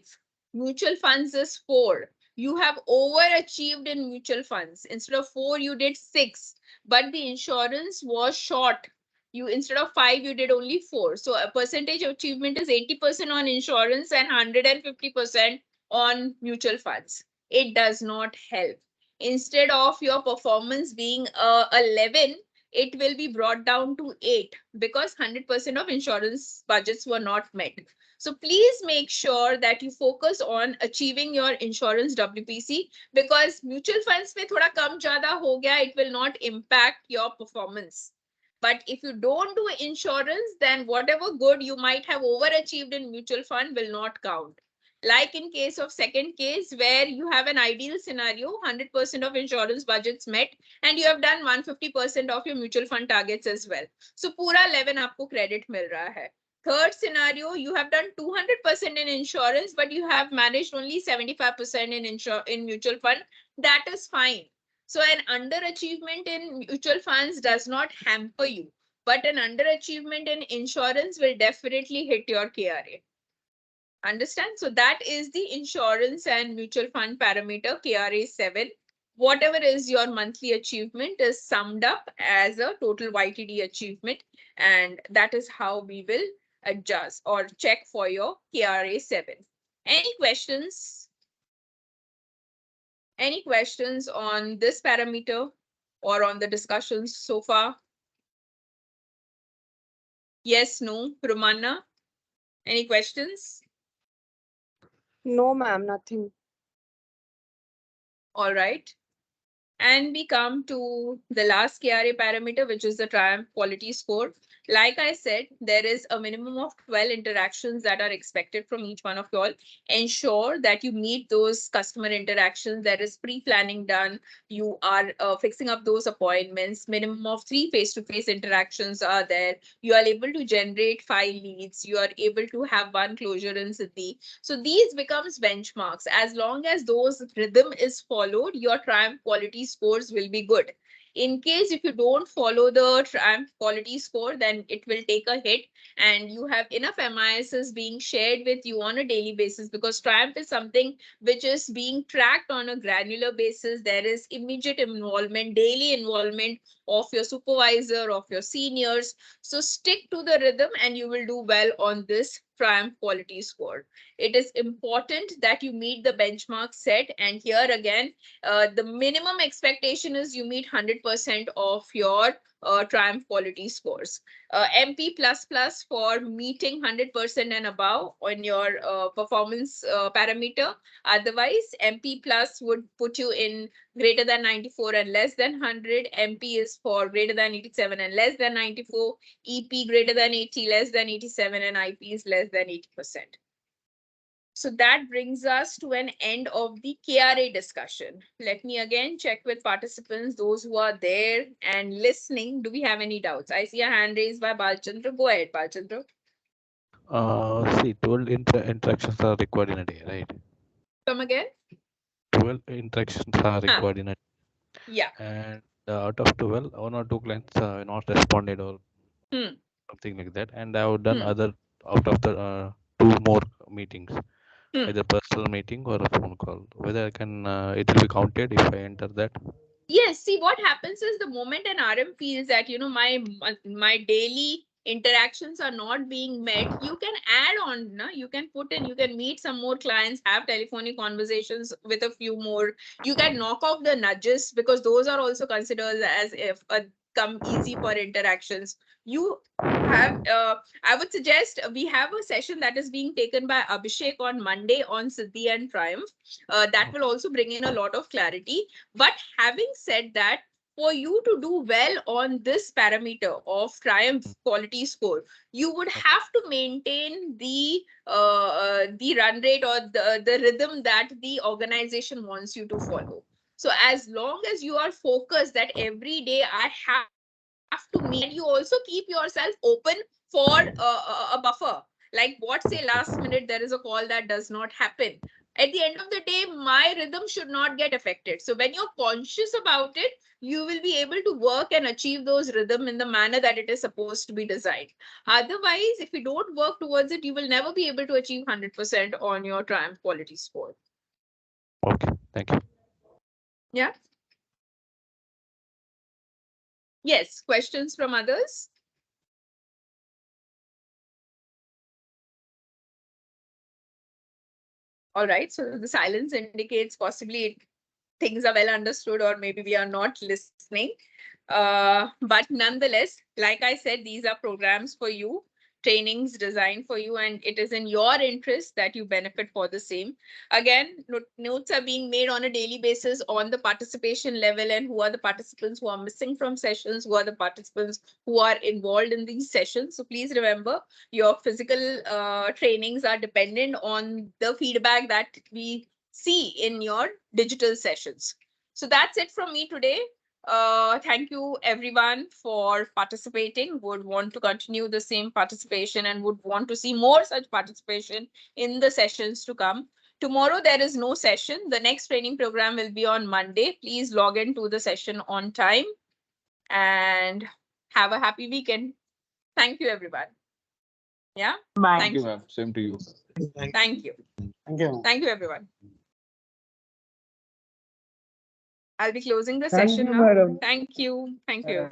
mutual funds is 4. You have overachieved in mutual funds. Instead of 4, you did 6, but the insurance was short. You, instead of 5, you did only 4. So a percentage achievement is 80% on insurance and 150% on mutual funds. It does not help. Instead of your performance being 11, it will be brought down to 8 because 100% of insurance budgets were not met. So please make sure that you focus on achieving your insurance WPC, because mutual funds mein thoda kam zyada ho gaya, it will not impact your performance. But if you don't do insurance, then whatever good you might have overachieved in mutual fund will not count. Like in case of second case, where you have an ideal scenario, 100% of insurance budgets met, and you have done 150% of your mutual fund targets as well. So pura 11 aapko credit mil raha hai. Third scenario, you have done 200% in insurance, but you have managed only 75% in mutual fund. That is fine. So an underachievement in mutual funds does not hamper you, but an underachievement in insurance will definitely hit your KRA. Understand? So that is the insurance and mutual fund parameter, KRA 7. Whatever is your monthly achievement is summed up as a total YTD achievement, and that is how we will adjust or check for your KRA 7. Any questions? Any questions on this parameter or on the discussions so far? Yes, no. Romana, any questions? No, ma'am, nothing. All right. And we come to the last KRA parameter, which is the Triumph quality score. Like I said, there is a minimum of 12 interactions that are expected from each one of you all. Ensure that you meet those customer interactions. There is pre-planning done. You are fixing up those appointments. Minimum of 3 face-to-face interactions are there. You are able to generate 5 leads. You are able to have 1 closure in Siddhi. So these becomes benchmarks. As long as those rhythm is followed, your Triumph quality scores will be good. In case if you don't follow the Triumph quality score, then it will take a hit, and you have enough MISs being shared with you on a daily basis, because Triumph is something which is being tracked on a granular basis. There is immediate involvement, daily involvement of your supervisor, of your seniors. So stick to the rhythm and you will do well on this Triumph quality score. It is important that you meet the benchmark set, and here again, the minimum expectation is you meet 100% of your Triumph quality scores. MP++ for meeting 100% and above on your performance parameter. Otherwise, MP+ would put you in greater than 94 and less than 100. MP is for greater than 87 and less than 94. EP greater than 80, less than 87, and IP is less than 80%. So that brings us to an end of the KRA discussion. Let me again check with participants, those who are there and listening. Do we have any doubts? I see a hand raised by Balchandra. Go ahead, Balchandra. See, 12 interactions are required in a day, right? Come again? 12 interactions are required in a day. Yeah. And out of 12, 1 or 2 clients not responded or something like that. And I have done other out of the 2 more meetings, either personal meeting or a phone call. Whether I can, it will be counted if I enter that. Yes, see what happens is the moment an RM feels that, you know, my daily interactions are not being met, you can add on, no? You can put in, you can meet some more clients, have telephonic conversations with a few more. You can knock off the nudges, because those are also considered as if come easy for interactions. You have, I would suggest we have a session that is being taken by Abhishek on Monday on Siddhi and Triumph. That will also bring in a lot of clarity. But having said that, for you to do well on this parameter of Triumph quality score, you would have to maintain the run rate or the rhythm that the organization wants you to follow. So as long as you are focused that every day I have to meet, and you also keep yourself open for a buffer. Like what, say last minute there is a call that does not happen. At the end of the day, my rhythm should not get affected. So when you're conscious about it, you will be able to work and achieve those rhythm in the manner that it is supposed to be designed. Otherwise, if you don't work towards it, you will never be able to achieve 100% on your Triumph quality score. Okay, thank you. Yeah. Yes, questions from others? All right, so the silence indicates possibly things are well understood, or maybe we are not listening. But nonetheless, like I said, these are programs for you, trainings designed for you, and it is in your interest that you benefit for the same. Again, notes are being made on a daily basis on the participation level, and who are the participants who are missing from sessions, who are the participants who are involved in these sessions. So please remember, your physical trainings are dependent on the feedback that we see in your digital sessions. So that's it from me today. Thank you everyone for participating. Would want to continue the same participation and would want to see more such participation in the sessions to come. Tomorrow there is no session. The next training program will be on Monday. Please log in to the session on time and have a happy weekend. Thank you everyone. Yeah. Bye. Thank you, ma'am. Same to you. Thank you. Thank you. Thank you everyone. I'll be closing the Thank session you, now. madam. Thank you. Thank you.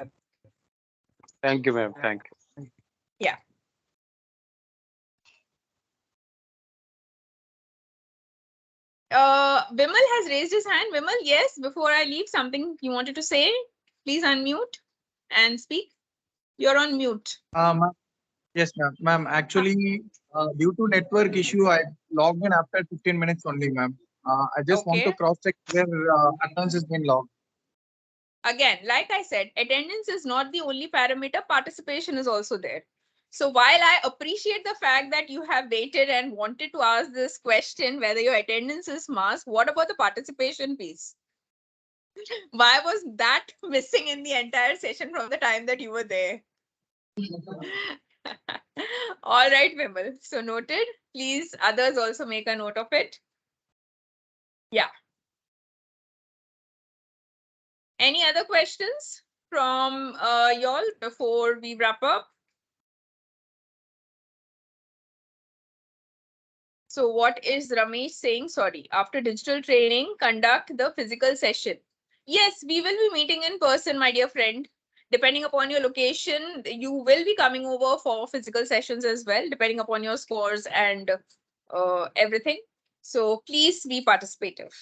Thank you, ma'am. Thank you. Yeah. Vimal has raised his hand. Vimal, yes, before I leave, something you wanted to say? Please unmute and speak. You're on mute. Ma'am, Yes, ma'am. Ma'am, actually, due to network issue, I logged in after 15 minutes only, ma'am. I just want to cross check whether attendance has been logged. Again, like I said, attendance is not the only parameter, participation is also there. So while I appreciate the fact that you have waited and wanted to ask this question, whether your attendance is masked, what about the participation piece? Why was that missing in the entire session from the time that you were there? All right, Vimal. So noted. Please, others also make a note of it. Yeah. Any other questions from y'all before we wrap up? So what is Ramesh saying? Sorry, after digital training, conduct the physical session. Yes, we will be meeting in person, my dear friend. Depending upon your location, you will be coming over for physical sessions as well, depending upon your scores and everything. So please be participative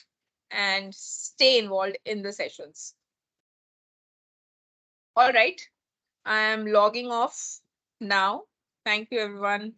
and stay involved in the sessions. All right, I am logging off now. Thank you, everyone.